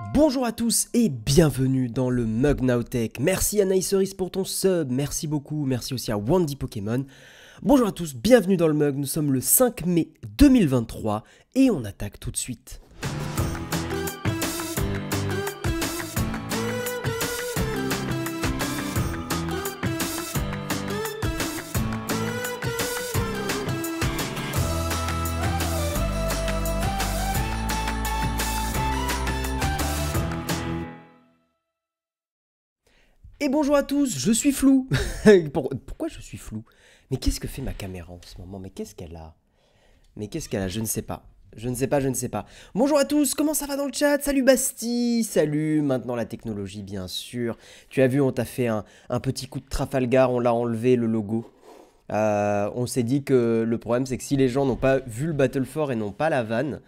Bonjour à tous et bienvenue dans le Mug Now Tech. Merci Anaïs Cerise pour ton sub, merci beaucoup, merci aussi à Wandy Pokémon. Bonjour à tous, bienvenue dans le Mug, nous sommes le 5 mai 2023 et on attaque tout de suite. Et bonjour à tous, je suis flou. Pourquoi je suis flou? Mais qu'est-ce que fait ma caméra en ce moment? Mais qu'est-ce qu'elle a? Je ne sais pas. Je ne sais pas. Bonjour à tous, comment ça va dans le chat? Salut Basti, salut, maintenant la technologie bien sûr. Tu as vu, on t'a fait un petit coup de Trafalgar, on l'a enlevé le logo. On s'est dit que le problème c'est que si les gens n'ont pas vu le Battle for et n'ont pas la vanne,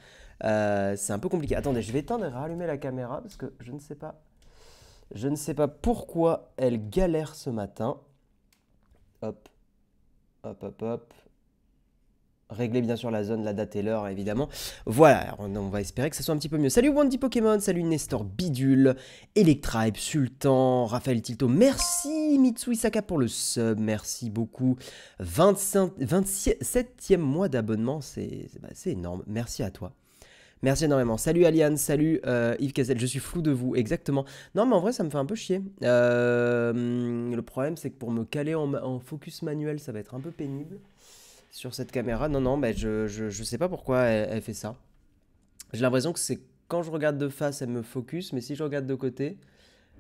c'est un peu compliqué. Attendez, je vais éteindre et rallumer la caméra parce que je ne sais pas. Je ne sais pas pourquoi elle galère ce matin. Hop, hop, hop, hop. Régler bien sûr la zone, la date et l'heure évidemment. Voilà, on va espérer que ça soit un petit peu mieux. Salut Wandy Pokémon, salut Nestor Bidule, Electribe, Sultan, Raphaël Tilto. Merci Mitsui Saka pour le sub, merci beaucoup. 27e mois d'abonnement, c'est énorme. Merci à toi. Merci énormément. Salut Aliane, salut Yves Cazel, je suis flou de vous, exactement. Non mais en vrai ça me fait un peu chier. Le problème c'est que pour me caler en focus manuel ça va être un peu pénible sur cette caméra. Non, bah, je sais pas pourquoi elle fait ça. J'ai l'impression que c'est quand je regarde de face elle me focus, mais si je regarde de côté,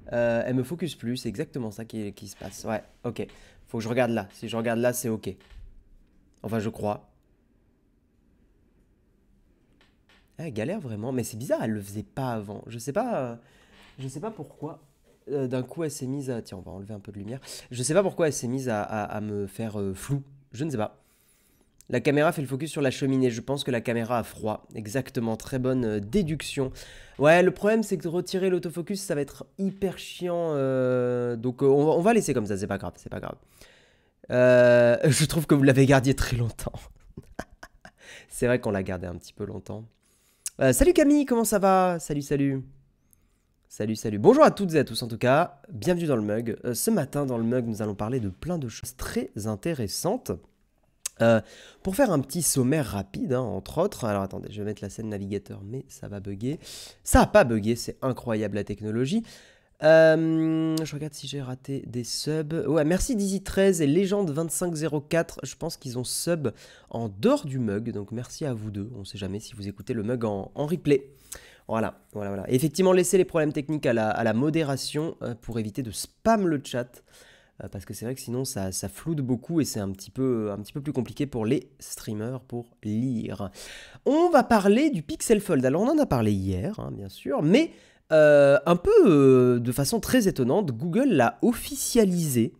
elle me focus plus. C'est exactement ça qui se passe. Ouais, ok. Faut que je regarde là. Si je regarde là c'est ok. Enfin je crois. Elle galère vraiment, mais c'est bizarre, elle le faisait pas avant. Je sais pas pourquoi. D'un coup, elle s'est mise à... Tiens, on va enlever un peu de lumière. Je sais pas pourquoi elle s'est mise à me faire flou. Je ne sais pas. La caméra fait le focus sur la cheminée. Je pense que la caméra a froid. Exactement, très bonne déduction. Ouais, le problème, c'est que retirer l'autofocus, ça va être hyper chiant. Donc, on va laisser comme ça, c'est pas grave, c'est pas grave. Je trouve que vous l'avez gardé très longtemps. C'est vrai qu'on l'a gardé un petit peu longtemps. Salut Camille, comment ça va? Salut, salut. Salut, salut. Bonjour à toutes et à tous en tout cas. Bienvenue dans le Mug. Ce matin dans le Mug, nous allons parler de plein de choses très intéressantes. Pour faire un petit sommaire rapide, hein, entre autres. Alors attendez, je vais mettre la scène navigateur, mais ça va bugger. Ça n'a pas bugué, c'est incroyable la technologie. Je regarde si j'ai raté des subs. Ouais, merci Dizzy13 et Légende2504. Je pense qu'ils ont sub en dehors du Mug. Donc merci à vous deux. On ne sait jamais si vous écoutez le Mug en replay. Voilà. Et effectivement, laissez les problèmes techniques à la modération pour éviter de spam le chat. Parce que c'est vrai que sinon ça floute beaucoup et c'est un petit peu plus compliqué pour les streamers pour lire. On va parler du Pixel Fold. Alors on en a parlé hier, hein, bien sûr, mais... un peu de façon très étonnante, Google l'a officialisé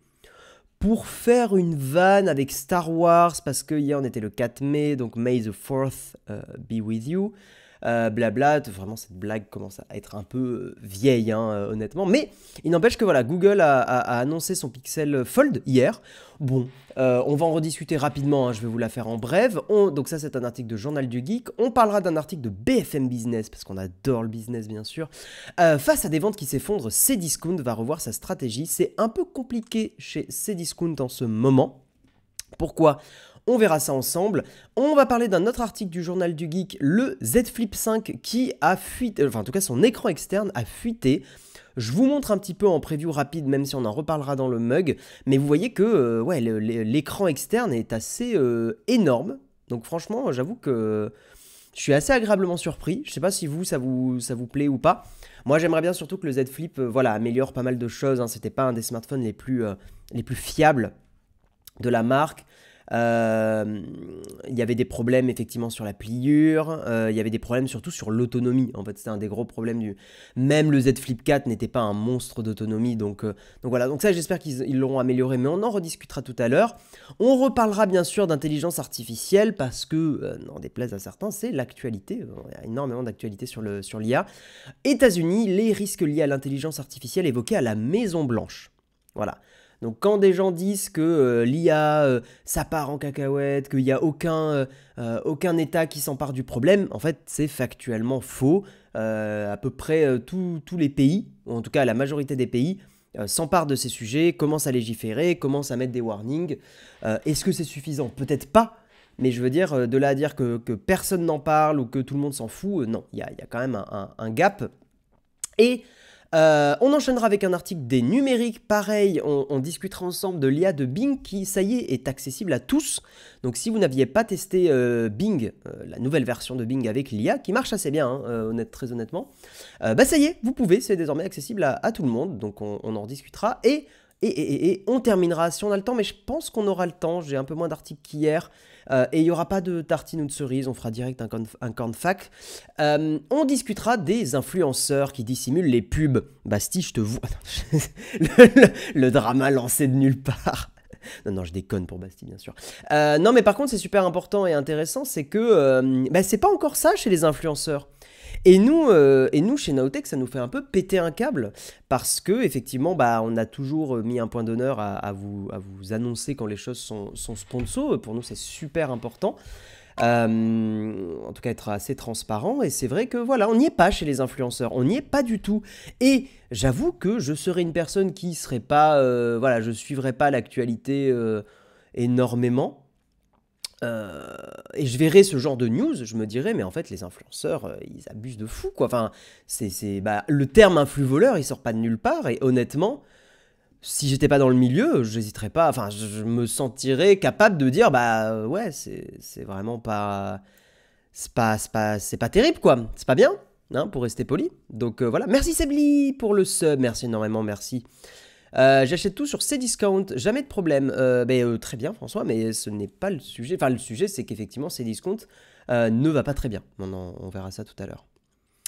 pour faire une vanne avec Star Wars, parce que hier on était le 4 mai, donc May the 4th be with you, blabla, vraiment cette blague commence à être un peu vieille, hein, honnêtement, mais il n'empêche que voilà, Google a annoncé son Pixel Fold hier. Bon, on va en rediscuter rapidement, hein, je vais vous la faire en bref. Donc ça c'est un article de Journal du Geek. On parlera d'un article de BFM Business, parce qu'on adore le business bien sûr. Face à des ventes qui s'effondrent, Cdiscount va revoir sa stratégie. C'est un peu compliqué chez Cdiscount en ce moment. Pourquoi ? On verra ça ensemble. On va parler d'un autre article du Journal du Geek, le Z Flip 5 qui a fuité, enfin en tout cas son écran externe a fuité. Je vous montre un petit peu en preview rapide, même si on en reparlera dans le Mug. Mais vous voyez que ouais, l'écran externe est assez énorme. Donc franchement, j'avoue que je suis assez agréablement surpris. Je sais pas si ça vous plaît ou pas. Moi, j'aimerais bien surtout que le Z Flip voilà, améliore pas mal de choses. Hein. C'était pas un des smartphones les plus fiables de la marque. Il y avait des problèmes effectivement sur la pliure, il y avait des problèmes surtout sur l'autonomie. En fait, c'était un des gros problèmes même le Z Flip 4 n'était pas un monstre d'autonomie, donc voilà. Donc ça, j'espère qu'ils l'auront amélioré, mais on en rediscutera tout à l'heure. On reparlera bien sûr d'intelligence artificielle parce que, n'en déplaise à certains, c'est l'actualité. Il y a énormément d'actualité sur l'IA. États-Unis, les risques liés à l'intelligence artificielle évoqués à la Maison Blanche. Voilà. Donc quand des gens disent que l'IA, ça part en cacahuète, qu'il n'y a aucun État qui s'empare du problème, en fait c'est factuellement faux. à peu près tous les pays, ou en tout cas la majorité des pays, s'emparent de ces sujets, commencent à légiférer, commencent à mettre des warnings. Est-ce que c'est suffisant? Peut-être pas, mais je veux dire, de là à dire que personne n'en parle ou que tout le monde s'en fout, non, il y a quand même un gap. Et on enchaînera avec un article des numériques. Pareil, on discutera ensemble de l'IA de Bing qui, ça y est accessible à tous. Donc si vous n'aviez pas testé Bing, la nouvelle version de Bing avec l'IA, qui marche assez bien, hein, très honnêtement, bah ça y est, vous pouvez, c'est désormais accessible à tout le monde. Donc on en rediscutera. Et on terminera si on a le temps, mais je pense qu'on aura le temps. J'ai un peu moins d'articles qu'hier. Et il n'y aura pas de tartine ou de cerise, on fera direct un corn fac. On discutera des influenceurs qui dissimulent les pubs. Bastille, je te vois. le drama lancé de nulle part. Non, je déconne pour Bastille, bien sûr. Non, mais par contre, c'est super important et intéressant, c'est que c'est pas encore ça chez les influenceurs. Et nous, chez Nowtech, ça nous fait un peu péter un câble parce que effectivement, on a toujours mis un point d'honneur à vous annoncer quand les choses sont sponsors. Pour nous, c'est super important. En tout cas, être assez transparent. Et c'est vrai que voilà, on n'y est pas chez les influenceurs. On n'y est pas du tout. Et j'avoue que je serais une personne qui serait pas, je suivrais pas l'actualité énormément. Et je verrais ce genre de news, je me dirais, mais en fait, les influenceurs, ils abusent de fou, quoi. Enfin, le terme influ-voleur, il sort pas de nulle part, et honnêtement, si j'étais pas dans le milieu, j'hésiterais pas, enfin, je me sentirais capable de dire, ouais, c'est vraiment pas... C'est pas terrible, quoi. C'est pas bien, hein, pour rester poli. Donc voilà, merci Sebli pour le sub, merci énormément, merci. J'achète tout sur Cdiscount, jamais de problème. Très bien François, mais ce n'est pas le sujet. Enfin, le sujet, c'est qu'effectivement, Cdiscount ne va pas très bien. On verra ça tout à l'heure.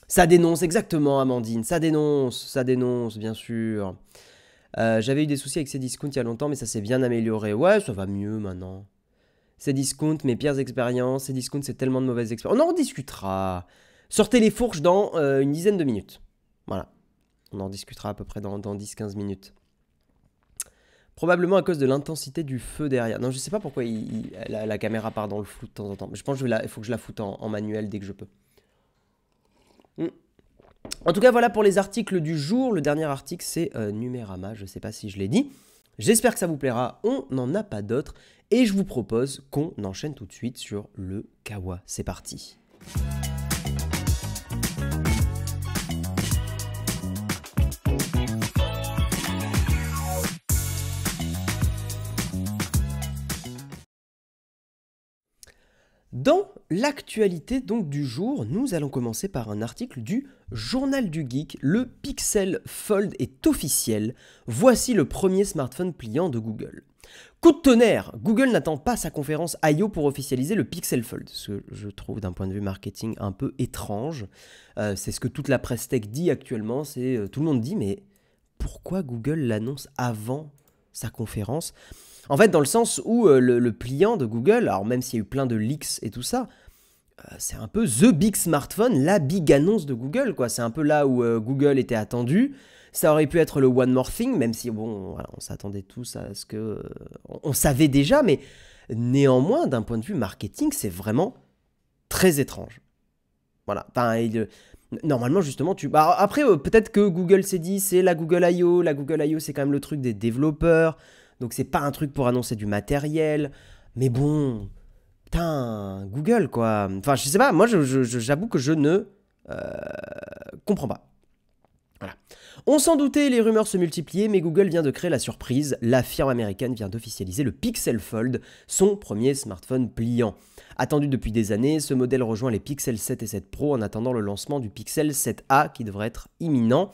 Ça dénonce, exactement, Amandine. Ça dénonce, bien sûr. J'avais eu des soucis avec Cdiscount il y a longtemps, mais ça s'est bien amélioré. Ouais, ça va mieux maintenant. Cdiscount, mes pires expériences. Cdiscount, c'est tellement de mauvaises expériences. On en discutera. Sortez les fourches dans une dizaine de minutes. Voilà. On en discutera à peu près dans 10-15 minutes. Probablement à cause de l'intensité du feu derrière. Non, je sais pas pourquoi la caméra part dans le flou de temps en temps. Mais je pense qu'il faut que je la foute en manuel dès que je peux. En tout cas, voilà pour les articles du jour. Le dernier article, c'est Numérama. Je sais pas si je l'ai dit. J'espère que ça vous plaira. On n'en a pas d'autres. Et je vous propose qu'on enchaîne tout de suite sur le Kawa. C'est parti. Dans l'actualité donc du jour, nous allons commencer par un article du Journal du Geek. Le Pixel Fold est officiel. Voici le premier smartphone pliant de Google. Coup de tonnerre, Google n'attend pas sa conférence I/O pour officialiser le Pixel Fold, ce que je trouve d'un point de vue marketing un peu étrange. C'est ce que toute la presse tech dit actuellement, tout le monde dit mais pourquoi Google l'annonce avant sa conférence ? En fait, dans le sens où le pliant de Google, alors même s'il y a eu plein de leaks et tout ça, c'est un peu the big smartphone, la big annonce de Google, quoi. C'est un peu là où Google était attendu. Ça aurait pu être le One More Thing, même si, bon, voilà, on s'attendait tous à ce que... on savait déjà, mais néanmoins, d'un point de vue marketing, c'est vraiment très étrange. Voilà. Enfin, normalement, justement, après, peut-être que Google s'est dit, c'est la Google I/O. La Google I/O, c'est quand même le truc des développeurs. Donc c'est pas un truc pour annoncer du matériel. Mais bon, putain, Google quoi. Enfin je sais pas, moi j'avoue que je ne comprends pas. Voilà. On s'en doutait, les rumeurs se multipliaient, mais Google vient de créer la surprise. La firme américaine vient d'officialiser le Pixel Fold, son premier smartphone pliant. Attendu depuis des années, ce modèle rejoint les Pixel 7 et 7 Pro en attendant le lancement du Pixel 7a qui devrait être imminent.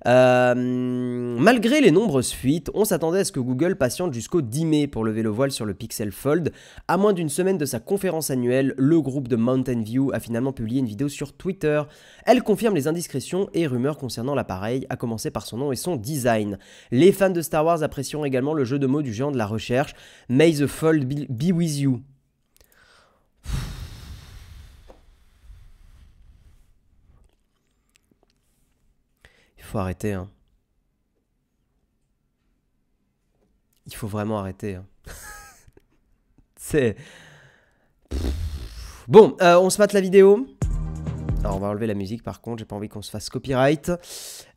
Malgré les nombreuses fuites, on s'attendait à ce que Google patiente jusqu'au 10 mai pour lever le voile sur le Pixel Fold. À moins d'une semaine de sa conférence annuelle, le groupe de Mountain View a finalement publié une vidéo sur Twitter. Elle confirme les indiscrétions et rumeurs concernant l'appareil, à commencer par son nom et son design. Les fans de Star Wars apprécieront également le jeu de mots du géant de la recherche, May the Fold be with you. Il faut arrêter, hein. Il faut vraiment arrêter, hein. C'est... Bon, on se mate la vidéo. Alors on va enlever la musique par contre, j'ai pas envie qu'on se fasse copyright.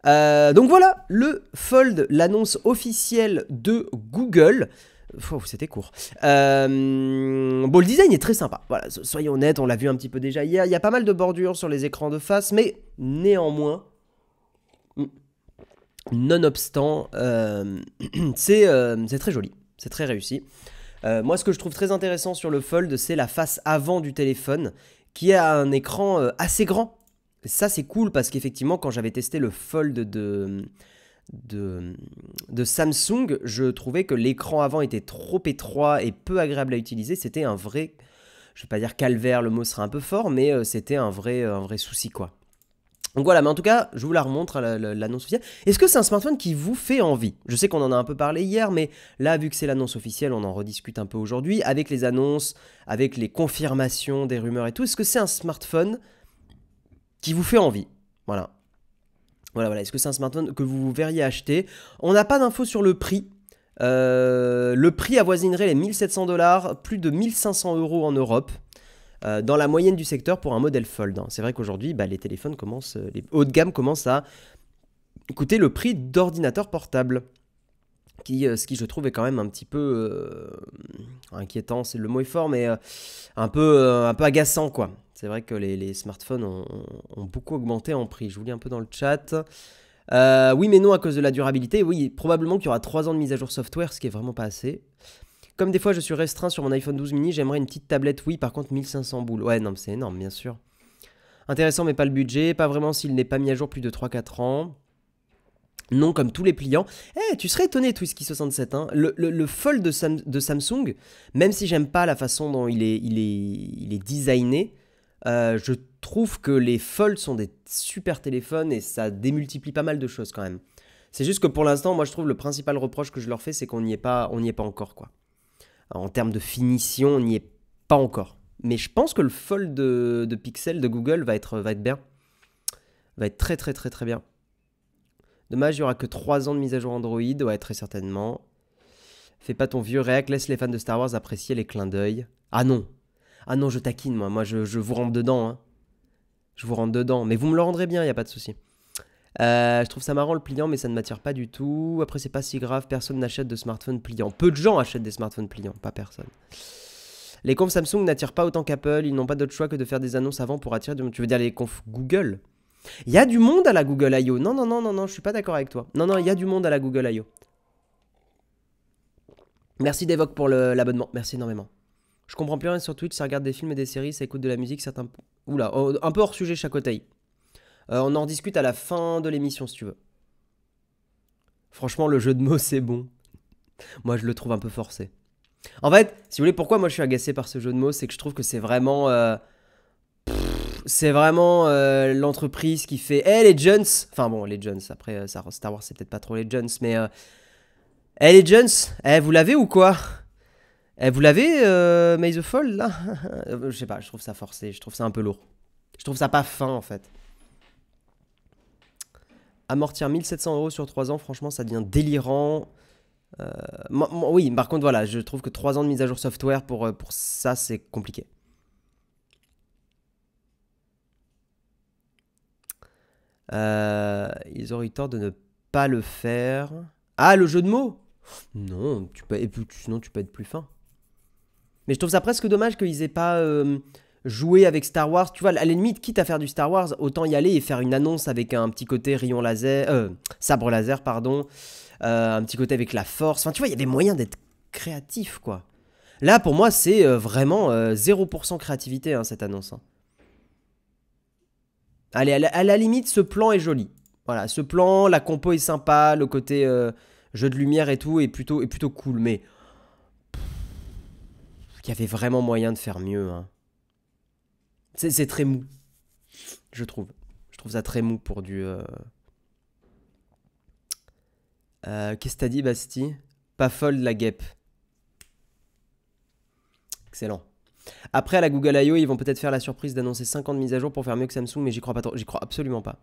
Donc voilà, le Fold, l'annonce officielle de Google. C'était court. Bon, le design est très sympa. Voilà, soyons honnêtes, on l'a vu un petit peu déjà hier. Il y a pas mal de bordures sur les écrans de face, mais néanmoins, nonobstant, c'est très joli. C'est très réussi. Moi, ce que je trouve très intéressant sur le Fold, c'est la face avant du téléphone, qui a un écran assez grand. Ça, c'est cool parce qu'effectivement, quand j'avais testé le Fold de Samsung, je trouvais que l'écran avant était trop étroit et peu agréable à utiliser. C'était un vrai, je vais pas dire calvaire, le mot sera un peu fort, mais c'était un vrai souci, quoi. Donc voilà, mais en tout cas, je vous la remontre, l'annonce officielle. Est-ce que c'est un smartphone qui vous fait envie? Je sais qu'on en a un peu parlé hier, mais là, vu que c'est l'annonce officielle, on en rediscute un peu aujourd'hui, avec les annonces, avec les confirmations des rumeurs et tout. Est-ce que c'est un smartphone qui vous fait envie? Voilà. Voilà. Est-ce que c'est un smartphone que vous verriez acheter? On n'a pas d'infos sur le prix. Le prix avoisinerait les 1700 $, plus de 1500 € en Europe. Dans la moyenne du secteur pour un modèle Fold. C'est vrai qu'aujourd'hui, les téléphones commencent, les hauts de gamme commencent à coûter le prix d'ordinateurs portables. Ce qui, je trouve, est quand même un petit peu inquiétant, le mot est fort, mais un peu agaçant, quoi. C'est vrai que les smartphones ont beaucoup augmenté en prix. Je vous lis un peu dans le chat. Oui, mais non, à cause de la durabilité. Oui, probablement qu'il y aura 3 ans de mise à jour software, ce qui est vraiment pas assez. Comme des fois je suis restreint sur mon iPhone 12 mini, j'aimerais une petite tablette. Oui, par contre 1500 boules. Ouais, non, c'est énorme, bien sûr. Intéressant, mais pas le budget. Pas vraiment s'il n'est pas mis à jour plus de 3-4 ans. Non, comme tous les pliants. Tu serais étonné, Twisky67. Hein. Le Fold de Samsung, même si j'aime pas la façon dont il est designé, je trouve que les Fold sont des super téléphones et ça démultiplie pas mal de choses quand même. C'est juste que pour l'instant, moi je trouve le principal reproche que je leur fais, c'est qu'on n'y est pas encore, quoi. En termes de finition, on n'y est pas encore. Mais je pense que le Fold de Pixel de Google va être bien. Va être très bien. Dommage, il n'y aura que 3 ans de mise à jour Android. Ouais, très certainement. Fais pas ton vieux réac, laisse les fans de Star Wars apprécier les clins d'œil. Ah non, je taquine, moi. Moi, je vous rentre dedans. Hein. Je vous rentre dedans. Mais vous me le rendrez bien, il n'y a pas de souci. Je trouve ça marrant le pliant, mais ça ne m'attire pas du tout. Après, c'est pas si grave, personne n'achète de smartphone pliant. Peu de gens achètent des smartphones pliants, pas personne. Les confs Samsung n'attirent pas autant qu'Apple, ils n'ont pas d'autre choix que de faire des annonces avant pour attirer du monde. Tu veux dire les confs Google? Il y a du monde à la Google I.O. Non, je suis pas d'accord avec toi. Non, il y a du monde à la Google I.O. Merci Devoc pour l'abonnement, merci énormément. Je comprends plus rien sur Twitch, ça regarde des films et des séries, ça écoute de la musique, certains... Oula, un peu hors sujet Chakotay. On en discute à la fin de l'émission si tu veux. Franchement, le jeu de mots, c'est bon. Moi, je le trouve un peu forcé. En fait, si vous voulez, pourquoi moi je suis agacé par ce jeu de mots, c'est que je trouve que c'est vraiment... l'entreprise qui fait... les Jones. Enfin bon, les Jones, après, Star Wars, c'est peut-être pas trop les Jones, mais... les Jones, vous l'avez ou quoi? Vous l'avez, May the Fall, là? Je sais pas, je trouve ça forcé, je trouve ça un peu lourd. Je trouve ça pas fin, en fait. Amortir 1700 € sur 3 ans, franchement, ça devient délirant. Oui, par contre, voilà, je trouve que 3 ans de mise à jour software, pour ça, c'est compliqué. Ils auraient eu tort de ne pas le faire. Ah, le jeu de mots? Non, sinon tu peux être plus fin. Mais je trouve ça presque dommage qu'ils aient pas joué avec Star Wars. Tu vois, à la limite, quitte à faire du Star Wars, autant y aller et faire une annonce avec un petit côté rayon laser, sabre laser, pardon. Un petit côté avec la force. Enfin, tu vois, il y avait moyen d'être créatif, quoi. Là, pour moi, c'est vraiment 0% créativité, hein, cette annonce. Hein. Allez, à la limite, ce plan est joli. Voilà, ce plan, la compo est sympa, le côté jeu de lumière et tout est plutôt cool. Mais il y avait vraiment moyen de faire mieux. Hein. C'est très mou, je trouve. Je trouve ça très mou pour du... Qu'est-ce que t'as dit, Basti? Pas folle la guêpe. Excellent. Après, à la Google I.O., ils vont peut-être faire la surprise d'annoncer 5 ans de mise à jour pour faire mieux que Samsung, mais j'y crois pas trop. J'y crois absolument pas.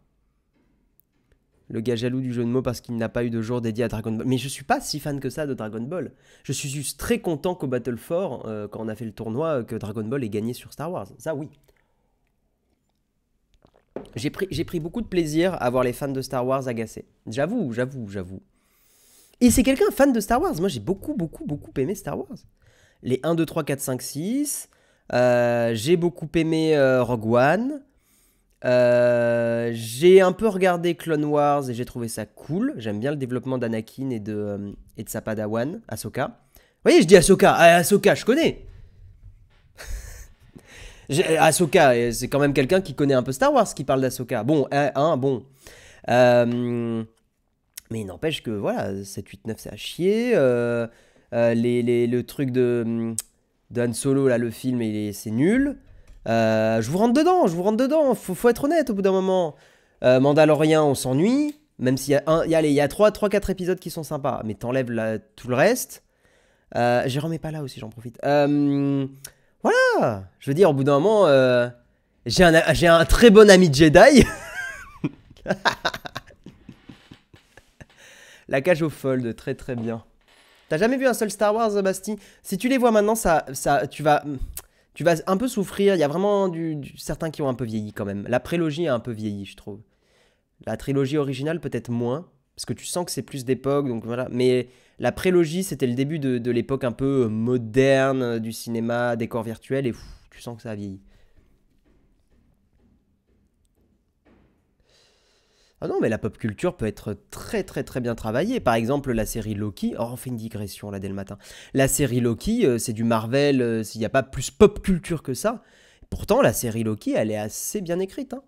Le gars jaloux du jeu de mots parce qu'il n'a pas eu de jour dédié à Dragon Ball. Mais je suis pas si fan que ça de Dragon Ball. Je suis juste très content qu'au Battle 4, quand on a fait le tournoi, que Dragon Ball ait gagné sur Star Wars. Ça, oui. J'ai pris beaucoup de plaisir à voir les fans de Star Wars agacés. J'avoue. Et c'est quelqu'un fan de Star Wars. Moi, j'ai beaucoup aimé Star Wars. Les 1, 2, 3, 4, 5, 6. J'ai beaucoup aimé Rogue One. J'ai un peu regardé Clone Wars et j'ai trouvé ça cool. J'aime bien le développement d'Anakin et de sa padawan, Ahsoka. Vous voyez, je dis Ahsoka. Ah, Ahsoka, je connais. Ahsoka, c'est quand même quelqu'un qui connaît un peu Star Wars qui parle d'Ahsoka. Bon, bon. Mais il n'empêche que voilà, 7, 8, 9, c'est à chier. Le truc de Han Solo, là, le film, c'est nul. Je vous rentre dedans. Faut être honnête au bout d'un moment. Mandalorian, on s'ennuie. Même s'il y a 3-4 épisodes qui sont sympas. Mais t'enlèves tout le reste. Jérôme est pas là aussi, j'en profite. Voilà. Je veux dire, au bout d'un moment, j'ai un très bon ami Jedi. La cage aux fold, très très bien. T'as jamais vu un seul Star Wars, Basti? Si tu les vois maintenant, tu vas un peu souffrir. Il y a vraiment certains qui ont un peu vieilli quand même. La prélogie a un peu vieilli, je trouve. La trilogie originale, peut-être moins. Parce que tu sens que c'est plus d'époque, donc voilà. Mais la prélogie, c'était le début de l'époque un peu moderne du cinéma, décor virtuel, et tu sens que ça a vieilli. Ah non, mais la pop culture peut être très très très bien travaillée. Par exemple, la série Loki. Oh, on fait une digression là dès le matin. La série Loki, c'est du Marvel, s'il n'y a pas plus pop culture que ça. Pourtant, la série Loki, elle est assez bien écrite. Hein.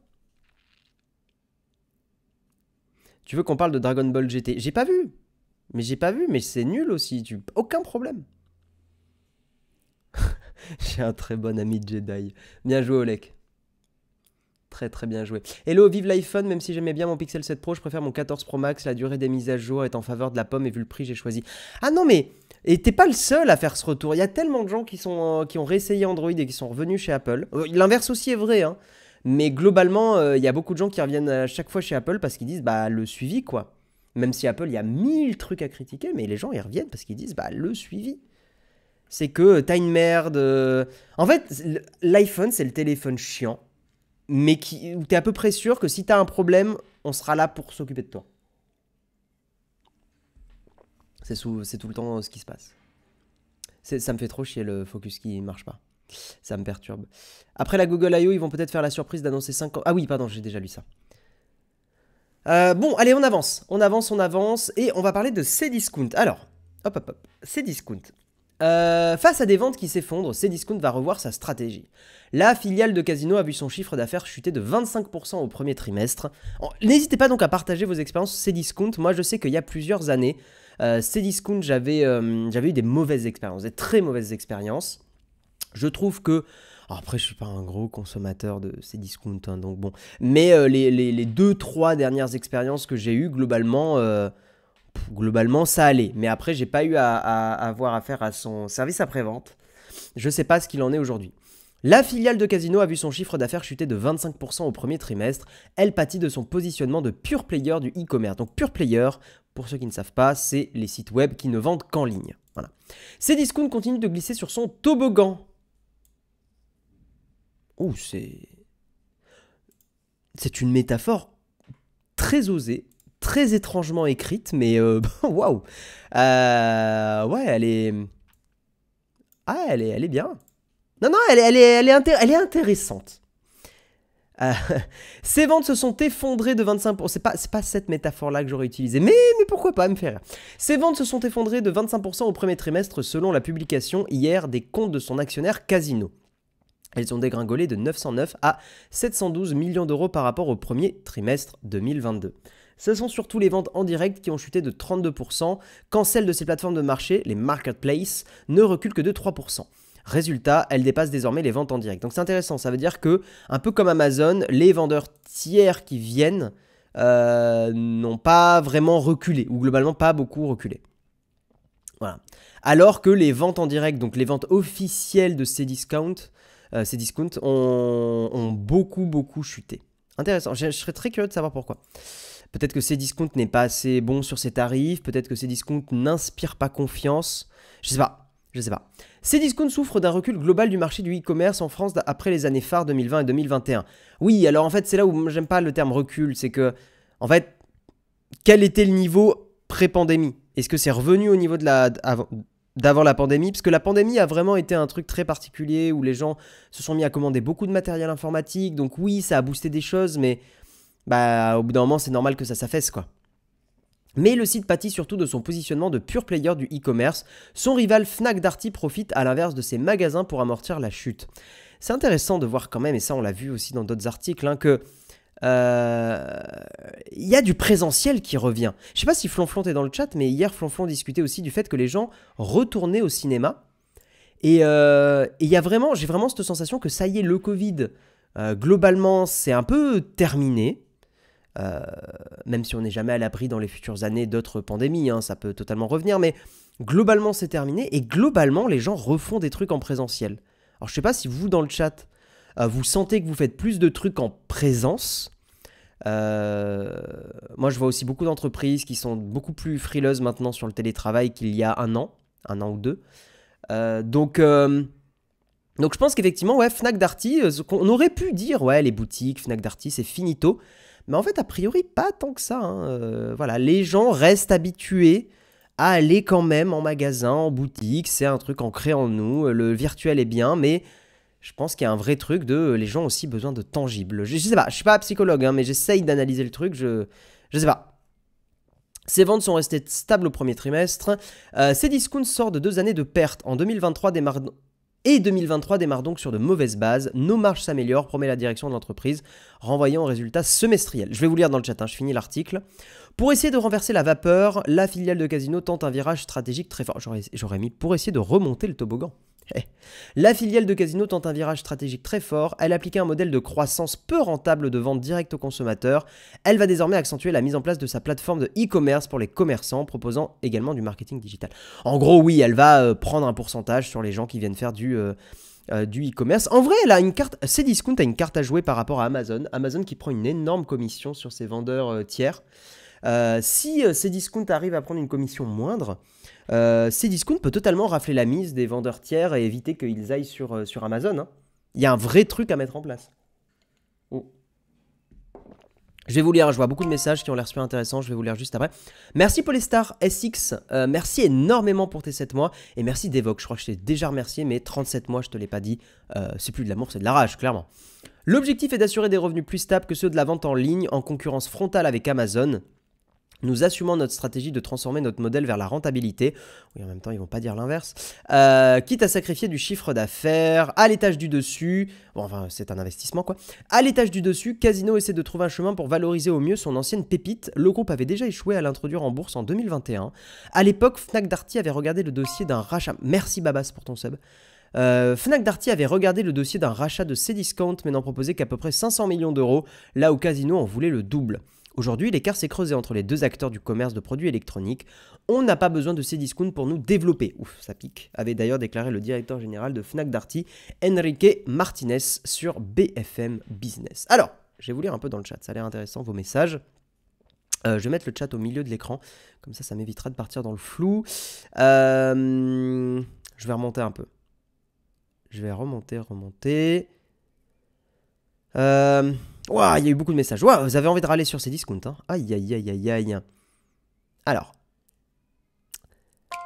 Tu veux qu'on parle de Dragon Ball GT? J'ai pas vu. Mais c'est nul aussi. Aucun problème. J'ai un très bon ami Jedi. Bien joué, Olek. Très très bien joué. Hello, vive l'iPhone, même si j'aimais bien mon Pixel 7 Pro, je préfère mon 14 Pro Max, la durée des mises à jour est en faveur de la pomme et vu le prix j'ai choisi. Ah non mais, et t'es pas le seul à faire ce retour, il y a tellement de gens qui ont réessayé Android et qui sont revenus chez Apple. L'inverse aussi est vrai, hein. Mais globalement, il y a beaucoup de gens qui reviennent à chaque fois chez Apple parce qu'ils disent, bah le suivi quoi. Même si Apple, il y a 1000 trucs à critiquer, mais les gens ils reviennent parce qu'ils disent, bah le suivi. C'est que t'as une merde. En fait, l'iPhone c'est le téléphone chiant. Mais où tu es à peu près sûr que si tu as un problème, on sera là pour s'occuper de toi. C'est tout le temps ce qui se passe. Ça me fait trop chier le focus qui marche pas. Ça me perturbe. Après la Google I.O., ils vont peut-être faire la surprise d'annoncer 50... Ah oui, pardon, j'ai déjà lu ça. Bon, allez, on avance. Et on va parler de Cdiscount. Alors, hop. Cdiscount. Face à des ventes qui s'effondrent, Cdiscount va revoir sa stratégie. La filiale de Casino a vu son chiffre d'affaires chuter de 25% au premier trimestre. N'hésitez pas donc à partager vos expériences Cdiscount. Moi, je sais qu'il y a plusieurs années, Cdiscount, j'avais eu des mauvaises expériences, des très mauvaises expériences. Je trouve que... après, je suis pas un gros consommateur de Cdiscount, hein, donc bon. Mais les 2-3 dernières expériences que j'ai eues, globalement, ça allait. Mais après, j'ai pas eu à avoir affaire à son service après-vente. Je sais pas ce qu'il en est aujourd'hui. La filiale de Casino a vu son chiffre d'affaires chuter de 25% au premier trimestre. Elle pâtit de son positionnement de pure player du e-commerce. Donc pure player, pour ceux qui ne savent pas, c'est les sites web qui ne vendent qu'en ligne. Voilà. Cdiscount continue de glisser sur son toboggan. Oh, c'est une métaphore très osée, très étrangement écrite, mais waouh. Ouais, elle est... Ah, elle est bien. Non, elle est intéressante. Ses ventes se sont effondrées de 25%. C'est pas cette métaphore-là que j'aurais utilisée, mais pourquoi pas, me faire rire. Ses ventes se sont effondrées de 25% au premier trimestre selon la publication hier des comptes de son actionnaire Casino. Elles ont dégringolé de 909 à 712 millions d'euros par rapport au premier trimestre 2022. Ce sont surtout les ventes en direct qui ont chuté de 32%, quand celles de ces plateformes de marché, les marketplaces, ne reculent que de 3%. Résultat, elles dépassent désormais les ventes en direct. Donc c'est intéressant, ça veut dire que, un peu comme Amazon, les vendeurs tiers qui viennent n'ont pas vraiment reculé, ou globalement pas beaucoup reculé. Voilà. Alors que les ventes en direct, donc les ventes officielles de Cdiscount ont beaucoup chuté. Intéressant, je serais très curieux de savoir pourquoi. Peut-être que Cdiscount n'est pas assez bon sur ses tarifs, peut-être que Cdiscount n'inspire pas confiance, je sais pas. Je sais pas. Cdiscount souffre d'un recul global du marché du e-commerce en France après les années phares 2020 et 2021. Oui, alors en fait, c'est là où j'aime pas le terme recul. C'est que, en fait, quel était le niveau pré-pandémie? Est-ce que c'est revenu au niveau d'avant la pandémie? Parce que la pandémie a vraiment été un truc très particulier où les gens se sont mis à commander beaucoup de matériel informatique. Donc oui, ça a boosté des choses, mais bah, au bout d'un moment, c'est normal que ça s'affaisse, quoi. Mais le site pâtit surtout de son positionnement de pure player du e-commerce. Son rival Fnac Darty profite à l'inverse de ses magasins pour amortir la chute. C'est intéressant de voir quand même, et ça on l'a vu aussi dans d'autres articles, hein, que y a du présentiel qui revient. Je sais pas si Flonflon est dans le chat, mais hier Flonflon discutait aussi du fait que les gens retournaient au cinéma. Et y a vraiment, j'ai vraiment cette sensation que ça y est, le Covid, globalement, c'est un peu terminé. Même si on n'est jamais à l'abri dans les futures années d'autres pandémies, hein, ça peut totalement revenir, mais globalement c'est terminé, et globalement les gens refont des trucs en présentiel. Alors je sais pas si vous dans le chat, vous sentez que vous faites plus de trucs en présence. Moi je vois aussi beaucoup d'entreprises qui sont beaucoup plus frileuses maintenant sur le télétravail qu'il y a un an ou deux. Donc je pense qu'effectivement, ouais, Fnac Darty, on aurait pu dire, ouais, les boutiques, Fnac Darty, c'est finito. Mais en fait, a priori, pas tant que ça, hein. Voilà, les gens restent habitués à aller quand même en magasin, en boutique. C'est un truc ancré en nous. Le virtuel est bien, mais je pense qu'il y a un vrai truc de les gens ont aussi besoin de tangibles. Je sais pas, je suis pas psychologue, hein, mais j'essaye d'analyser le truc. Je sais pas. Ses ventes sont restées stables au premier trimestre. Cdiscount sort de 2 années de pertes. En 2023, et 2023 démarre donc sur de mauvaises bases. Nos marges s'améliorent, promet la direction de l'entreprise, renvoyant aux résultats semestriels. Je vais vous lire dans le chat, hein, je finis l'article. Pour essayer de renverser la vapeur, la filiale de Casino tente un virage stratégique très fort. J'aurais mis pour essayer de remonter le toboggan. La filiale de Casino tente un virage stratégique très fort. Elle appliquait un modèle de croissance peu rentable de vente directe aux consommateurs. Elle va désormais accentuer la mise en place de sa plateforme de e-commerce pour les commerçants, proposant également du marketing digital. En gros, oui, elle va prendre un pourcentage sur les gens qui viennent faire du e-commerce. En vrai, elle a une carte. Cdiscount a une carte à jouer par rapport à Amazon. Amazon qui prend une énorme commission sur ses vendeurs tiers. Si Cdiscount arrive à prendre une commission moindre, Cdiscount peut totalement rafler la mise des vendeurs tiers et éviter qu'ils aillent sur Amazon, hein. Il y a un vrai truc à mettre en place. Oh. Je vais vous lire, je vois beaucoup de messages qui ont l'air super intéressants, je vais vous lire juste après. Merci Polestar SX, merci énormément pour tes 7 mois, et merci Devox, je crois que je t'ai déjà remercié, mais 37 mois, je te l'ai pas dit, c'est plus de l'amour, c'est de la rage, clairement. L'objectif est d'assurer des revenus plus stables que ceux de la vente en ligne en concurrence frontale avec Amazon. Nous assumons notre stratégie de transformer notre modèle vers la rentabilité. Oui, en même temps, ils vont pas dire l'inverse. Quitte à sacrifier du chiffre d'affaires. À l'étage du dessus, bon, enfin, c'est un investissement, quoi. À l'étage du dessus, Casino essaie de trouver un chemin pour valoriser au mieux son ancienne pépite. Le groupe avait déjà échoué à l'introduire en bourse en 2021. À l'époque, Fnac Darty avait regardé le dossier d'un rachat. Merci Babas pour ton sub. Fnac Darty avait regardé le dossier d'un rachat de Cdiscount, mais n'en proposait qu'à peu près 500 millions d'euros, là où Casino en voulait le double. Aujourd'hui, l'écart s'est creusé entre les deux acteurs du commerce de produits électroniques. On n'a pas besoin de Cdiscount pour nous développer. Ouf, ça pique. Avait d'ailleurs déclaré le directeur général de Fnac Darty, Enrique Martinez, sur BFM Business. Alors, je vais vous lire un peu dans le chat, ça a l'air intéressant vos messages. Je vais mettre le chat au milieu de l'écran, comme ça m'évitera de partir dans le flou. Je vais remonter un peu. Je vais remonter. Ouah, il y a eu beaucoup de messages. Ouah, vous avez envie de râler sur Cdiscount, hein. Aïe, aïe, aïe, aïe, aïe. Alors.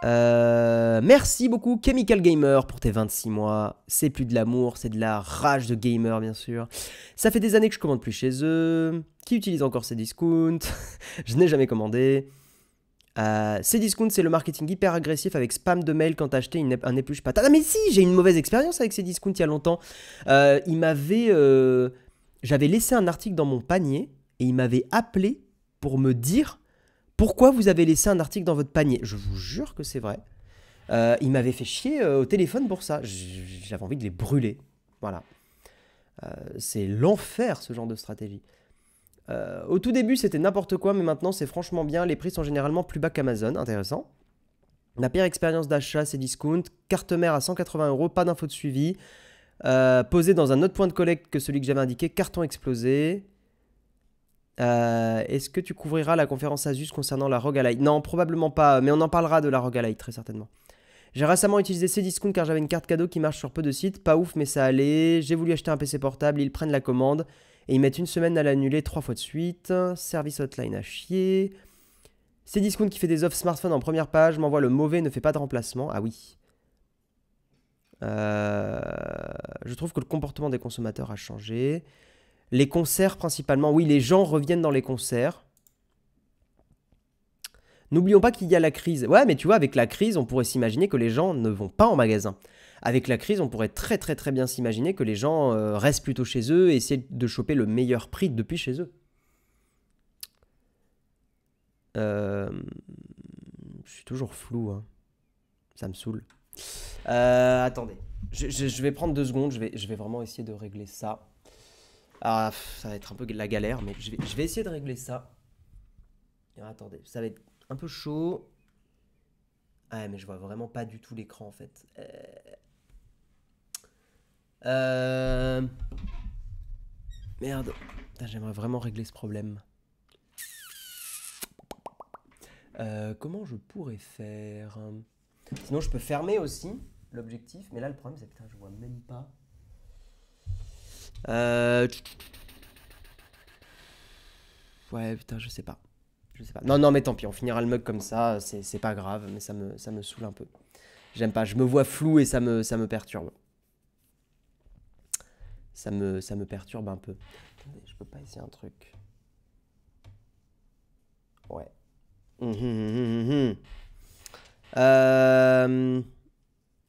Merci beaucoup Chemical Gamer pour tes 26 mois. C'est plus de l'amour, c'est de la rage de gamer, bien sûr. Ça fait des années que je commande plus chez eux. Qui utilise encore Cdiscount? Je n'ai jamais commandé. Cdiscount, c'est le marketing hyper agressif avec spam de mail quand t'as acheté un épluche patate. Ah mais si, j'ai eu une mauvaise expérience avec Cdiscount il y a longtemps. Il m'avait... J'avais laissé un article dans mon panier et il m'avait appelé pour me dire pourquoi vous avez laissé un article dans votre panier. Je vous jure que c'est vrai. Il m'avait fait chier au téléphone pour ça. J'avais envie de les brûler. Voilà. C'est l'enfer ce genre de stratégie. Au tout début c'était n'importe quoi, mais maintenant c'est franchement bien. Les prix sont généralement plus bas qu'Amazon. Intéressant. La pire expérience d'achat, c'est Cdiscount. Carte mère à 180 €, pas d'infos de suivi. Posé dans un autre point de collecte que celui que j'avais indiqué, carton explosé. Est-ce que tu couvriras la conférence Asus concernant la ROG Ally? Non, probablement pas, mais on en parlera de la ROG Ally très certainement. J'ai récemment utilisé Cdiscount car j'avais une carte cadeau qui marche sur peu de sites. Pas ouf, mais ça allait. J'ai voulu acheter un PC portable, ils prennent la commande et ils mettent une semaine à l'annuler 3 fois de suite. Service hotline à chier. Cdiscount qui fait des offres smartphone en première page, m'envoie le mauvais, ne fait pas de remplacement. Ah oui. Je trouve que le comportement des consommateurs a changé. Les concerts principalement. Oui, les gens reviennent dans les concerts. N'oublions pas qu'il y a la crise. Ouais, mais tu vois, avec la crise, on pourrait s'imaginer que les gens ne vont pas en magasin. Avec la crise, on pourrait très très très bien s'imaginer que les gens restent plutôt chez eux et essaient de choper le meilleur prix depuis chez eux. Je suis toujours flou, hein. Ça me saoule. Attendez. Je vais prendre 2 secondes. Je vais vraiment essayer de régler ça. Ah, ça va être un peu la galère, mais je vais essayer de régler ça. Attendez, ça va être un peu chaud. Ah, mais je vois vraiment pas du tout l'écran en fait. Merde. J'aimerais vraiment régler ce problème. Comment je pourrais faire? Sinon, je peux fermer aussi l'objectif. Mais là, le problème, c'est que putain, je vois même pas. Ouais, putain, je sais pas. Je sais pas. Non, non, mais tant pis, on finira le mug comme ça. C'est pas grave, mais ça me saoule un peu. J'aime pas. Je me vois flou et ça me perturbe. Ça me perturbe un peu. Attendez, je peux pas essayer un truc. Ouais.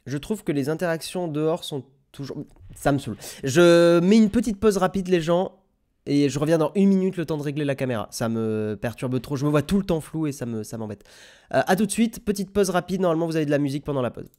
Je trouve que les interactions dehors sont toujours... Ça me saoule. Je mets une petite pause rapide, les gens, et je reviens dans 1 minute, le temps de régler la caméra. Ça me perturbe trop. Je me vois tout le temps flou et ça m'embête. À tout de suite. Petite pause rapide. Normalement, vous avez de la musique pendant la pause.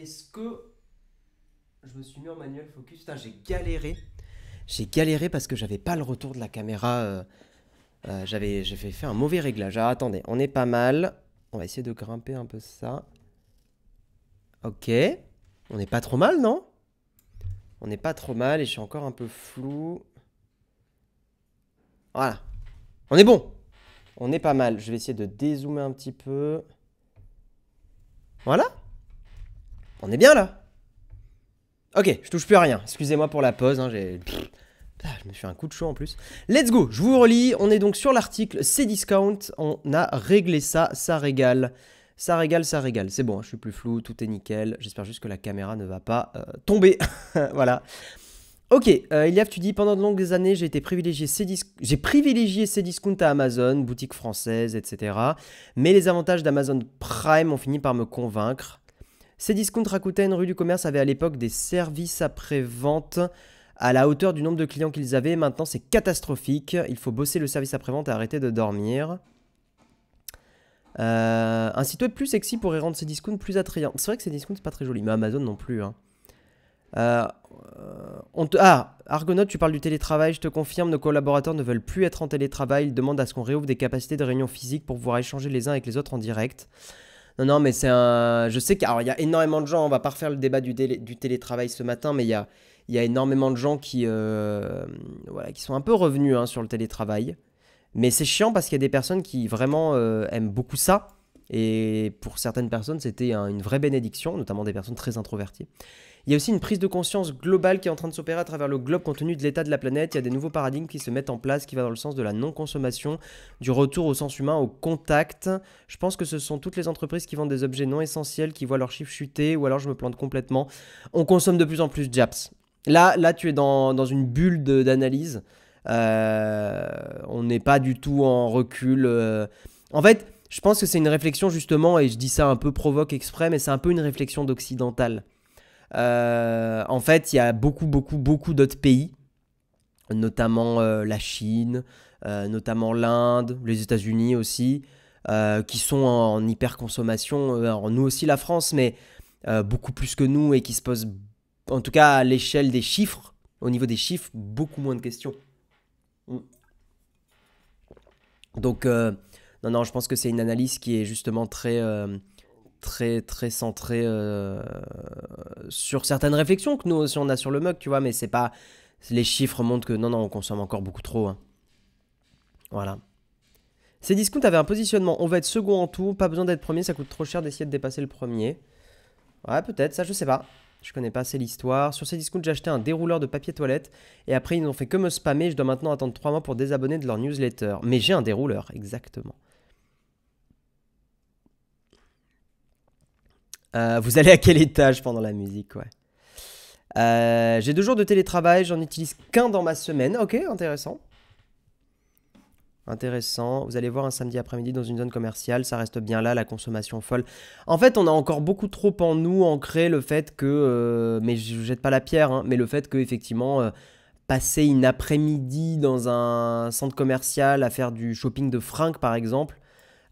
Est-ce que je me suis mis en manuel focus? Putain, j'ai galéré. J'ai galéré parce que j'avais pas le retour de la caméra. J'avais fait un mauvais réglage. Alors attendez, on est pas mal. On va essayer de grimper un peu ça. Ok. On n'est pas trop mal, non? On n'est pas trop mal et je suis encore un peu flou. Voilà. On est bon. On est pas mal. Je vais essayer de dézoomer un petit peu. Voilà. On est bien là. Ok, je touche plus à rien. Excusez-moi pour la pause. Hein, je me suis fait un coup de chaud en plus. Let's go, je vous relis. On est donc sur l'article Cdiscount. On a réglé ça, ça régale. Ça régale, ça régale. C'est bon, je suis plus flou, tout est nickel. J'espère juste que la caméra ne va pas tomber. Voilà. Ok, Eliav, tu dis, pendant de longues années, j'ai privilégié Cdiscount à Amazon, boutique française, etc. Mais les avantages d'Amazon Prime ont fini par me convaincre. Cdiscount Rakuten, rue du Commerce, avait à l'époque des services après-vente à la hauteur du nombre de clients qu'ils avaient. Maintenant, c'est catastrophique. Il faut bosser le service après-vente et arrêter de dormir. Un site web plus sexy pourrait rendre Cdiscount plus attrayant. C'est vrai que Cdiscount, c'est pas très joli, mais Amazon non plus. Hein. Argonaut, tu parles du télétravail. Je te confirme, nos collaborateurs ne veulent plus être en télétravail. Ils demandent à ce qu'on réouvre des capacités de réunion physique pour pouvoir échanger les uns avec les autres en direct. Non, non, mais c'est un... Je sais qu'il y a énormément de gens, on va pas refaire le débat du télétravail ce matin, mais il y a énormément de gens voilà, qui sont un peu revenus hein, sur le télétravail. Mais c'est chiant parce qu'il y a des personnes qui vraiment aiment beaucoup ça. Et pour certaines personnes, c'était une vraie bénédiction, notamment des personnes très introverties. Il y a aussi une prise de conscience globale qui est en train de s'opérer à travers le globe compte tenu de l'état de la planète. Il y a des nouveaux paradigmes qui se mettent en place qui vont dans le sens de la non-consommation, du retour au sens humain, au contact. Je pense que ce sont toutes les entreprises qui vendent des objets non essentiels qui voient leurs chiffres chuter ou alors je me plante complètement. On consomme de plus en plus, Japs. Là tu es dans une bulle d'analyse. On n'est pas du tout en recul. En fait, je pense que c'est une réflexion justement, et je dis ça un peu provoque exprès, mais c'est un peu une réflexion d'occidental. En fait, il y a beaucoup d'autres pays, notamment la Chine, notamment l'Inde, les États-Unis aussi, qui sont en hyperconsommation. Nous aussi la France, mais beaucoup plus que nous et qui se posent, en tout cas à l'échelle des chiffres, au niveau des chiffres, beaucoup moins de questions. Donc, non, je pense que c'est une analyse qui est justement très centrée sur certaines réflexions que nous aussi on a sur le mug, tu vois, mais c'est pas... Les chiffres montrent que non, on consomme encore beaucoup trop. Hein. Voilà. Cdiscount avait un positionnement, on va être second en tout, pas besoin d'être premier, ça coûte trop cher d'essayer de dépasser le premier. Ouais, peut-être, ça je sais pas. Je connais pas assez l'histoire. Sur Cdiscount, j'ai acheté un dérouleur de papier toilette et après ils n'ont fait que me spammer. Je dois maintenant attendre 3 mois pour désabonner de leur newsletter. Mais j'ai un dérouleur, exactement. Vous allez à quel étage pendant la musique, ouais. J'ai 2 jours de télétravail, j'en utilise qu'un dans ma semaine. Ok, intéressant. Intéressant. Vous allez voir un samedi après-midi dans une zone commerciale, ça reste bien là, la consommation folle. En fait, on a encore beaucoup trop en nous ancré le fait que, mais je jette pas la pierre, hein, mais le fait que effectivement, passer une après-midi dans un centre commercial à faire du shopping de fringues par exemple,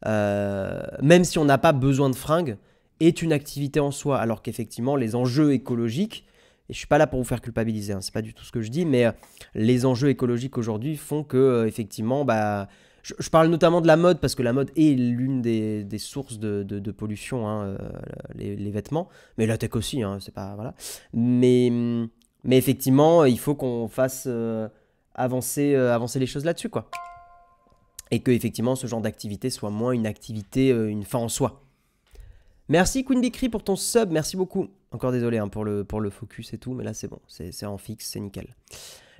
même si on n'a pas besoin de fringues, est une activité en soi. Alors qu'effectivement, les enjeux écologiques, et je suis pas là pour vous faire culpabiliser, hein, c'est pas du tout ce que je dis, mais les enjeux écologiques aujourd'hui font que, effectivement, bah, je parle notamment de la mode, parce que la mode est l'une des sources de pollution, hein, les vêtements, mais la tech aussi, hein, c'est pas, voilà. Mais effectivement, il faut qu'on fasse avancer les choses là-dessus, quoi. Et que, effectivement, ce genre d'activité soit moins une activité, une fin en soi. Merci Queen Bicry pour ton sub, merci beaucoup. Encore désolé hein, pour le focus et tout, mais là c'est bon, c'est en fixe, c'est nickel.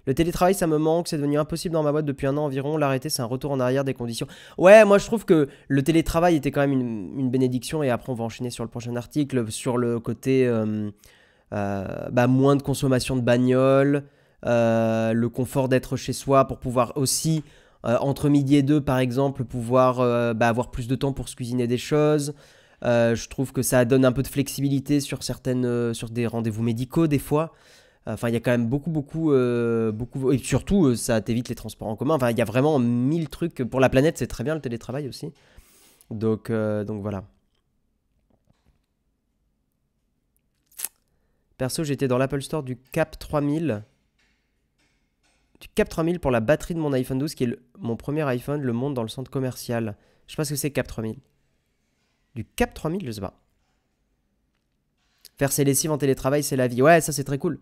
Le télétravail ça me manque, c'est devenu impossible dans ma boîte depuis 1 an environ, l'arrêter c'est un retour en arrière des conditions. Ouais, moi je trouve que le télétravail était quand même une bénédiction et après on va enchaîner sur le prochain article, sur le côté moins de consommation de bagnole, le confort d'être chez soi pour pouvoir aussi, entre midi et 2 par exemple, pouvoir avoir plus de temps pour se cuisiner des choses. Je trouve que ça donne un peu de flexibilité sur sur des rendez-vous médicaux des fois. Enfin, il y a quand même beaucoup. Et surtout, ça t'évite les transports en commun. Enfin, il y a vraiment 1000 trucs. Pour la planète, c'est très bien le télétravail aussi. Donc voilà. Perso, j'étais dans l'Apple Store du Cap 3000. Du Cap 3000 pour la batterie de mon iPhone 12, qui est mon premier iPhone, le monte dans le centre commercial. Je sais pas ce que c'est Cap 3000. Du Cap 3000, je sais pas. Faire ses lessives en télétravail, c'est la vie. Ouais, ça c'est très cool.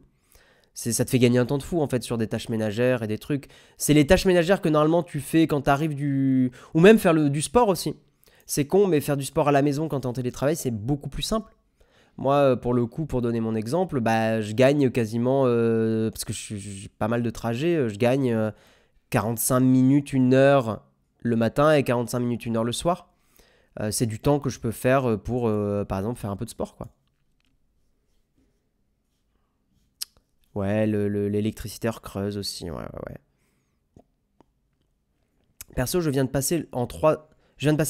Ça te fait gagner un temps de fou en fait sur des tâches ménagères et des trucs. C'est les tâches ménagères que normalement tu fais quand t'arrives du... Ou même faire du sport aussi. C'est con, mais faire du sport à la maison quand t'es en télétravail, c'est beaucoup plus simple. Moi, pour le coup, pour donner mon exemple, bah, je gagne quasiment, parce que j'ai pas mal de trajets, je gagne 45 minutes, 1 heure le matin et 45 minutes, 1 heure le soir. C'est du temps que je peux faire pour, par exemple, faire un peu de sport, quoi. Ouais, l'électricité creuse aussi, ouais, ouais, ouais. Perso, je viens de passer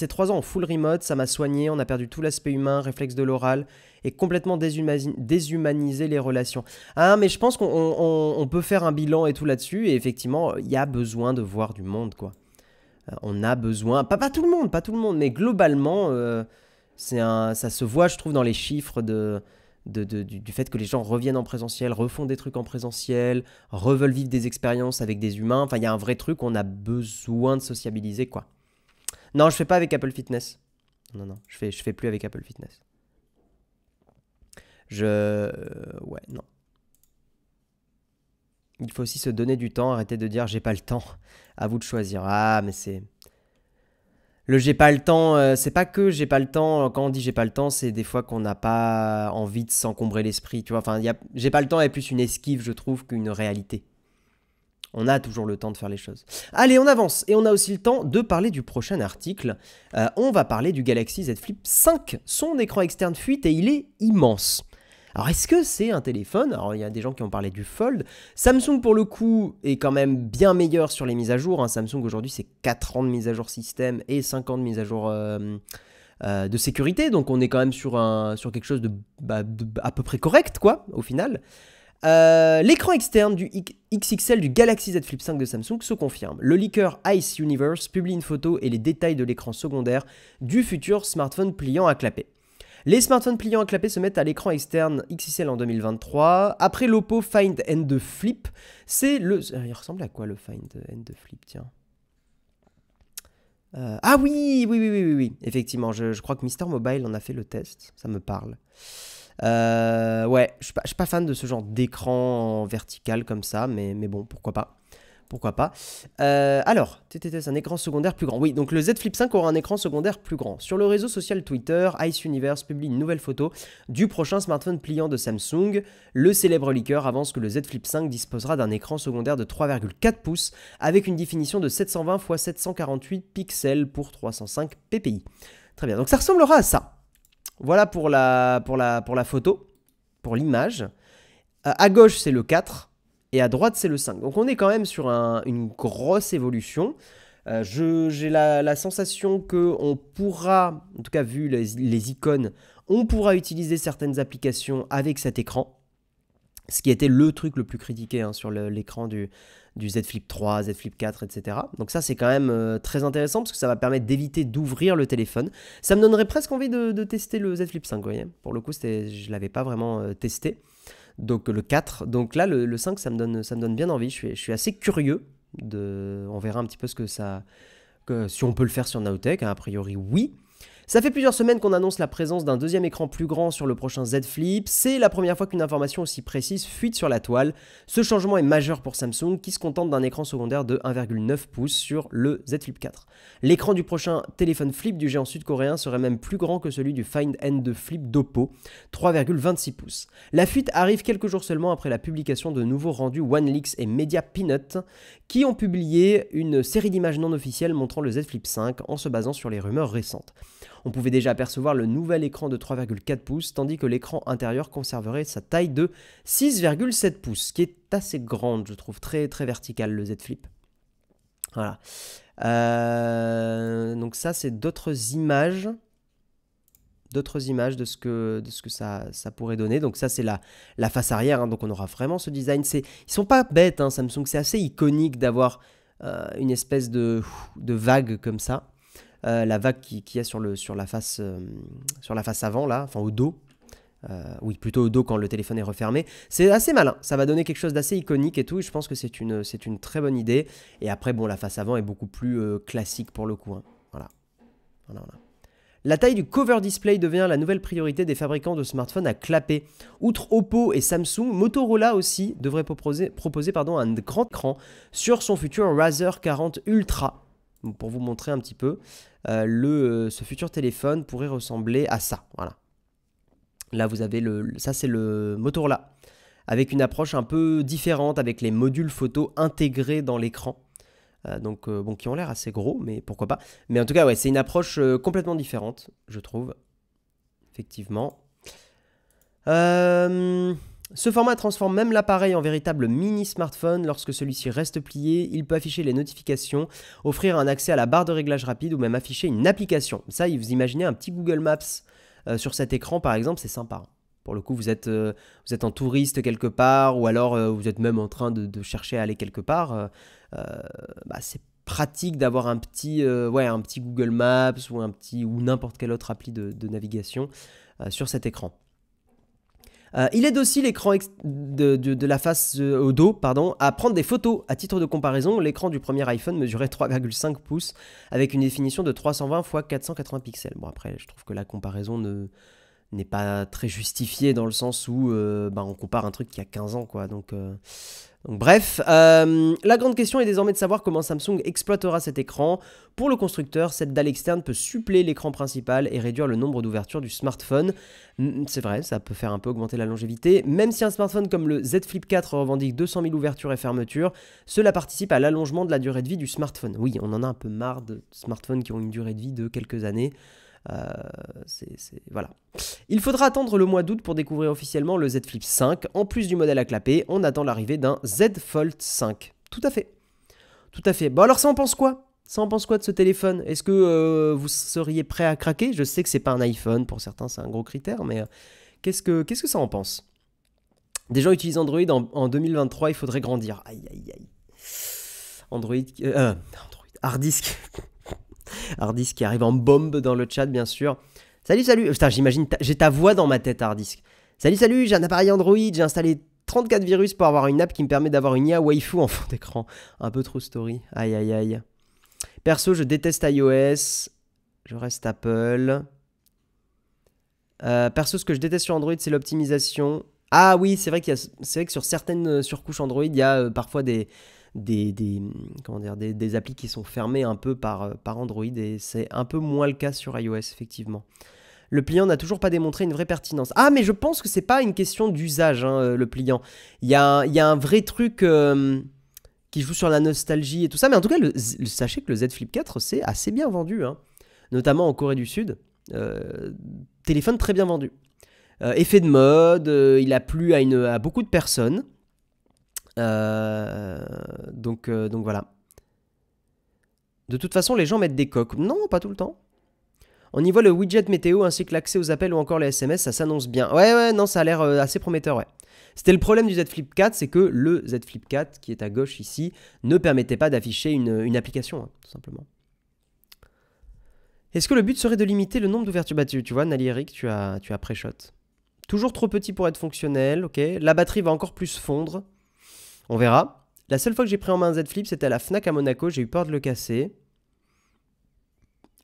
3 ans en full remote, ça m'a soigné, on a perdu tout l'aspect humain, réflexe de l'oral, et complètement déshumanisé les relations. Ah, mais je pense qu'on peut faire un bilan et tout là-dessus, et effectivement, il y a besoin de voir du monde, quoi. On a besoin, pas tout le monde, pas tout le monde, mais globalement, ça se voit, je trouve, dans les chiffres du fait que les gens reviennent en présentiel, refont des trucs en présentiel, reveulent vivre des expériences avec des humains. Enfin, il y a un vrai truc, on a besoin de sociabiliser, quoi. Non, je fais pas avec Apple Fitness. Non, non, je fais plus avec Apple Fitness. Ouais, non. Il faut aussi se donner du temps, arrêter de dire j'ai pas le temps. À vous de choisir. Ah, mais c'est. Le j'ai pas le temps, c'est pas que j'ai pas le temps. Quand on dit j'ai pas le temps, c'est des fois qu'on n'a pas envie de s'encombrer l'esprit. Tu vois, enfin, j'ai pas le temps est plus une esquive, je trouve, qu'une réalité. On a toujours le temps de faire les choses. Allez, on avance. Et on a aussi le temps de parler du prochain article. On va parler du Galaxy Z Flip 5. Son écran externe fuite et il est immense. Alors, est-ce que c'est un téléphone? Alors, il y a des gens qui ont parlé du Fold. Samsung, pour le coup, est quand même bien meilleur sur les mises à jour. Samsung, aujourd'hui, c'est 4 ans de mise à jour système et 5 ans de mise à jour de sécurité. Donc, on est quand même sur quelque chose de à peu près correct, quoi, au final. L'écran externe du XXL du Galaxy Z Flip 5 de Samsung se confirme. Le leaker Ice Universe publie une photo et les détails de l'écran secondaire du futur smartphone pliant à clapet. Les smartphones pliants à clapet se mettent à l'écran externe XXL en 2023. Après l'Oppo Find N2 Flip, c'est le... Il ressemble à quoi le Find N2 Flip, tiens? Ah oui, oui, oui, oui, oui, oui. Effectivement, je crois que Mister Mobile en a fait le test, ça me parle. Ouais, je suis pas fan de ce genre d'écran en vertical comme ça, mais bon, pourquoi pas. Pourquoi pas. Alors, TTT, un écran secondaire plus grand. Oui, donc le Z Flip 5 aura un écran secondaire plus grand. Sur le réseau social Twitter, Ice Universe publie une nouvelle photo du prochain smartphone pliant de Samsung. Le célèbre leaker avance que le Z Flip 5 disposera d'un écran secondaire de 3,4 pouces avec une définition de 720 x 748 pixels pour 305 ppi. Très bien, donc ça ressemblera à ça. Voilà pour la photo, pour l'image. À gauche, c'est le 4. Et à droite, c'est le 5. Donc on est quand même sur une grosse évolution. J'ai la sensation qu'on pourra, en tout cas vu les icônes, on pourra utiliser certaines applications avec cet écran. Ce qui était le truc le plus critiqué sur l'écran du Z Flip 3, Z Flip 4, etc. Donc ça, c'est quand même très intéressant parce que ça va permettre d'éviter d'ouvrir le téléphone. Ça me donnerait presque envie de tester le Z Flip 5, vous voyez. Pour le coup, je ne l'avais pas vraiment testé. Donc le 4, donc là le 5 ça me donne bien envie, je suis assez curieux, on verra un petit peu si on peut le faire sur Nowtech, a priori oui. Ça fait plusieurs semaines qu'on annonce la présence d'un deuxième écran plus grand sur le prochain Z Flip. C'est la première fois qu'une information aussi précise fuite sur la toile. Ce changement est majeur pour Samsung qui se contente d'un écran secondaire de 1,9 pouces sur le Z Flip 4. L'écran du prochain téléphone flip du géant sud-coréen serait même plus grand que celui du Find N2 Flip d'Oppo, 3,26 pouces. La fuite arrive quelques jours seulement après la publication de nouveaux rendus OneLeaks et Media Peanut qui ont publié une série d'images non officielles montrant le Z Flip 5 en se basant sur les rumeurs récentes. On pouvait déjà apercevoir le nouvel écran de 3,4 pouces, tandis que l'écran intérieur conserverait sa taille de 6,7 pouces, qui est assez grande, je trouve, très très verticale le Z Flip. Voilà. Donc ça, c'est d'autres images de ce que ça pourrait donner. Donc ça, c'est la face arrière, donc on aura vraiment ce design. Ils sont pas bêtes, Samsung, c'est assez iconique d'avoir une espèce de vague comme ça. La vague qu'il y a sur la face avant là, enfin au dos, Oui, plutôt au dos quand le téléphone est refermé. C'est assez malin, ça va donner quelque chose d'assez iconique et tout, et je pense que c'est une très bonne idée. Et après, bon, la face avant est beaucoup plus classique pour le coup, hein. Voilà. Voilà. La taille du cover display devient la nouvelle priorité des fabricants de smartphones à clapper. Outre Oppo et Samsung, Motorola aussi devrait proposer un grand écran sur son futur Razr 40 Ultra. Pour vous montrer un petit peu, ce futur téléphone pourrait ressembler à ça. Voilà. Là, vous avez ça, c'est le Motorola, avec une approche un peu différente, avec les modules photo intégrés dans l'écran. Bon, qui ont l'air assez gros, mais pourquoi pas. Mais en tout cas, ouais, c'est une approche complètement différente, je trouve. Effectivement. Ce format transforme même l'appareil en véritable mini smartphone. Lorsque celui-ci reste plié, il peut afficher les notifications, offrir un accès à la barre de réglage rapide ou même afficher une application. Ça, vous imaginez un petit Google Maps sur cet écran, par exemple, c'est sympa. Pour le coup, vous êtes en touriste quelque part, ou alors vous êtes même en train de chercher à aller quelque part. C'est pratique d'avoir un petit Google Maps ou n'importe quelle autre appli de navigation sur cet écran. Il aide aussi l'écran de la face au dos à prendre des photos. À titre de comparaison, l'écran du premier iPhone mesurait 3,5 pouces avec une définition de 320 x 480 pixels. Bon, après, je trouve que la comparaison n'est pas très justifiée dans le sens où on compare un truc qui a 15 ans, quoi. Donc bref, la grande question est désormais de savoir comment Samsung exploitera cet écran. Pour le constructeur, cette dalle externe peut suppléer l'écran principal et réduire le nombre d'ouvertures du smartphone. C'est vrai, ça peut faire un peu augmenter la longévité. Même si un smartphone comme le Z Flip 4 revendique 200 000 ouvertures et fermetures, cela participe à l'allongement de la durée de vie du smartphone. Oui, on en a un peu marre de smartphones qui ont une durée de vie de quelques années. Voilà. Il faudra attendre le mois d'août pour découvrir officiellement le Z Flip 5. En plus du modèle à clapper, on attend l'arrivée d'un Z Fold 5. Tout à fait. Tout à fait. Bon, alors ça en pense quoi? Ça en pense quoi de ce téléphone? Est-ce que vous seriez prêt à craquer? Je sais que c'est pas un iPhone, pour certains c'est un gros critère, mais qu'est-ce que ça en pense? Des gens utilisent Android en 2023, il faudrait grandir. Aïe aïe aïe. Android. Hard disk. Hard disk qui arrive en bombe dans le chat, bien sûr. Salut. Putain, j'imagine, j'ai ta voix dans ma tête, Hard disk. Salut, j'ai un appareil Android, j'ai installé 34 virus pour avoir une app qui me permet d'avoir une IA waifu en fond d'écran. Un peu trop story. Aïe. Perso, je déteste iOS. Je reste Apple. Perso, ce que je déteste sur Android, c'est l'optimisation. Ah oui, c'est vrai que sur certaines surcouches Android, il y a parfois des applis qui sont fermées un peu par Android, et c'est un peu moins le cas sur iOS, effectivement. Le pliant n'a toujours pas démontré une vraie pertinence. Ah, mais je pense que c'est pas une question d'usage, hein, le pliant. Il y a un vrai truc qui joue sur la nostalgie et tout ça, mais en tout cas, sachez que le Z Flip 4, c'est assez bien vendu, hein, notamment en Corée du Sud. Téléphone très bien vendu. Effet de mode, il a plu à beaucoup de personnes. Donc voilà. De toute façon, les gens mettent des coques. Non, pas tout le temps. On y voit le widget météo ainsi que l'accès aux appels ou encore les SMS, ça s'annonce bien. Ouais, non, ça a l'air assez prometteur, ouais. C'était le problème du Z Flip 4, c'est que le Z Flip 4, qui est à gauche ici, ne permettait pas d'afficher une application, hein, tout simplement. Est-ce que le but serait de limiter le nombre d'ouvertures? Bah, tu vois, Nali Eric, tu as pré-shot. Toujours trop petit pour être fonctionnel, ok. La batterie va encore plus fondre. On verra. La seule fois que j'ai pris en main un Z Flip, c'était à la Fnac à Monaco. J'ai eu peur de le casser.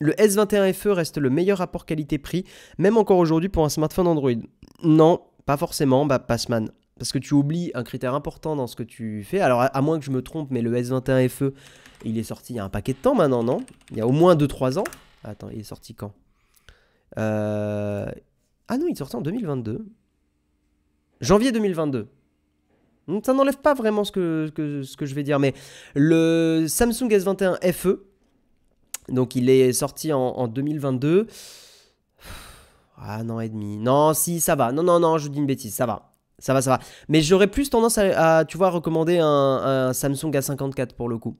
Le S21 FE reste le meilleur rapport qualité-prix, même encore aujourd'hui pour un smartphone Android. Non, pas forcément, Passman. Parce que tu oublies un critère important dans ce que tu fais. Alors, à moins que je me trompe, mais le S21 FE, il est sorti il y a un paquet de temps maintenant, non? Il y a au moins 2-3 ans. Attends, il est sorti quand? Ah non, il est sorti en 2022. Janvier 2022. Ça n'enlève pas vraiment ce que je vais dire, mais le Samsung S21 FE, donc il est sorti en 2022. Ah, un an et demi. Non, si, ça va. Non, je dis une bêtise, ça va. Ça va. Mais j'aurais plus tendance à tu vois, recommander un Samsung A54 pour le coup,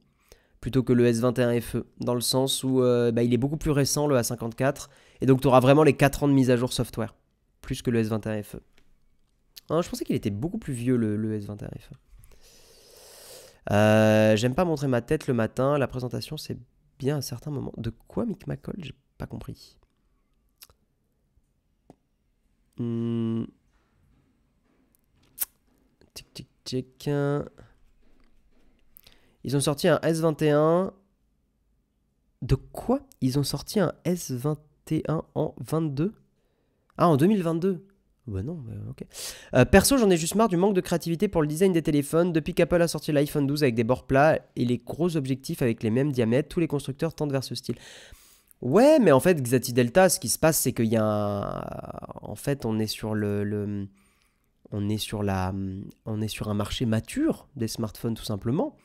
plutôt que le S21 FE, dans le sens où il est beaucoup plus récent, le A54, et donc tu auras vraiment les 4 ans de mise à jour software, plus que le S21 FE. Je pensais qu'il était beaucoup plus vieux, le S21 FE. J'aime pas montrer ma tête le matin. La présentation, c'est bien à certains moments. De quoi, Mick McCall? J'ai pas compris. Hmm, tic, tic, tic. Ils ont sorti un S21. De quoi? Ils ont sorti un S21 en 22? Ah, en 2022. Bah non, bah ok. Perso, j'en ai juste marre du manque de créativité pour le design des téléphones. Depuis qu'Apple a sorti l'iPhone 12 avec des bords plats et les gros objectifs avec les mêmes diamètres, tous les constructeurs tendent vers ce style. Ouais, mais en fait, Xati Delta, ce qui se passe, c'est qu'il y a un... En fait, on est sur on est sur on est sur un marché mature des smartphones, tout simplement.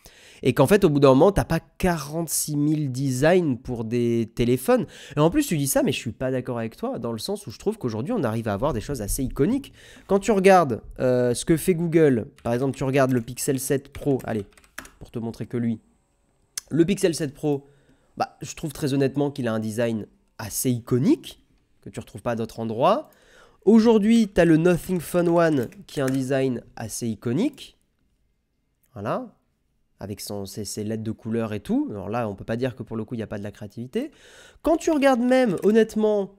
Et qu'en fait, au bout d'un moment, t'as pas 46 000 designs pour des téléphones. Et en plus, tu dis ça, mais je suis pas d'accord avec toi, dans le sens où je trouve qu'aujourd'hui, on arrive à avoir des choses assez iconiques. Quand tu regardes ce que fait Google, par exemple, tu regardes le Pixel 7 Pro, allez, pour te montrer que lui, le Pixel 7 Pro, bah, je trouve très honnêtement qu'il a un design assez iconique, que tu retrouves pas à d'autres endroits. Aujourd'hui, tu as le Nothing Phone One qui a un design assez iconique. Voilà. Avec ses LED de couleur et tout. Alors là, on peut pas dire que pour le coup, il n'y a pas de la créativité. Quand tu regardes même, honnêtement,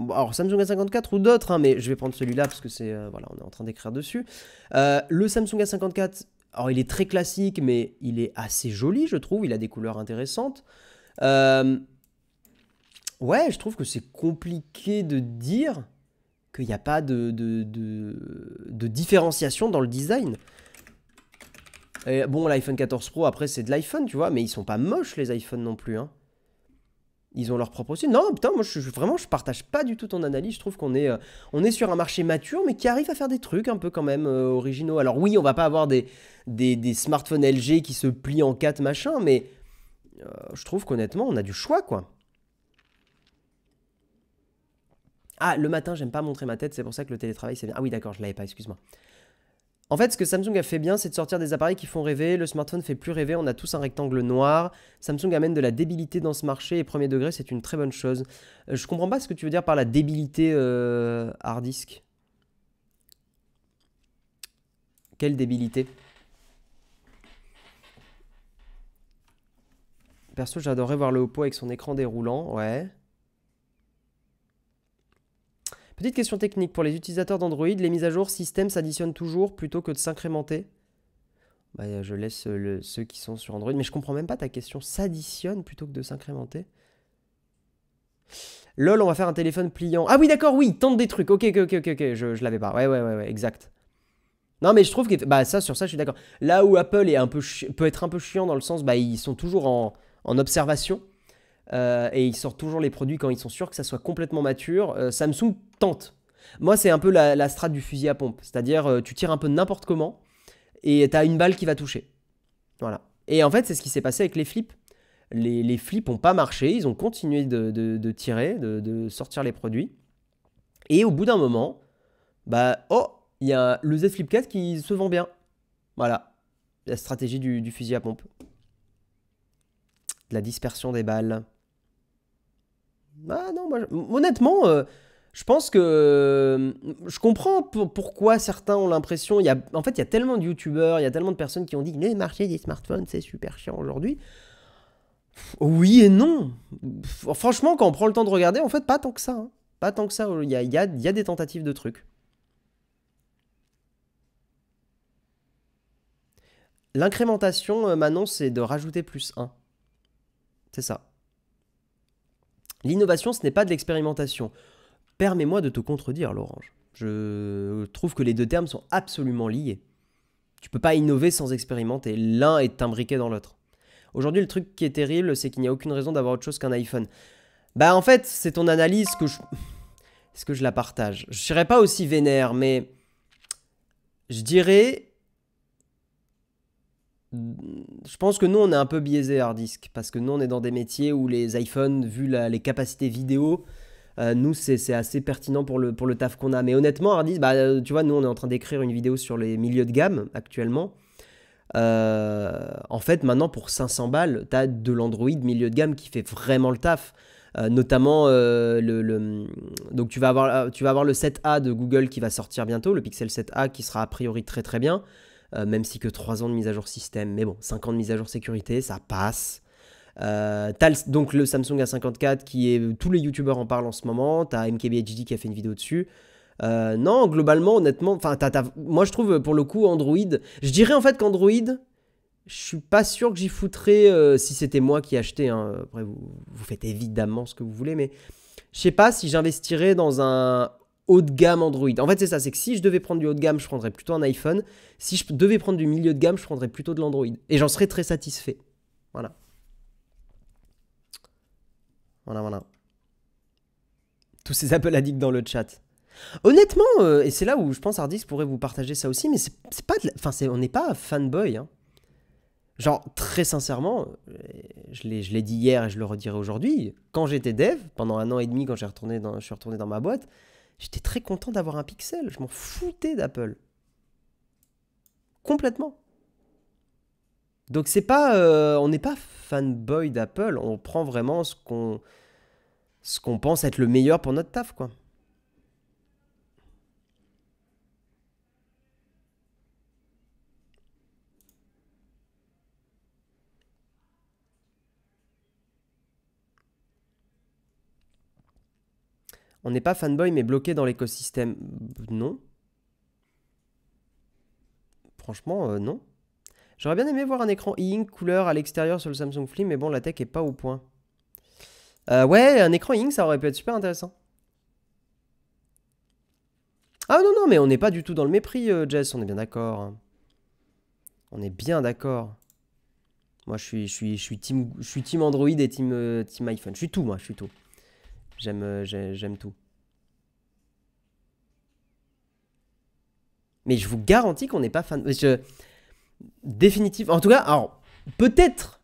alors Samsung A54 ou d'autres, hein, mais je vais prendre celui-là parce que c'est voilà, on est en train d'écrire dessus. Le Samsung A54, alors il est très classique, mais il est assez joli, je trouve. Il a des couleurs intéressantes. Ouais, je trouve que c'est compliqué de dire qu'il n'y a pas de différenciation dans le design. Et bon, l'iPhone 14 Pro, après, c'est de l'iPhone, tu vois, mais ils sont pas moches, les iPhones non plus. Hein. Ils ont leur propre style. Non, putain, moi, vraiment, je partage pas du tout ton analyse. Je trouve on est sur un marché mature, mais qui arrive à faire des trucs un peu quand même originaux. Alors oui, on va pas avoir des smartphones LG qui se plient en 4, machin, mais je trouve qu'honnêtement, on a du choix, quoi. Ah, le matin, j'aime pas montrer ma tête, c'est pour ça que le télétravail, c'est bien. Ah oui, d'accord, je l'avais pas, excuse-moi. En fait, ce que Samsung a fait bien, c'est de sortir des appareils qui font rêver. Le smartphone fait plus rêver, on a tous un rectangle noir. Samsung amène de la débilité dans ce marché et premier degré, c'est une très bonne chose. Je comprends pas ce que tu veux dire par la débilité hard disk. Quelle débilité? Perso, j'adorerais voir le Oppo avec son écran déroulant, ouais. Petite question technique, pour les utilisateurs d'Android, les mises à jour système s'additionnent toujours plutôt que de s'incrémenter? Bah, je laisse ceux qui sont sur Android, mais je comprends même pas ta question. S'additionne plutôt que de s'incrémenter? Lol, on va faire un téléphone pliant. Ah oui, d'accord, oui, tente des trucs. Ok, je l'avais pas. Ouais, exact. Non, mais je trouve que bah ça, sur ça, je suis d'accord. Là où Apple est peut être un peu chiant dans le sens, bah ils sont toujours en observation et ils sortent toujours les produits quand ils sont sûrs que ça soit complètement mature. Samsung tente. Moi, c'est un peu la strat du fusil à pompe, c'est-à-dire tu tires un peu n'importe comment et t'as une balle qui va toucher. Voilà. Et en fait, c'est ce qui s'est passé avec les flips. Les flips n'ont pas marché, ils ont continué de tirer, de sortir les produits. Et au bout d'un moment, bah, oh, il y a le Z Flip 4 qui se vend bien. Voilà, la stratégie du fusil à pompe. De la dispersion des balles. Ah non, moi, honnêtement, je pense que je comprends pourquoi certains ont l'impression. En fait, il y a tellement de youtubeurs, il y a tellement de personnes qui ont dit que le marché des smartphones, c'est super chiant aujourd'hui. Oui et non. Franchement, quand on prend le temps de regarder, en fait, pas tant que ça. Hein. Pas tant que ça. Il y a des tentatives de trucs. L'incrémentation, Manon, c'est de rajouter plus 1. C'est ça. L'innovation, ce n'est pas de l'expérimentation. Permets-moi de te contredire, Lorange. Je trouve que les deux termes sont absolument liés. Tu peux pas innover sans expérimenter. L'un est imbriqué dans l'autre. Aujourd'hui, le truc qui est terrible, c'est qu'il n'y a aucune raison d'avoir autre chose qu'un iPhone. Bah en fait, c'est ton analyse que je... Est-ce que je la partage? Je serais pas aussi vénère, mais... Je dirais... Je pense que nous, on est un peu biaisé hard disk. Parce que nous, on est dans des métiers où les iPhones, vu les capacités vidéo, nous, c'est assez pertinent pour le taf qu'on a. Mais honnêtement, hard disk, bah, tu vois, nous, on est en train d'écrire une vidéo sur les milieux de gamme actuellement. En fait, maintenant, pour 500 balles, tu as de l'Android milieu de gamme qui fait vraiment le taf. Notamment, donc tu vas avoir le 7A de Google qui va sortir bientôt, le Pixel 7A qui sera a priori très très bien, même si que 3 ans de mise à jour système. Mais bon, 5 ans de mise à jour sécurité, ça passe. T'as donc le Samsung A54 qui est... Tous les youtubeurs en parlent en ce moment. T'as MKBHD qui a fait une vidéo dessus. Non, globalement, honnêtement, enfin, moi je trouve pour le coup Android, je dirais en fait qu'Android, je suis pas sûr que j'y foutrais si c'était moi qui achetais. Hein. Après, vous faites évidemment ce que vous voulez, mais je sais pas si j'investirais dans un haut de gamme Android. En fait, c'est ça, c'est que si je devais prendre du haut de gamme, je prendrais plutôt un iPhone. Si je devais prendre du milieu de gamme, je prendrais plutôt de l'Android. Et j'en serais très satisfait. Voilà. Voilà. Tous ces Apple addicts dans le chat. Honnêtement, et c'est là où je pense Hardix pourrait vous partager ça aussi, mais c'est pas, enfin, on n'est pas fanboy. Hein. Genre, très sincèrement, je l'ai dit hier et je le redirai aujourd'hui, quand j'étais dev, pendant 1 an et demi, quand je suis retourné dans ma boîte, j'étais très content d'avoir un Pixel. Je m'en foutais d'Apple. Complètement. Donc c'est pas, on n'est pas fanboy d'Apple, on prend vraiment ce qu'on pense être le meilleur pour notre taf, quoi. On n'est pas fanboy mais bloqué dans l'écosystème. Non. Franchement, non. J'aurais bien aimé voir un écran e-ink couleur à l'extérieur sur le Samsung Flip, mais bon, la tech est pas au point. Ouais, un écran e-ink, ça aurait pu être super intéressant. Ah non, mais on n'est pas du tout dans le mépris, Jess, on est bien d'accord. Hein. On est bien d'accord. Moi, je suis team Android et team iPhone. Je suis tout, moi, je suis tout. J'aime tout. Mais je vous garantis qu'on n'est pas fan. Définitivement. En tout cas, alors, peut-être,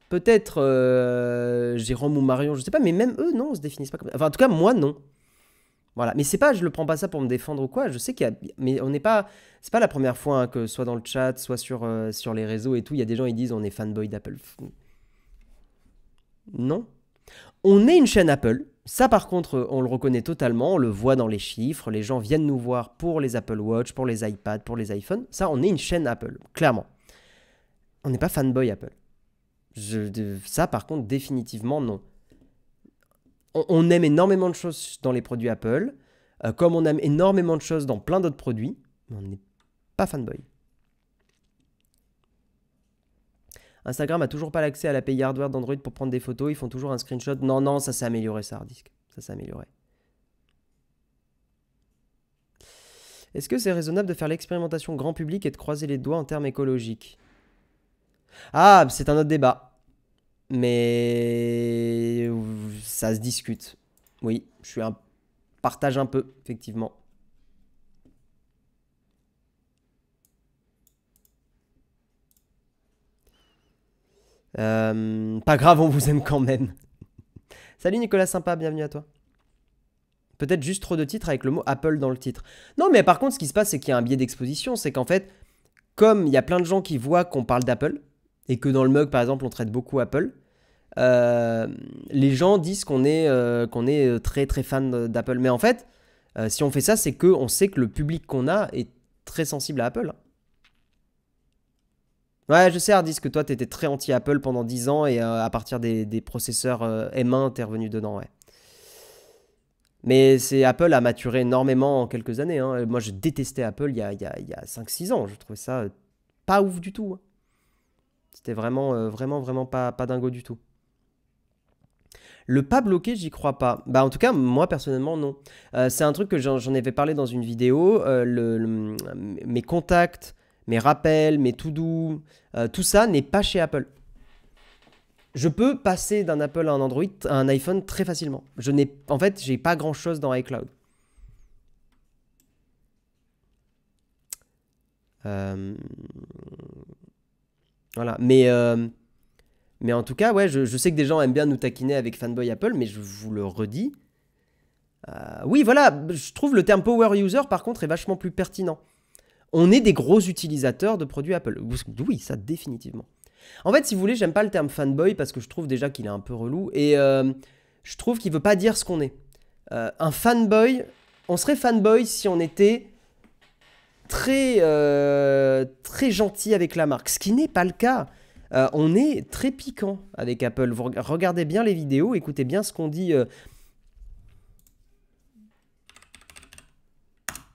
Jérôme ou Marion, je sais pas, mais même eux, non, on se définissent pas comme ça. Enfin, en tout cas, moi, non. Voilà. Mais c'est pas, je le prends pas ça pour me défendre ou quoi. Je sais qu'il y a. Mais on n'est pas. C'est pas la première fois hein, que soit dans le chat, soit sur les réseaux et tout, il y a des gens qui disent on est fanboy d'Apple. Non. On est une chaîne Apple. Ça, par contre, on le reconnaît totalement. On le voit dans les chiffres. Les gens viennent nous voir pour les Apple Watch, pour les iPads, pour les iPhones. Ça, on est une chaîne Apple, clairement. On n'est pas fanboy Apple. Ça, par contre, définitivement, non. On aime énormément de choses dans les produits Apple, comme on aime énormément de choses dans plein d'autres produits, mais on n'est pas fanboy. Instagram a toujours pas l'accès à l'API hardware d'Android pour prendre des photos, ils font toujours un screenshot. Non, ça s'est amélioré, ça, Hardisk. Ça s'est amélioré. Est-ce que c'est raisonnable de faire l'expérimentation grand public et de croiser les doigts en termes écologiques? Ah, c'est un autre débat. Mais ça se discute. Oui, partage un peu, effectivement. Pas grave, on vous aime quand même. Salut Nicolas Sympa, bienvenue à toi. Peut-être juste trop de titres avec le mot Apple dans le titre. Non, mais par contre, ce qui se passe, c'est qu'il y a un biais d'exposition. C'est qu'en fait, comme il y a plein de gens qui voient qu'on parle d'Apple, et que dans le mug, par exemple, on traite beaucoup Apple, les gens disent qu'on est très très fan d'Apple. Mais en fait, si on fait ça, c'est qu'on sait que le public qu'on a est très sensible à Apple. Ouais, je sais, Hardis, que toi, t'étais très anti-Apple pendant 10 ans et à partir des processeurs M1, t'es revenu dedans, ouais. Mais Apple a maturé énormément en quelques années. Hein. Moi, je détestais Apple il y a 5-6 ans. Je trouvais ça pas ouf du tout. Hein. C'était vraiment pas dingo du tout. Le pas bloqué, j'y crois pas. Bah, en tout cas, moi, personnellement, non. C'est un truc que j'en avais parlé dans une vidéo. Mes contacts, mes rappels, mes to-do, tout ça n'est pas chez Apple. Je peux passer d'un Apple à un Android, à un iPhone très facilement. En fait, j'ai pas grand chose dans iCloud. Voilà. Mais en tout cas, ouais, je sais que des gens aiment bien nous taquiner avec fanboy Apple, mais je vous le redis. Oui, voilà, je trouve le terme power user, par contre, est vachement plus pertinent. On est des gros utilisateurs de produits Apple. Oui, ça, définitivement. En fait, si vous voulez, j'aime pas le terme fanboy parce que je trouve déjà qu'il est un peu relou et je trouve qu'il veut pas dire ce qu'on est. Un fanboy, on serait fanboy si on était très gentil avec la marque, ce qui n'est pas le cas. On est très piquant avec Apple. Vous regardez bien les vidéos, écoutez bien ce qu'on dit.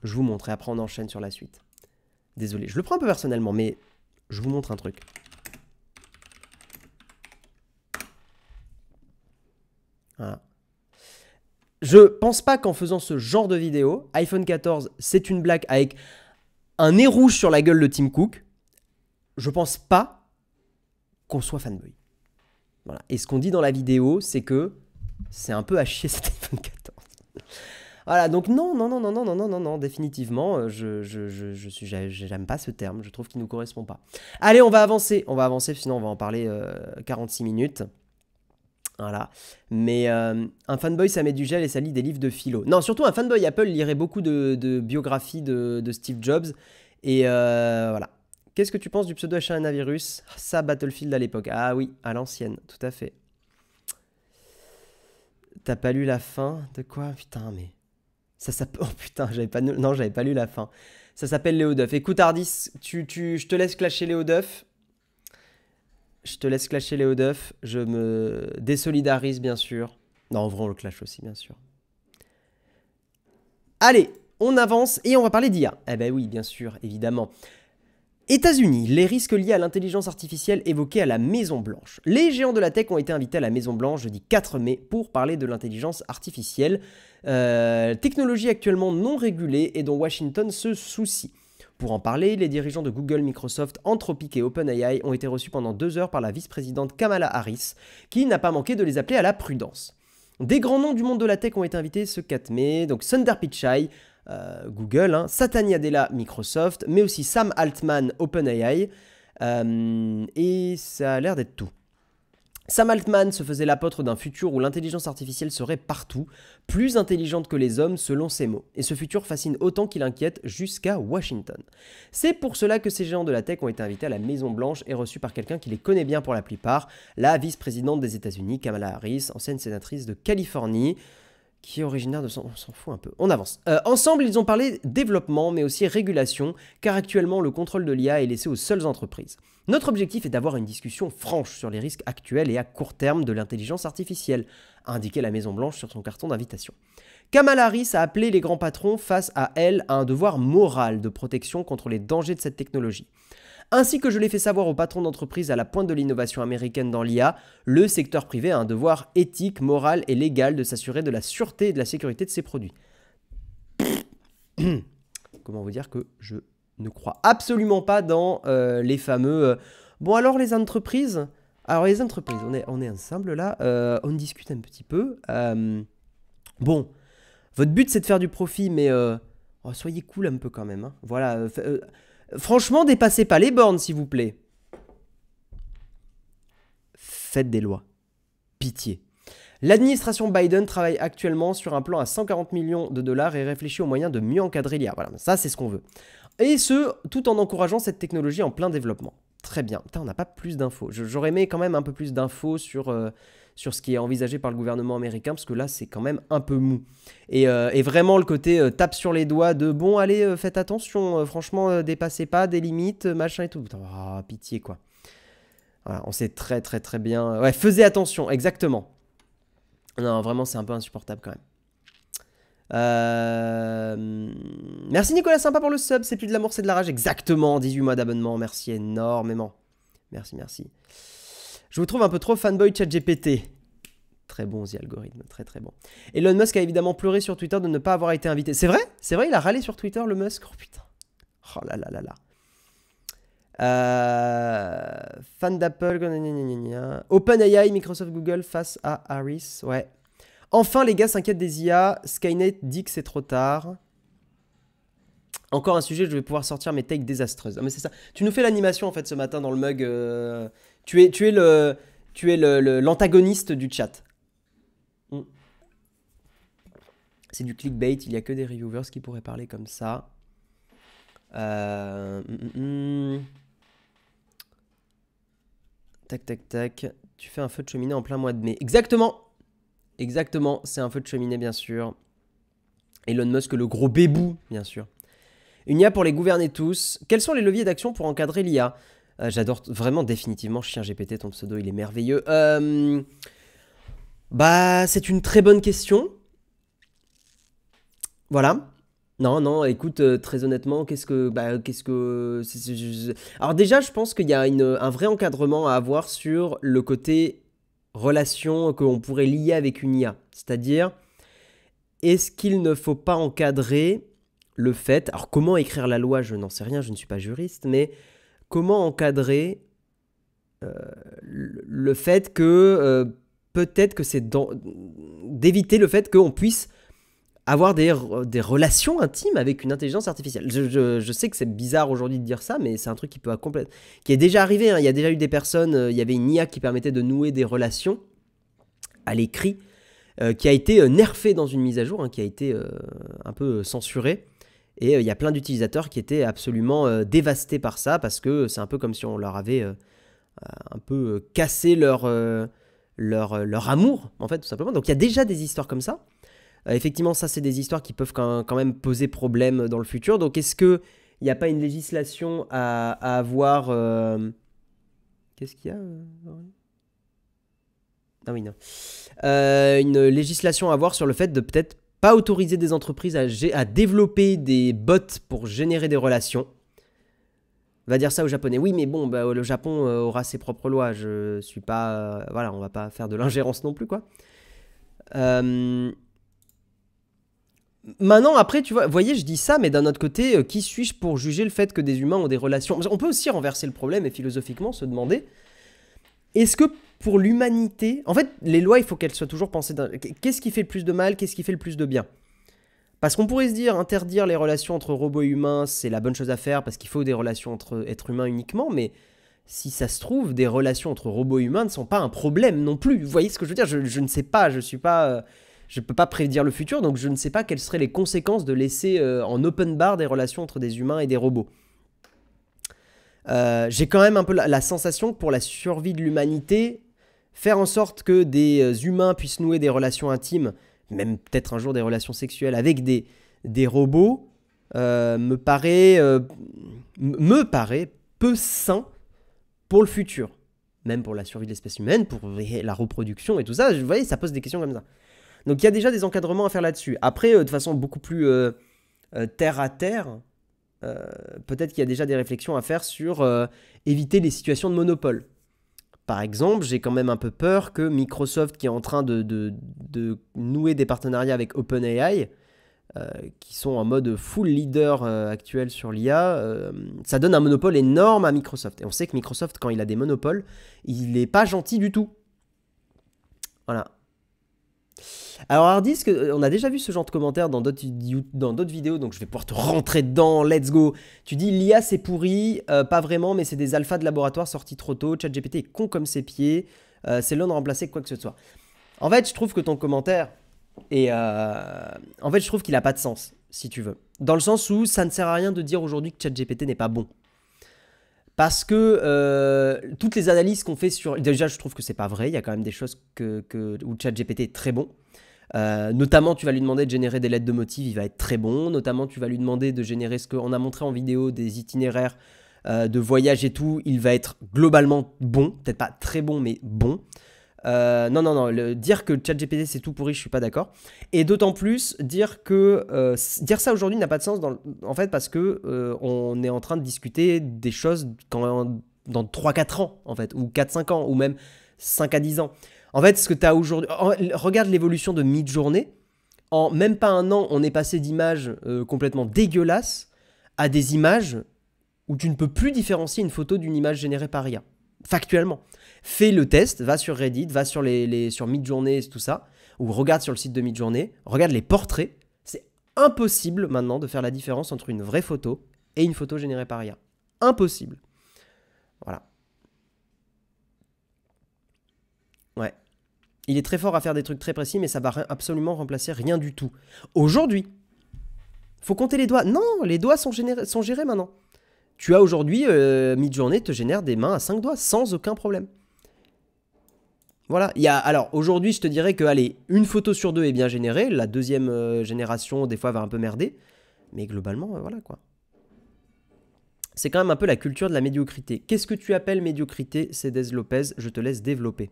Je vous montre et après on enchaîne sur la suite. Désolé, je le prends un peu personnellement, mais je vous montre un truc. Voilà. Je pense pas qu'en faisant ce genre de vidéo, iPhone 14, c'est une blague avec un nez rouge sur la gueule de Tim Cook. Je pense pas qu'on soit fanboy. Voilà. Et ce qu'on dit dans la vidéo, c'est que c'est un peu à chier cet iPhone 14. Voilà, donc non, définitivement, j'aime pas ce terme, je trouve qu'il nous correspond pas. Allez, on va avancer, sinon on va en parler 46 minutes. Voilà, mais un fanboy, ça met du gel et ça lit des livres de philo. Non, surtout un fanboy Apple lirait beaucoup de biographies de Steve Jobs, et voilà. Qu'est-ce que tu penses du pseudo H1N1virus? Ça, Battlefield à l'époque. Ah oui, à l'ancienne, tout à fait. T'as pas lu la fin? De quoi? Putain, mais... Ça s'appelle... Oh putain, j'avais pas lu la fin. Ça s'appelle Léo Duff. Écoute, Hardis, je te laisse clasher Léo Duff. Je me désolidarise, bien sûr. Non, en vrai, on le clash aussi, bien sûr. Allez, on avance et on va parler d'IA. Eh ben oui, bien sûr, évidemment. États-Unis, les risques liés à l'intelligence artificielle évoqués à la Maison-Blanche. Les géants de la tech ont été invités à la Maison-Blanche jeudi 4 mai pour parler de l'intelligence artificielle, technologie actuellement non régulée et dont Washington se soucie. Pour en parler, les dirigeants de Google, Microsoft, Anthropic et OpenAI ont été reçus pendant 2 heures par la vice-présidente Kamala Harris, qui n'a pas manqué de les appeler à la prudence. Des grands noms du monde de la tech ont été invités ce 4 mai, donc Sundar Pichai, Google, Satya Nadella, Microsoft, mais aussi Sam Altman, OpenAI, et ça a l'air d'être tout. Sam Altman se faisait l'apôtre d'un futur où l'intelligence artificielle serait partout, plus intelligente que les hommes selon ses mots. Et ce futur fascine autant qu'il inquiète jusqu'à Washington. C'est pour cela que ces géants de la tech ont été invités à la Maison-Blanche et reçus par quelqu'un qui les connaît bien pour la plupart, la vice-présidente des États-Unis, Kamala Harris, ancienne sénatrice de Californie, qui est originaire de... On s'en fout un peu. On avance. Ensemble, ils ont parlé développement, mais aussi régulation, car actuellement, le contrôle de l'IA est laissé aux seules entreprises. Notre objectif est d'avoir une discussion franche sur les risques actuels et à court terme de l'intelligence artificielle, a indiqué la Maison-Blanche sur son carton d'invitation. Kamala Harris a appelé les grands patrons face à elle à un devoir moral de protection contre les dangers de cette technologie. Ainsi que je l'ai fait savoir aux patrons d'entreprises à la pointe de l'innovation américaine dans l'IA, le secteur privé a un devoir éthique, moral et légal de s'assurer de la sûreté et de la sécurité de ses produits. Comment vous dire que je ne crois absolument pas dans les fameux... Bon alors les entreprises... Alors les entreprises, on est ensemble là, on discute un petit peu. Bon, votre but c'est de faire du profit, mais soyez cool un peu quand même. Hein. Voilà... franchement, dépassez pas les bornes, s'il vous plaît. Faites des lois. Pitié. L'administration Biden travaille actuellement sur un plan à 140 millions de dollars et réfléchit aux moyens de mieux encadrer l'IA. Voilà, ça c'est ce qu'on veut. Et ce, tout en encourageant cette technologie en plein développement. Très bien. Putain, on n'a pas plus d'infos. J'aurais aimé quand même un peu plus d'infos sur ce qui est envisagé par le gouvernement américain, parce que là, c'est quand même un peu mou. Et vraiment, le côté tape sur les doigts de « Bon, allez, faites attention, franchement, dépassez pas des limites, machin et tout. » Putain, pitié, quoi. Voilà, on sait très, très, très bien... Ouais, faisez attention, exactement. Non, vraiment, c'est un peu insupportable, quand même. Merci Nicolas Sympa pour le sub, c'est plus de l'amour, c'est de la rage. Exactement, 18 mois d'abonnement, merci énormément. Merci. Je vous trouve un peu trop fanboy ChatGPT. Très bon, The Algorithme, très très bon. Elon Musk a évidemment pleuré sur Twitter de ne pas avoir été invité. C'est vrai, il a râlé sur Twitter, le Musk. Oh putain. Oh là là là là. Fan d'Apple, OpenAI, Microsoft, Google face à Harris, ouais. Enfin, les gars s'inquiètent des IA. Skynet dit que c'est trop tard. Encore un sujet, je vais pouvoir sortir mes takes désastreuses. Ah, mais c'est ça. Tu nous fais l'animation en fait ce matin dans le mug. Tu es l'antagoniste du chat. C'est du clickbait. Il n'y a que des reviewers qui pourraient parler comme ça. Tac. Tu fais un feu de cheminée en plein mois de mai. Exactement, c'est un feu de cheminée, bien sûr. Elon Musk, le gros bébou, bien sûr. Une IA pour les gouverner tous. Quels sont les leviers d'action pour encadrer l'IA? J'adore vraiment définitivement Chien GPT, ton pseudo, il est merveilleux. C'est une très bonne question. Voilà. Non, non, écoute, très honnêtement, Alors déjà, je pense qu'il y a un vrai encadrement à avoir sur le côté relation qu'on pourrait lier avec une IA. C'est-à-dire, est-ce qu'il ne faut pas encadrer le fait... Alors comment écrire la loi, je n'en sais rien, je ne suis pas juriste, mais comment encadrer le fait que peut-être que d'éviter le fait qu'on puisse avoir des relations intimes avec une intelligence artificielle. Je sais que c'est bizarre aujourd'hui de dire ça, mais c'est un truc qui est déjà arrivé, hein. Il y a déjà eu des personnes, il y avait une IA qui permettait de nouer des relations à l'écrit, qui a été nerfée dans une mise à jour, hein, qui a été un peu censurée. Et il y a plein d'utilisateurs qui étaient absolument dévastés par ça, parce que c'est un peu comme si on leur avait un peu cassé leur amour, en fait, tout simplement. Donc il y a déjà des histoires comme ça. Effectivement, ça, c'est des histoires qui peuvent quand même poser problème dans le futur. Donc, est-ce qu'il n'y a pas une législation à avoir Qu'est-ce qu'il y a Ah oui, non. Une législation à avoir sur le fait de peut-être pas autoriser des entreprises à développer des bots pour générer des relations. On va dire ça aux Japonais. Oui, mais bon, bah, le Japon aura ses propres lois. Je suis pas... voilà, on va pas faire de l'ingérence non plus, quoi. Maintenant, après, tu vois, voyez, je dis ça, mais d'un autre côté, qui suis-je pour juger le fait que des humains ont des relations? On peut aussi renverser le problème et philosophiquement se demander, est-ce que pour l'humanité... En fait, les lois, il faut qu'elles soient toujours pensées... Qu'est-ce qui fait le plus de mal? Qu'est-ce qui fait le plus de bien? Parce qu'on pourrait se dire, interdire les relations entre robots et humains, c'est la bonne chose à faire, parce qu'il faut des relations entre êtres humains uniquement, mais si ça se trouve, des relations entre robots et humains ne sont pas un problème non plus. Vous voyez ce que je veux dire? Je ne sais pas, je suis pas... Je ne peux pas prédire le futur, donc je ne sais pas quelles seraient les conséquences de laisser en open bar des relations entre des humains et des robots. J'ai quand même un peu la sensation que pour la survie de l'humanité, faire en sorte que des humains puissent nouer des relations intimes, même peut-être un jour des relations sexuelles avec des robots, me paraît peu sain pour le futur. Même pour la survie de l'espèce humaine, pour la reproduction et tout ça. Vous voyez, ça pose des questions comme ça. Donc il y a déjà des encadrements à faire là-dessus. Après, de façon beaucoup plus terre à terre, peut-être qu'il y a déjà des réflexions à faire sur éviter les situations de monopole. Par exemple, j'ai quand même un peu peur que Microsoft, qui est en train de nouer des partenariats avec OpenAI, qui sont en mode full leader actuel sur l'IA, ça donne un monopole énorme à Microsoft. Et on sait que Microsoft, quand il a des monopoles, il n'est pas gentil du tout. Voilà. Alors Hardisk, on a déjà vu ce genre de commentaires dans d'autres vidéos, donc je vais pouvoir te rentrer dedans, let's go. Tu dis l'IA c'est pourri, pas vraiment, mais c'est des alphas de laboratoire sortis trop tôt, ChatGPT est con comme ses pieds, c'est l'heure de remplacer quoi que ce soit. En fait, je trouve que ton commentaire en fait, je trouve qu'il n'a pas de sens, si tu veux. Dans le sens où ça ne sert à rien de dire aujourd'hui que ChatGPT n'est pas bon. Parce que toutes les analyses qu'on fait sur... Déjà, je trouve que c'est pas vrai. Il y a quand même des choses où ChatGPT est très bon. Notamment, tu vas lui demander de générer des lettres de motifs, il va être très bon. Notamment, tu vas lui demander de générer ce qu'on a montré en vidéo, des itinéraires de voyage et tout. Il va être globalement bon. Peut-être pas très bon, mais bon. Non. Dire que ChatGPT c'est tout pourri, je suis pas d'accord. Et d'autant plus, dire ça aujourd'hui n'a pas de sens en fait parce que on est en train de discuter des choses dans 3-4 ans, en fait, ou 4-5 ans, ou même 5 à 10 ans. En fait, ce que tu as aujourd'hui... Regarde l'évolution de Midjourney. En même pas un an, on est passé d'images complètement dégueulasses à des images où tu ne peux plus différencier une photo d'une image générée par IA. Factuellement. Fais le test, va sur Reddit, va sur sur Midjourney, tout ça, ou regarde sur le site de Midjourney, regarde les portraits. C'est impossible maintenant de faire la différence entre une vraie photo et une photo générée par IA. Impossible. Voilà. Ouais. Il est très fort à faire des trucs très précis, mais ça va absolument remplacer rien du tout. Aujourd'hui, faut compter les doigts. Non, les doigts sont gérés maintenant. Tu as aujourd'hui, Midjourney te génère des mains à 5 doigts, sans aucun problème. Voilà. Alors, aujourd'hui, je te dirais que, allez, une photo sur deux est bien générée. La deuxième génération, des fois, va un peu merder. Mais globalement, voilà, quoi. C'est quand même un peu la culture de la médiocrité. Qu'est-ce que tu appelles médiocrité, Cédez Lopez? Je te laisse développer.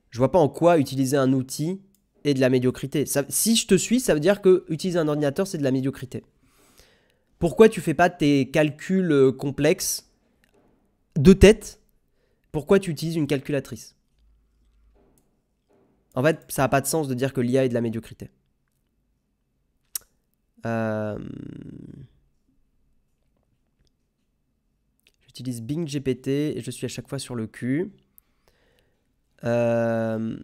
Je vois pas en quoi utiliser un outil est de la médiocrité. Si je te suis, ça veut dire que utiliser un ordinateur, c'est de la médiocrité. Pourquoi tu fais pas tes calculs complexes de tête? Pourquoi tu utilises une calculatrice? En fait, ça n'a pas de sens de dire que l'IA est de la médiocrité. J'utilise Bing GPT et je suis à chaque fois sur le cul. Je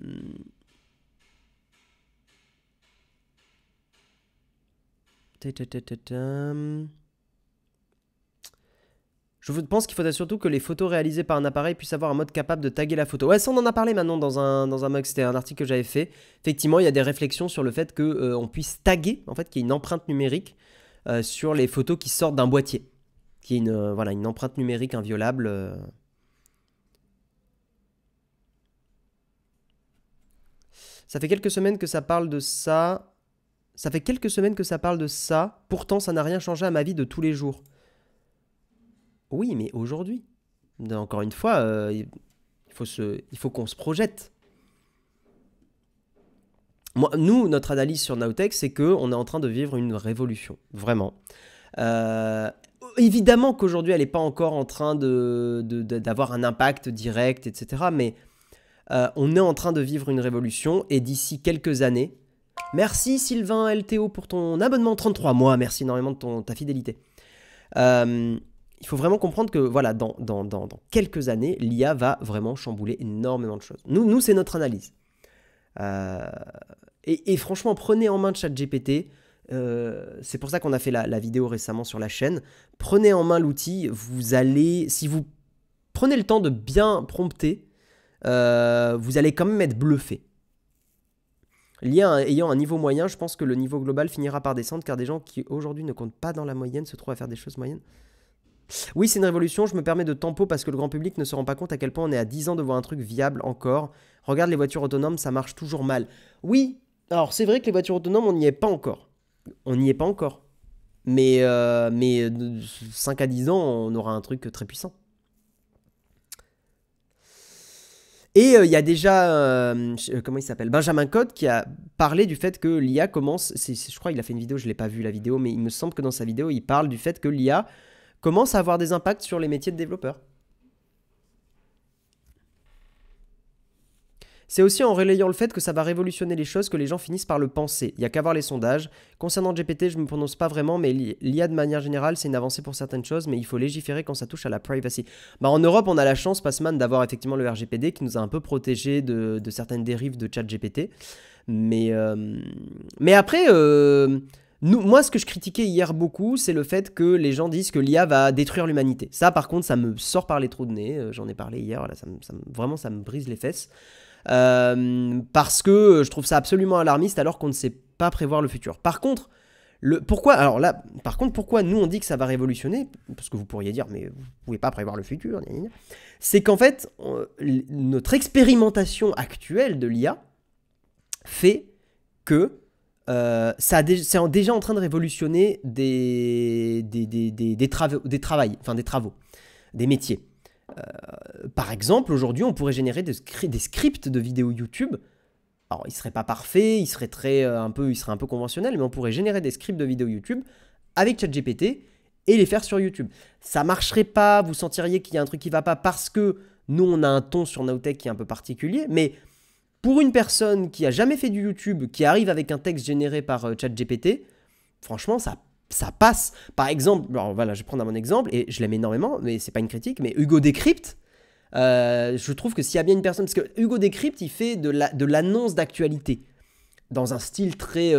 pense qu'il faudrait surtout que les photos réalisées par un appareil puissent avoir un mode capable de taguer la photo. Ouais, ça on en a parlé maintenant dans un mug, c'était un article que j'avais fait. Effectivement, il y a des réflexions sur le fait qu'on puisse taguer, en fait, qu'il y ait une empreinte numérique sur les photos qui sortent d'un boîtier. Qu'il y ait une empreinte numérique inviolable. Ça fait quelques semaines que ça parle de ça. Ça fait quelques semaines que ça parle de ça. Pourtant, ça n'a rien changé à ma vie de tous les jours. Oui, mais aujourd'hui, encore une fois, il faut qu'on se projette. Nous, notre analyse sur Nowtech, c'est qu'on est en train de vivre une révolution, vraiment. Évidemment qu'aujourd'hui, elle n'est pas encore en train d'avoir un impact direct, etc. Mais on est en train de vivre une révolution et d'ici quelques années... Merci Sylvain LTO pour ton abonnement 33 mois, merci énormément de ta fidélité. Il faut vraiment comprendre que voilà, dans quelques années, l'IA va vraiment chambouler énormément de choses. Nous c'est notre analyse. Et franchement, prenez en main ChatGPT. C'est pour ça qu'on a fait la vidéo récemment sur la chaîne. Prenez en main l'outil. Vous allez, si vous prenez le temps de bien prompter, vous allez quand même être bluffé. L'IA ayant un niveau moyen, je pense que le niveau global finira par descendre car des gens qui aujourd'hui ne comptent pas dans la moyenne se trouvent à faire des choses moyennes. Oui, c'est une révolution, je me permets de tempo parce que le grand public ne se rend pas compte à quel point on est à 10 ans de voir un truc viable encore. Regarde les voitures autonomes, ça marche toujours mal. Oui, alors c'est vrai que les voitures autonomes, on n'y est pas encore. On n'y est pas encore. Mais 5 à 10 ans, on aura un truc très puissant. Et il y a déjà, comment il s'appelle, Benjamin Code qui a parlé du fait que l'IA commence, je crois qu'il a fait une vidéo, je ne l'ai pas vu la vidéo, mais il me semble que dans sa vidéo, il parle du fait que l'IA commence à avoir des impacts sur les métiers de développeurs. C'est aussi en relayant le fait que ça va révolutionner les choses que les gens finissent par le penser. Il n'y a qu'à voir les sondages. Concernant GPT, je ne me prononce pas vraiment, mais l'IA de manière générale, c'est une avancée pour certaines choses, mais il faut légiférer quand ça touche à la privacy. En Europe, on a la chance, Passman, d'avoir effectivement le RGPD qui nous a un peu protégés de certaines dérives de ChatGPT. Mais après... moi, ce que je critiquais hier beaucoup, c'est le fait que les gens disent que l'IA va détruire l'humanité. Ça, par contre, ça me sort par les trous de nez. J'en ai parlé hier. Là, vraiment, ça me brise les fesses. Parce que je trouve ça absolument alarmiste alors qu'on ne sait pas prévoir le futur. Par contre, pourquoi nous on dit que ça va révolutionner, parce que vous pourriez dire, mais vous pouvez pas prévoir le futur, c'est qu'en fait, notre expérimentation actuelle de l'IA fait que c'est déjà en train de révolutionner des travaux, des métiers. Par exemple, aujourd'hui, on pourrait générer des scripts de vidéos YouTube. Alors, ils ne seraient pas parfaits, ils seraient un peu conventionnels, mais on pourrait générer des scripts de vidéos YouTube avec ChatGPT et les faire sur YouTube. Ça marcherait pas, vous sentiriez qu'il y a un truc qui ne va pas parce que nous, on a un ton sur Nowtech qui est un peu particulier, mais pour une personne qui a jamais fait du YouTube, qui arrive avec un texte généré par ChatGPT, franchement, ça passe. Par exemple, alors voilà, je vais prendre mon exemple, et je l'aime énormément, mais c'est pas une critique, mais Hugo Décrypte, je trouve que s'il y a bien une personne, parce que Hugo Décrypte, il fait de l'annonce d'actualité, dans un style très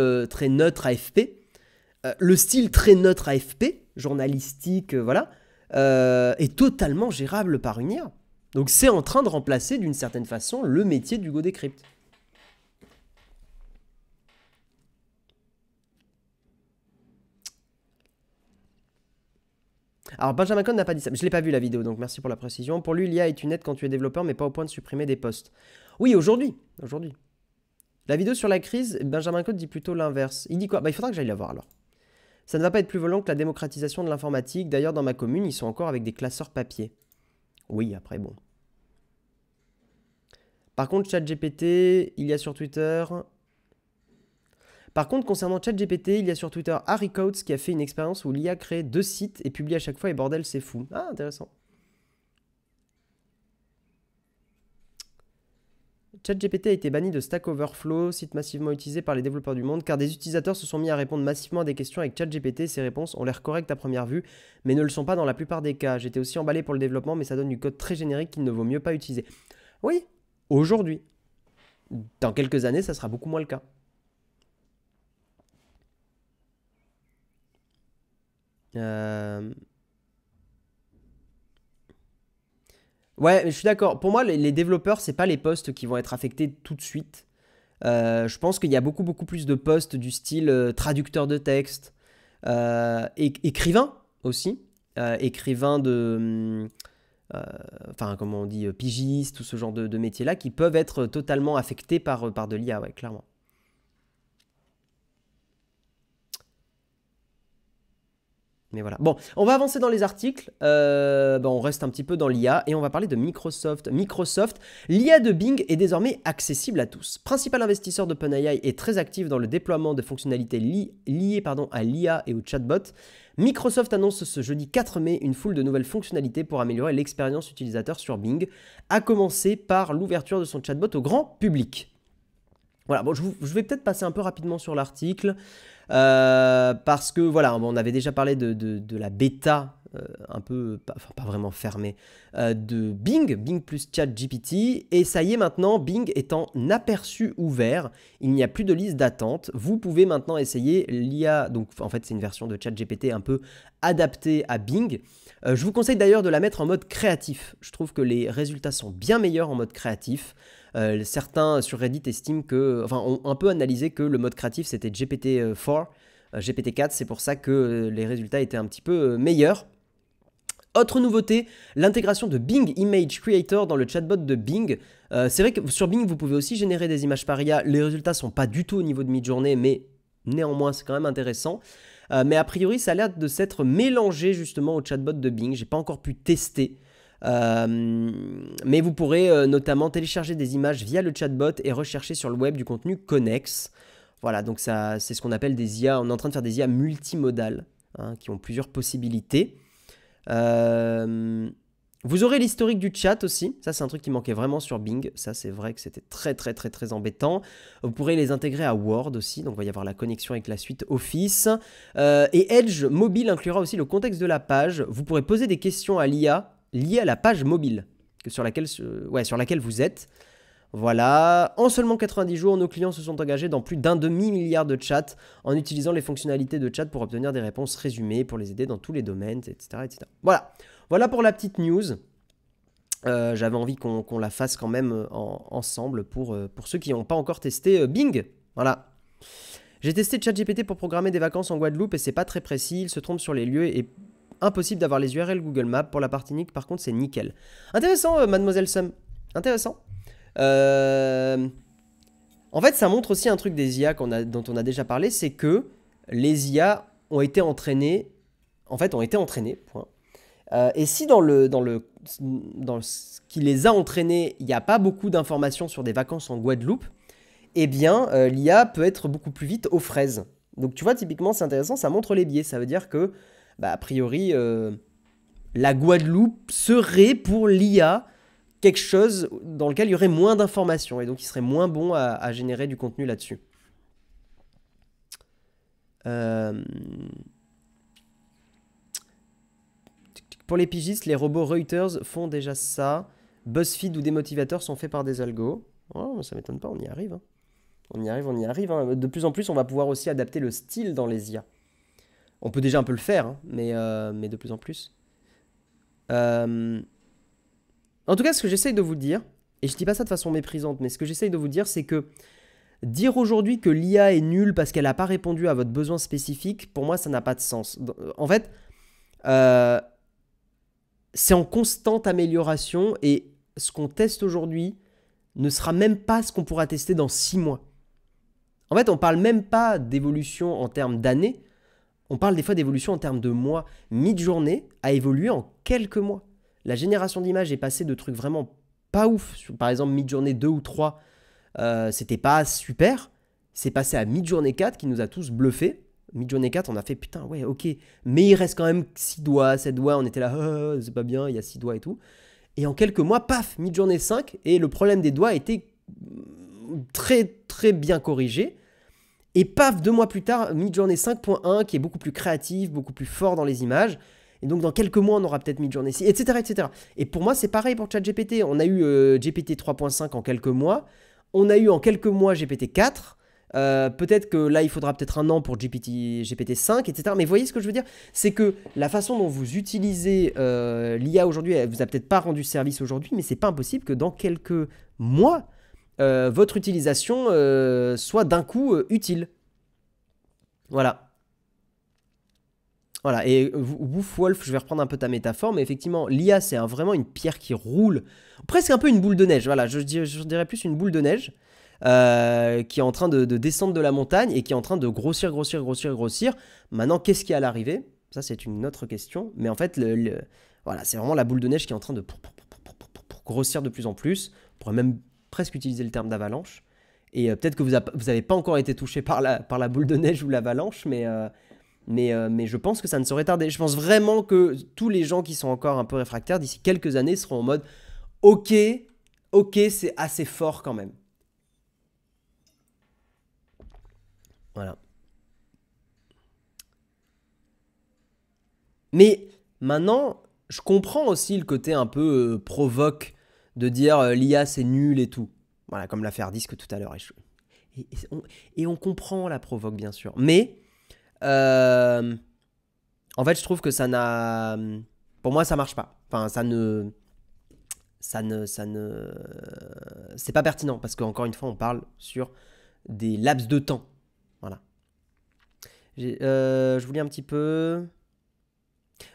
neutre AFP. Le style très neutre AFP, journalistique, voilà, est totalement gérable par une IA. Donc c'est en train de remplacer d'une certaine façon le métier d'Hugo Décrypte. Alors Benjamin Cohn n'a pas dit ça, je l'ai pas vu la vidéo, donc merci pour la précision. Pour lui, l'IA est une aide quand tu es développeur, mais pas au point de supprimer des postes. Oui, aujourd'hui. La vidéo sur la crise, Benjamin Cohn dit plutôt l'inverse. Il dit quoi? Il faudra que j'aille la voir alors. Ça ne va pas être plus violent que la démocratisation de l'informatique. D'ailleurs, dans ma commune, ils sont encore avec des classeurs papier. Oui, après, bon. Par contre, ChatGPT, il y a sur Twitter... Par contre, concernant ChatGPT, il y a sur Twitter Harry Coates qui a fait une expérience où l'IA crée 2 sites et publie à chaque fois et bordel, c'est fou. Ah, intéressant. ChatGPT a été banni de Stack Overflow, site massivement utilisé par les développeurs du monde, car des utilisateurs se sont mis à répondre massivement à des questions avec ChatGPT. Ces réponses ont l'air correctes à première vue, mais ne le sont pas dans la plupart des cas. J'étais aussi emballé pour le développement, mais ça donne du code très générique qu'il ne vaut mieux pas utiliser. Oui, aujourd'hui. Dans quelques années, ça sera beaucoup moins le cas. Ouais, je suis d'accord. Pour moi, les développeurs, c'est pas les postes qui vont être affectés tout de suite. Je pense qu'il y a beaucoup plus de postes du style traducteur de texte, écrivain aussi, écrivain de, enfin comment on dit, pigiste, tout ce genre de métiers-là qui peuvent être totalement affectés par de l'IA, ouais, clairement. Mais voilà. Bon, on va avancer dans les articles. On reste un petit peu dans l'IA et on va parler de Microsoft. Microsoft, l'IA de Bing est désormais accessible à tous. Principal investisseur d'OpenAI et très actif dans le déploiement de fonctionnalités liées à l'IA et au chatbot. Microsoft annonce ce jeudi 4 mai une foule de nouvelles fonctionnalités pour améliorer l'expérience utilisateur sur Bing, à commencer par l'ouverture de son chatbot au grand public. Voilà, bon, je vais peut-être passer un peu rapidement sur l'article. Parce que voilà, on avait déjà parlé de la bêta un peu, enfin pas vraiment fermée, de Bing plus ChatGPT, et ça y est maintenant, Bing est en aperçu ouvert, il n'y a plus de liste d'attente, vous pouvez maintenant essayer l'IA, donc en fait c'est une version de ChatGPT un peu adaptée à Bing. Je vous conseille d'ailleurs de la mettre en mode créatif, je trouve que les résultats sont bien meilleurs en mode créatif. Certains sur Reddit estiment que, enfin, ont un peu analysé que le mode créatif c'était GPT-4, GPT-4, c'est pour ça que les résultats étaient un petit peu meilleurs. Autre nouveauté, l'intégration de Bing Image Creator dans le chatbot de Bing. C'est vrai que sur Bing, vous pouvez aussi générer des images par IA. Les résultats ne sont pas du tout au niveau de Midjourney, mais néanmoins, c'est quand même intéressant. Mais a priori, ça a l'air de s'être mélangé justement au chatbot de Bing. J'ai pas encore pu tester. Mais vous pourrez notamment télécharger des images via le chatbot et rechercher sur le web du contenu connexe. Voilà, donc ça, c'est ce qu'on appelle des IA. On est en train de faire des IA multimodales, hein, qui ont plusieurs possibilités. Vous aurez l'historique du chat aussi. Ça, c'est un truc qui manquait vraiment sur Bing. Ça, c'est vrai que c'était très embêtant. Vous pourrez les intégrer à Word aussi. Donc, il va y avoir la connexion avec la suite Office. Et Edge Mobile inclura aussi le contexte de la page. Vous pourrez poser des questions à l'IA liées à la page mobile sur laquelle vous êtes. Voilà, en seulement 90 jours, nos clients se sont engagés dans plus d'un demi-milliard de chats en utilisant les fonctionnalités de chat pour obtenir des réponses résumées, pour les aider dans tous les domaines, etc. Voilà pour la petite news. J'avais envie qu'on la fasse quand même ensemble pour ceux qui n'ont pas encore testé Bing. Voilà. J'ai testé ChatGPT pour programmer des vacances en Guadeloupe et c'est pas très précis, il se trompe sur les lieux et impossible d'avoir les URL Google Maps. Pour la partie nique, par contre, c'est nickel. Intéressant, Mademoiselle Sum. Intéressant. En fait, ça montre aussi un truc des IA dont on a déjà parlé, c'est que les IA ont été entraînées, point. Et si dans ce qui les a entraînés, il n'y a pas beaucoup d'informations sur des vacances en Guadeloupe, eh bien, l'IA peut être beaucoup plus vite aux fraises. Donc, tu vois, typiquement, c'est intéressant, ça montre les biais. Ça veut dire que, a priori, la Guadeloupe serait pour l'IA quelque chose dans lequel il y aurait moins d'informations et donc il serait moins bon à générer du contenu là-dessus. Pour les pigistes, les robots Reuters font déjà ça. BuzzFeed ou des motivateurs sont faits par des algos. Oh, ça m'étonne pas, on y arrive. Hein. On y arrive. Hein. De plus en plus, on va pouvoir aussi adapter le style dans les IA. On peut déjà un peu le faire, hein, mais de plus en plus. En tout cas, ce que j'essaye de vous dire, et je dis pas ça de façon méprisante, mais ce que j'essaye de vous dire, c'est que dire aujourd'hui que l'IA est nulle parce qu'elle n'a pas répondu à votre besoin spécifique, pour moi, ça n'a pas de sens. En fait, c'est en constante amélioration et ce qu'on teste aujourd'hui ne sera même pas ce qu'on pourra tester dans 6 mois. En fait, on parle même pas d'évolution en termes d'années, on parle des fois d'évolution en termes de mois. Midjourney a évolué en quelques mois. La génération d'images est passée de trucs vraiment pas ouf. Par exemple, Midjourney 2 ou 3, c'était pas super. c'est passé à Midjourney 4 qui nous a tous bluffés. Midjourney 4, on a fait putain, ouais, ok. Mais il reste quand même 6 doigts, 7 doigts. On était là, c'est pas bien, il y a 6 doigts et tout. Et en quelques mois, paf, Midjourney 5. Et le problème des doigts était très, très bien corrigé. Et paf, 2 mois plus tard, Midjourney 5.1 qui est beaucoup plus créatif, beaucoup plus fort dans les images. Et donc, dans quelques mois, on aura peut-être Midjourney 6, etc., etc. Et pour moi, c'est pareil pour ChatGPT. On a eu GPT 3.5 en quelques mois. On a eu en quelques mois GPT 4. Peut-être que là, il faudra peut-être un an pour GPT 5, etc. Mais vous voyez ce que je veux dire? C'est que la façon dont vous utilisez l'IA aujourd'hui, elle vous a peut-être pas rendu service aujourd'hui, mais c'est pas impossible que dans quelques mois, votre utilisation soit d'un coup utile. Voilà. Voilà, et Wolf, je vais reprendre un peu ta métaphore, mais effectivement, l'IA, c'est vraiment une pierre qui roule, presque un peu une boule de neige, voilà, je dirais plus une boule de neige, qui est en train de descendre de la montagne et qui est en train de grossir, grossir, grossir, grossir. Maintenant, qu'est-ce qui est à l'arrivée? Ça, c'est une autre question, mais en fait, voilà, c'est vraiment la boule de neige qui est en train de grossir de plus en plus. On pourrait même presque utiliser le terme d'avalanche, et peut-être que vous n'avez pas encore été touché par la boule de neige ou l'avalanche, mais je pense que ça ne saurait tarder. Je pense vraiment que tous les gens qui sont encore un peu réfractaires, d'ici quelques années, seront en mode « Ok, c'est assez fort quand même. » Voilà. Mais maintenant, je comprends aussi le côté un peu provoque de dire l'IA c'est nul et tout. Voilà, comme l'a fait Hardisk tout à l'heure. Et on comprend la provoque, bien sûr. Mais... en fait, je trouve que ça n'a... Pour moi, ça marche pas. Enfin, c'est pas pertinent, parce qu'encore une fois, on parle sur des laps de temps. Voilà. Je vous lis un petit peu...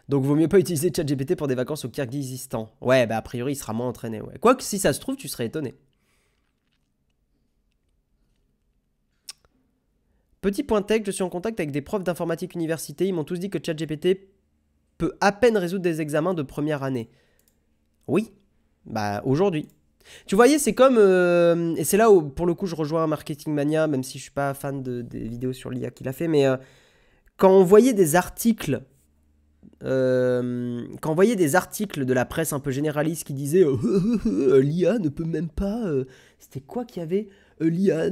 Donc, vaut mieux pas utiliser ChatGPT pour des vacances au Kirghizistan. Ouais, bah a priori, il sera moins entraîné, ouais. Quoique, si ça se trouve, tu serais étonné. Petit point tech, je suis en contact avec des profs d'informatique université. Ils m'ont tous dit que ChatGPT peut à peine résoudre des examens de première année. Oui, bah aujourd'hui. Tu voyais, c'est comme... et c'est là où, pour le coup, je rejoins Marketing Mania, même si je suis pas fan des vidéos sur l'IA qu'il a fait, mais quand on voyait des articles... quand on voyait des articles de la presse un peu généraliste qui disaient l'IA ne peut même pas... C'était quoi qu'il y avait l'IA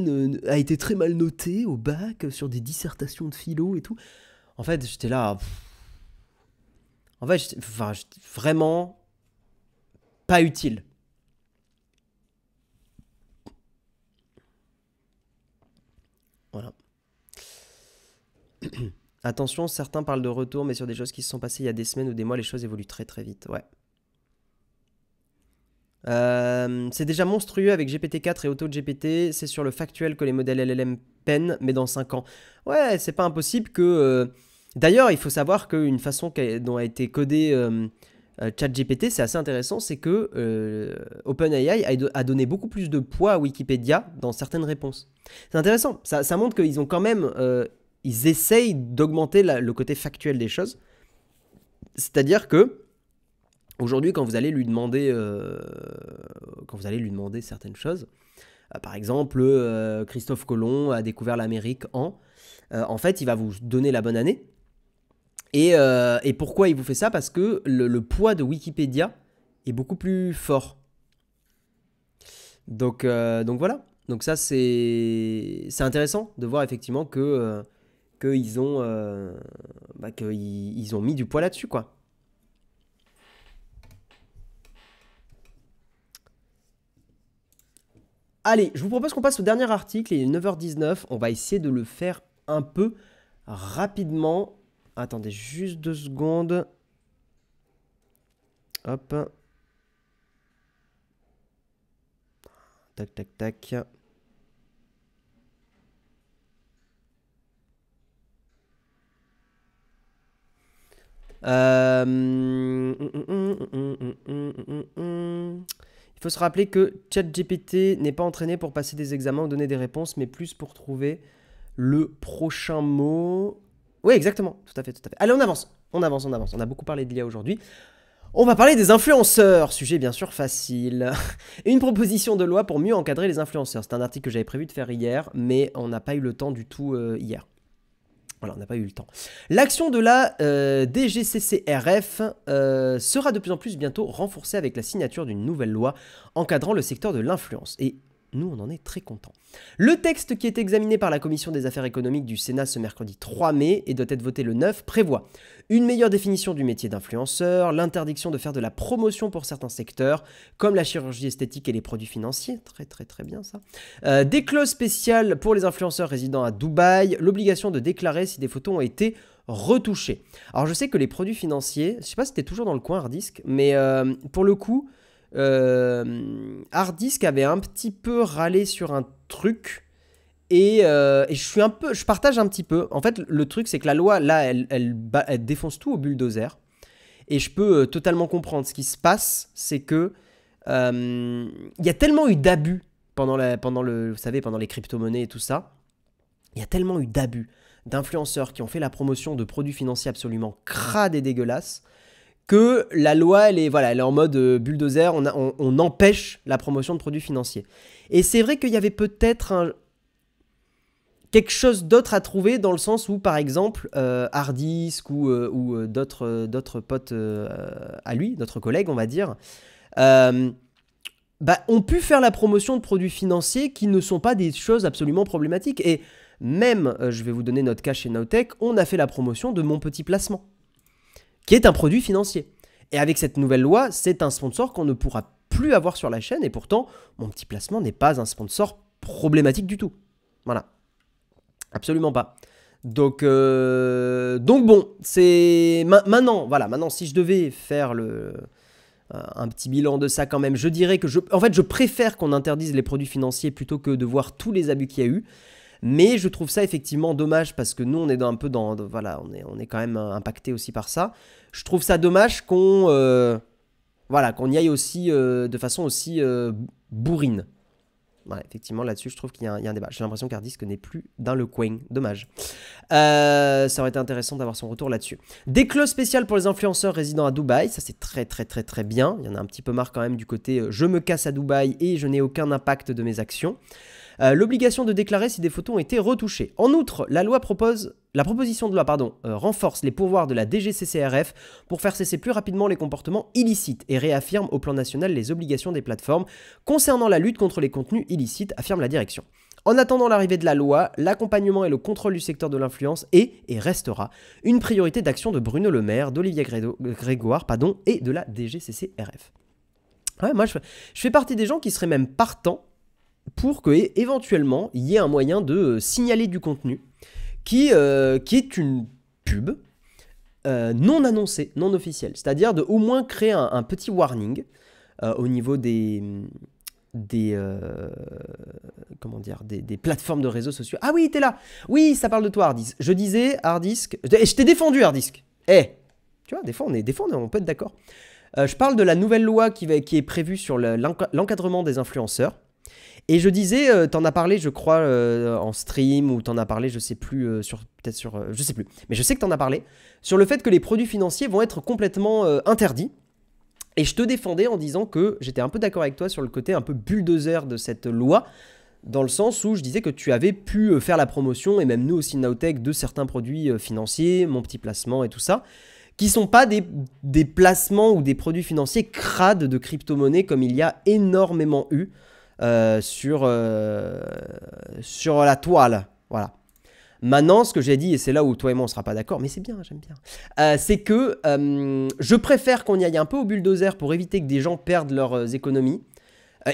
a été très mal notée au bac sur des dissertations de philo et tout. En fait, j'étais là... En fait, j'étais vraiment pas utile. Voilà. Attention, certains parlent de retour, mais sur des choses qui se sont passées il y a des semaines ou des mois, les choses évoluent très très vite. Ouais. C'est déjà monstrueux avec GPT-4 et AutoGPT. C'est sur le factuel que les modèles LLM peinent, mais dans 5 ans. Ouais, c'est pas impossible que... D'ailleurs, il faut savoir qu'une façon dont a été codé ChatGPT, c'est assez intéressant, c'est que OpenAI a donné beaucoup plus de poids à Wikipédia dans certaines réponses. C'est intéressant, ça montre qu'ils ont quand même... ils essayent d'augmenter le côté factuel des choses. C'est-à-dire que aujourd'hui, quand vous allez lui demander certaines choses, par exemple, Christophe Colomb a découvert l'Amérique en fait, il va vous donner la bonne année. Et pourquoi il vous fait ça? Parce que le poids de Wikipédia est beaucoup plus fort. Donc voilà. Donc ça, c'est intéressant de voir effectivement qu'ils ont mis du poids là-dessus, quoi. Allez, je vous propose qu'on passe au dernier article. Il est 9h19. On va essayer de le faire un peu rapidement. Attendez juste 2 secondes. Hop. Tac, tac, tac. Il faut se rappeler que ChatGPT n'est pas entraîné pour passer des examens ou donner des réponses, mais plus pour trouver le prochain mot. Oui, exactement. Tout à fait, tout à fait. Allez, on avance. On a beaucoup parlé de l'IA aujourd'hui. On va parler des influenceurs, sujet bien sûr facile. Une proposition de loi pour mieux encadrer les influenceurs. C'est un article que j'avais prévu de faire hier, mais on n'a pas eu le temps du tout hier. Voilà, on n'a pas eu le temps. L'action de la DGCCRF sera de plus en plus bientôt renforcée avec la signature d'une nouvelle loi encadrant le secteur de l'influence. Et nous, on en est très contents. Le texte qui est examiné par la Commission des affaires économiques du Sénat ce mercredi 3 mai et doit être voté le 9 prévoit une meilleure définition du métier d'influenceur, l'interdiction de faire de la promotion pour certains secteurs, comme la chirurgie esthétique et les produits financiers, très bien ça, des clauses spéciales pour les influenceurs résidant à Dubaï, l'obligation de déclarer si des photos ont été retouchées. Alors je sais que les produits financiers, je sais pas si c'était toujours dans le coin Hardisk, mais pour le coup, Hardisk avait un petit peu râlé sur un truc et je partage un petit peu. En fait, le truc c'est que la loi là, elle défonce tout au bulldozer et je peux totalement comprendre. Ce qui se passe, c'est que il y a tellement eu d'abus pendant vous savez, pendant les crypto-monnaies et tout ça. Il y a tellement eu d'abus d'influenceurs qui ont fait la promotion de produits financiers absolument crades et dégueulasses que la loi, elle est en mode bulldozer, on empêche la promotion de produits financiers. Et c'est vrai qu'il y avait peut-être quelque chose d'autre à trouver dans le sens où, par exemple, Hardisk ou d'autres potes à lui, d'autres collègues, on va dire, ont pu faire la promotion de produits financiers qui ne sont pas des choses absolument problématiques. Et même, je vais vous donner notre cas chez Nowtech, on a fait la promotion de Mon Petit Placement, qui est un produit financier. Et avec cette nouvelle loi, c'est un sponsor qu'on ne pourra plus avoir sur la chaîne, et pourtant, Mon Petit Placement n'est pas un sponsor problématique du tout. Voilà. Absolument pas. Donc bon, c'est... Maintenant, si je devais faire un petit bilan de ça quand même, je dirais que je préfère qu'on interdise les produits financiers plutôt que de voir tous les abus qu'il y a eu. Mais je trouve ça effectivement dommage parce que nous, on est voilà, on est quand même impacté aussi par ça. Je trouve ça dommage qu'on y aille aussi de façon aussi bourrine. Ouais, effectivement, là-dessus, je trouve qu'il y a un débat. J'ai l'impression qu'Hardisk n'est plus dans le coin. Dommage. Ça aurait été intéressant d'avoir son retour là-dessus. Des clauses spéciales pour les influenceurs résidant à Dubaï. Ça, c'est très bien. Il y en a un petit peu marre quand même du côté je me casse à Dubaï et je n'ai aucun impact de mes actions. L'obligation de déclarer si des photos ont été retouchées. En outre, la proposition de loi renforce les pouvoirs de la DGCCRF pour faire cesser plus rapidement les comportements illicites et réaffirme au plan national les obligations des plateformes concernant la lutte contre les contenus illicites, affirme la direction. En attendant l'arrivée de la loi, l'accompagnement et le contrôle du secteur de l'influence est et restera une priorité d'action de Bruno Le Maire, d'Olivier Grégoire et de la DGCCRF. Ouais, moi, je fais partie des gens qui seraient même partants pour que éventuellement il y ait un moyen de signaler du contenu qui est une pub non annoncée, non officielle. C'est-à-dire de au moins créer un petit warning au niveau des plateformes de réseaux sociaux. Ah oui, t'es là. Oui, ça parle de toi, Hardisk. Je disais, Hardisk. Je t'ai défendu, Hardisk. Tu vois, des fois, on peut être d'accord. Je parle de la nouvelle loi qui est prévue sur l'encadrement des influenceurs. Et je disais, t'en as parlé, je crois, en stream, ou t'en as parlé, je sais plus, je sais plus. Mais je sais que t'en as parlé, sur le fait que les produits financiers vont être complètement interdits. Et je te défendais en disant que j'étais un peu d'accord avec toi sur le côté un peu bulldozer de cette loi, dans le sens où je disais que tu avais pu faire la promotion, et même nous aussi Nowtech, de certains produits financiers, Mon Petit Placement et tout ça, qui sont pas des placements ou des produits financiers crades de crypto-monnaie comme il y a énormément eu sur la toile. Voilà. Maintenant, ce que j'ai dit, et c'est là où toi et moi on sera pas d'accord, mais c'est bien, j'aime bien, c'est que je préfère qu'on y aille un peu au bulldozer pour éviter que des gens perdent leurs économies,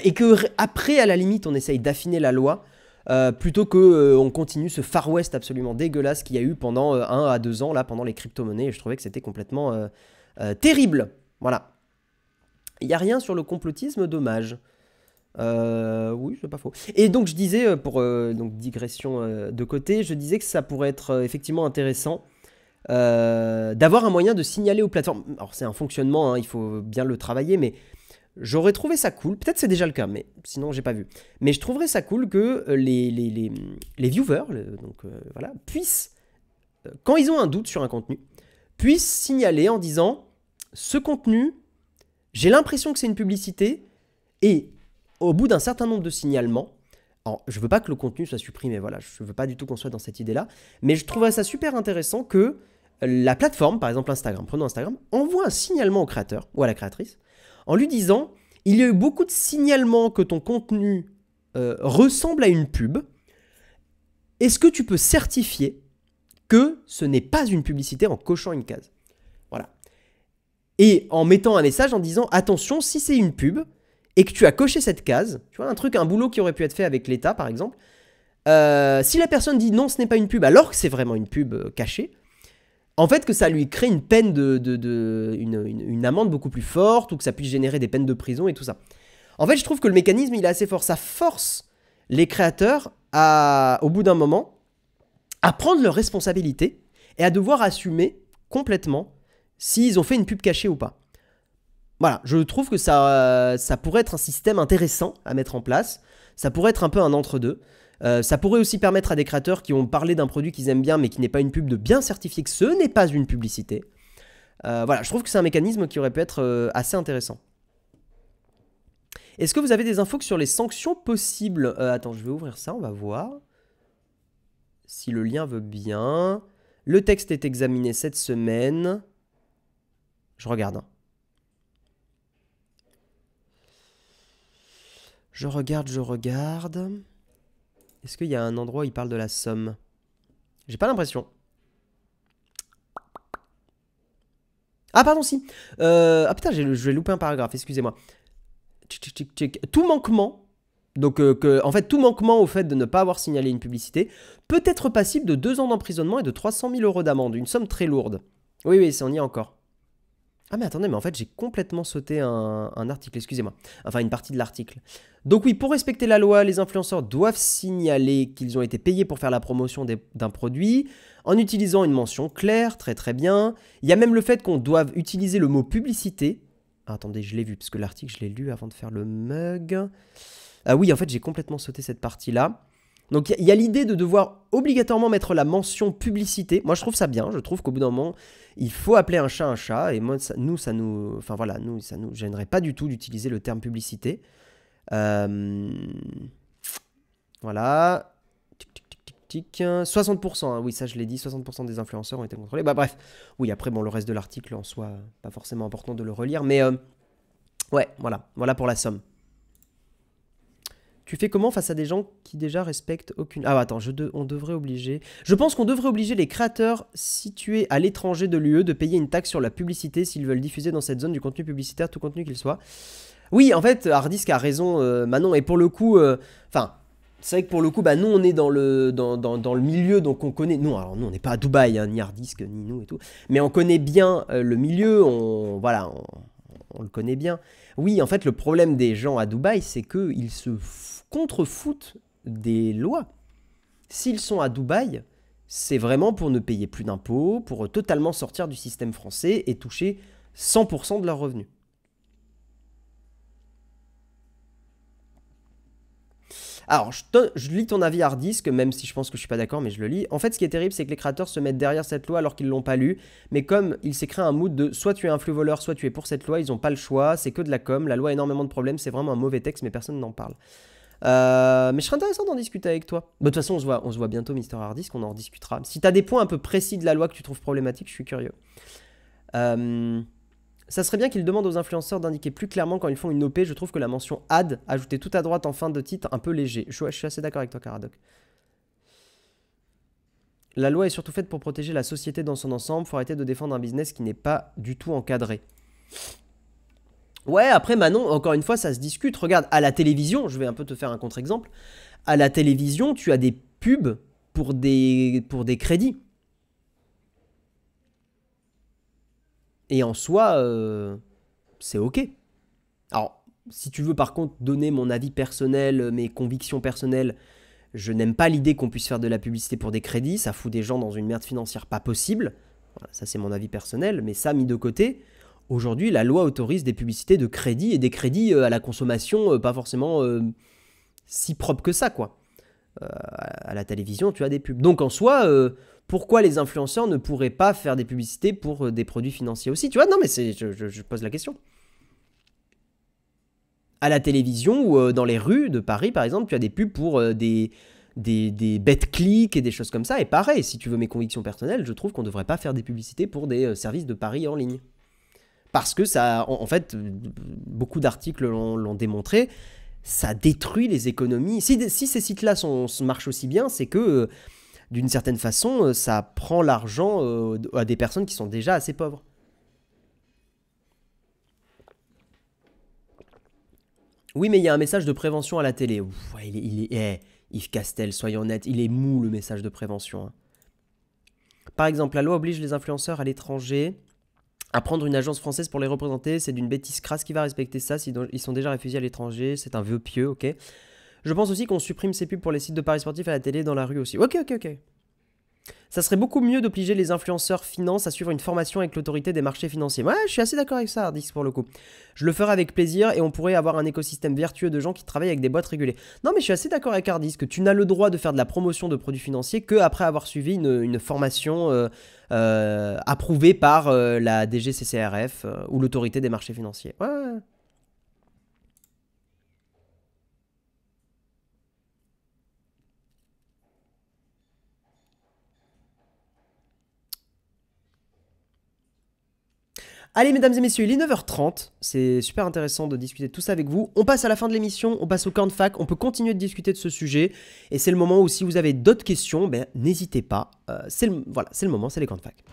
et que après, à la limite, on essaye d'affiner la loi, plutôt que on continue ce Far West absolument dégueulasse qu'il y a eu pendant 1 à 2 ans, là, pendant les crypto-monnaies, et je trouvais que c'était complètement terrible. Voilà. Il n'y a rien sur le complotisme, dommage. Oui, c'est pas faux. Et donc je disais, pour donc digression de côté, je disais que ça pourrait être effectivement intéressant d'avoir un moyen de signaler aux plateformes. Alors c'est un fonctionnement, hein, il faut bien le travailler, mais j'aurais trouvé ça cool. Peut-être c'est déjà le cas, mais sinon j'ai pas vu. Mais je trouverais ça cool que les viewers, voilà, puissent, quand ils ont un doute sur un contenu, puissent signaler en disant ce contenu J'ai l'impression que c'est une publicité et au bout d'un certain nombre de signalements, alors, je veux pas que le contenu soit supprimé, voilà, je veux pas du tout qu'on soit dans cette idée-là, mais je trouverais ça super intéressant que la plateforme, par exemple Instagram, prenons Instagram, envoie un signalement au créateur ou à la créatrice en lui disant « Il y a eu beaucoup de signalements que ton contenu ressemble à une pub. Est-ce que tu peux certifier que ce n'est pas une publicité en cochant une case ?» Voilà. Et en mettant un message en disant « Attention, si c'est une pub et que tu as coché cette case, tu vois, un boulot qui aurait pu être fait avec l'État, par exemple, si la personne dit non, ce n'est pas une pub, alors que c'est vraiment une pub cachée, en fait, que ça lui crée une peine une amende beaucoup plus forte ou que ça puisse générer des peines de prison et tout ça. En fait, je trouve que le mécanisme, il est assez fort. Ça force les créateurs au bout d'un moment, à prendre leurs responsabilités et à devoir assumer complètement s'ils ont fait une pub cachée ou pas. Voilà, je trouve que ça pourrait être un système intéressant à mettre en place. Ça pourrait être un peu un entre-deux. Ça pourrait aussi permettre à des créateurs qui ont parlé d'un produit qu'ils aiment bien mais qui n'est pas une pub de bien certifier que ce n'est pas une publicité. Voilà, je trouve que c'est un mécanisme qui aurait pu être assez intéressant. Est-ce que vous avez des infos sur les sanctions possibles? Attends, je vais ouvrir ça, on va voir. Si le lien veut bien. Le texte est examiné cette semaine. Je regarde. Je regarde. Est-ce qu'il y a un endroit où il parle de la somme? J'ai pas l'impression. Ah pardon, si. Ah putain, je vais louper un paragraphe, excusez-moi. Tout manquement, donc en fait tout manquement au fait de ne pas avoir signalé une publicité peut être passible de 2 ans d'emprisonnement et de 300 000 € d'amende, une somme très lourde. Oui, oui, on y est encore. Ah mais attendez, mais en fait j'ai complètement sauté un article, excusez-moi. Enfin une partie de l'article. Donc oui, pour respecter la loi, les influenceurs doivent signaler qu'ils ont été payés pour faire la promotion d'un produit en utilisant une mention claire, très très bien. Il y a même le fait qu'on doive utiliser le mot publicité. Ah, attendez, je l'ai vu parce que l'article je l'ai lu avant de faire le mug. Ah oui, en fait j'ai complètement sauté cette partie-là. Donc il y a l'idée de devoir obligatoirement mettre la mention publicité. Moi je trouve ça bien, je trouve qu'au bout d'un moment, il faut appeler un chat, et moi, ça nous gênerait pas du tout d'utiliser le terme publicité. Voilà. Tic, tic, tic, tic, tic. 60%, hein, oui, ça je l'ai dit, 60% des influenceurs ont été contrôlés. Bah bref, oui, après, bon, le reste de l'article en soi, pas forcément important de le relire, mais ouais, voilà pour la somme. Tu fais comment face à des gens qui déjà respectent aucune... Ah attends, on devrait obliger... Je pense qu'on devrait obliger les créateurs situés à l'étranger de l'UE de payer une taxe sur la publicité s'ils veulent diffuser dans cette zone du contenu publicitaire, tout contenu qu'il soit. Oui, en fait, Hardisk a raison, Manon, et pour le coup... Enfin, c'est vrai que pour le coup, bah, nous, on est dans le milieu, donc on connaît... Nous, alors nous, on n'est pas à Dubaï, hein, ni Hardisk, ni nous et tout, mais on connaît bien le milieu, voilà, on le connaît bien. Oui, en fait, le problème des gens à Dubaï, c'est qu'ils se contrefoutent des lois. S'ils sont à Dubaï, c'est vraiment pour ne payer plus d'impôts, pour totalement sortir du système français et toucher 100% de leurs revenus. Alors, je lis ton avis Hardisk, même si je pense que je suis pas d'accord, mais je le lis. En fait, ce qui est terrible, c'est que les créateurs se mettent derrière cette loi alors qu'ils l'ont pas lu. Mais comme il s'est créé un mood de soit tu es un flux voleur, soit tu es pour cette loi, ils ont pas le choix, c'est que de la com. La loi a énormément de problèmes, c'est vraiment un mauvais texte, mais personne n'en parle. Mais je serais intéressant d'en discuter avec toi. De toute façon, on se voit bientôt, Mister Hardisk, on en rediscutera. Si tu as des points un peu précis de la loi que tu trouves problématiques, je suis curieux. Ça serait bien qu'ils demandent aux influenceurs d'indiquer plus clairement quand ils font une OP. Je trouve que la mention ad, ajoutée tout à droite en fin de titre, un peu léger. Je suis assez d'accord avec toi, Caradoc. La loi est surtout faite pour protéger la société dans son ensemble. Faut arrêter de défendre un business qui n'est pas du tout encadré. Ouais, après Manon, encore une fois, ça se discute. Regarde, à la télévision, je vais un peu te faire un contre-exemple. À la télévision, tu as des pubs pour des crédits. Et en soi, c'est ok. Alors, si tu veux par contre donner mon avis personnel, mes convictions personnelles, je n'aime pas l'idée qu'on puisse faire de la publicité pour des crédits. Ça fout des gens dans une merde financière pas possible. Voilà, ça c'est mon avis personnel, mais ça mis de côté... Aujourd'hui, la loi autorise des publicités de crédit et des crédits à la consommation pas forcément si propres que ça, quoi. À la télévision, tu as des pubs. Donc en soi, pourquoi les influenceurs ne pourraient pas faire des publicités pour des produits financiers aussi? Tu vois, non mais je pose la question. À la télévision ou dans les rues de Paris, par exemple, tu as des pubs pour des bêtes clics et des choses comme ça. Et pareil, si tu veux mes convictions personnelles, je trouve qu'on ne devrait pas faire des publicités pour des services de paris en ligne. Parce que ça, en fait, beaucoup d'articles l'ont démontré, ça détruit les économies. Si ces sites-là marchent aussi bien, c'est que, d'une certaine façon, ça prend l'argent à des personnes qui sont déjà assez pauvres. Oui, mais il y a un message de prévention à la télé. Ouf, ouais, Yves Castel, soyons honnêtes, il est mou le message de prévention, hein. Par exemple, la loi oblige les influenceurs à l'étranger à prendre une agence française pour les représenter. C'est d'une bêtise crasse qui va respecter ça. Ils sont déjà réfugiés à l'étranger. C'est un vœu pieux, ok. Je pense aussi qu'on supprime ces pubs pour les sites de paris sportifs à la télé, dans la rue aussi. Ok, ok, ok. Ça serait beaucoup mieux d'obliger les influenceurs finance à suivre une formation avec l'autorité des marchés financiers. Ouais, je suis assez d'accord avec ça, Ardix, pour le coup. Je le ferai avec plaisir et on pourrait avoir un écosystème vertueux de gens qui travaillent avec des boîtes régulées. Non, mais je suis assez d'accord avec Ardix que tu n'as le droit de faire de la promotion de produits financiers qu'après avoir suivi une formation approuvée par la DGCCRF ou l'autorité des marchés financiers. Ouais, ouais, ouais. Allez, mesdames et messieurs, il est 9h30. C'est super intéressant de discuter de tout ça avec vous. On passe à la fin de l'émission, on passe au camp de fac. On peut continuer de discuter de ce sujet. Et c'est le moment où, si vous avez d'autres questions, ben, n'hésitez pas. Voilà, c'est le moment, c'est les camps de fac.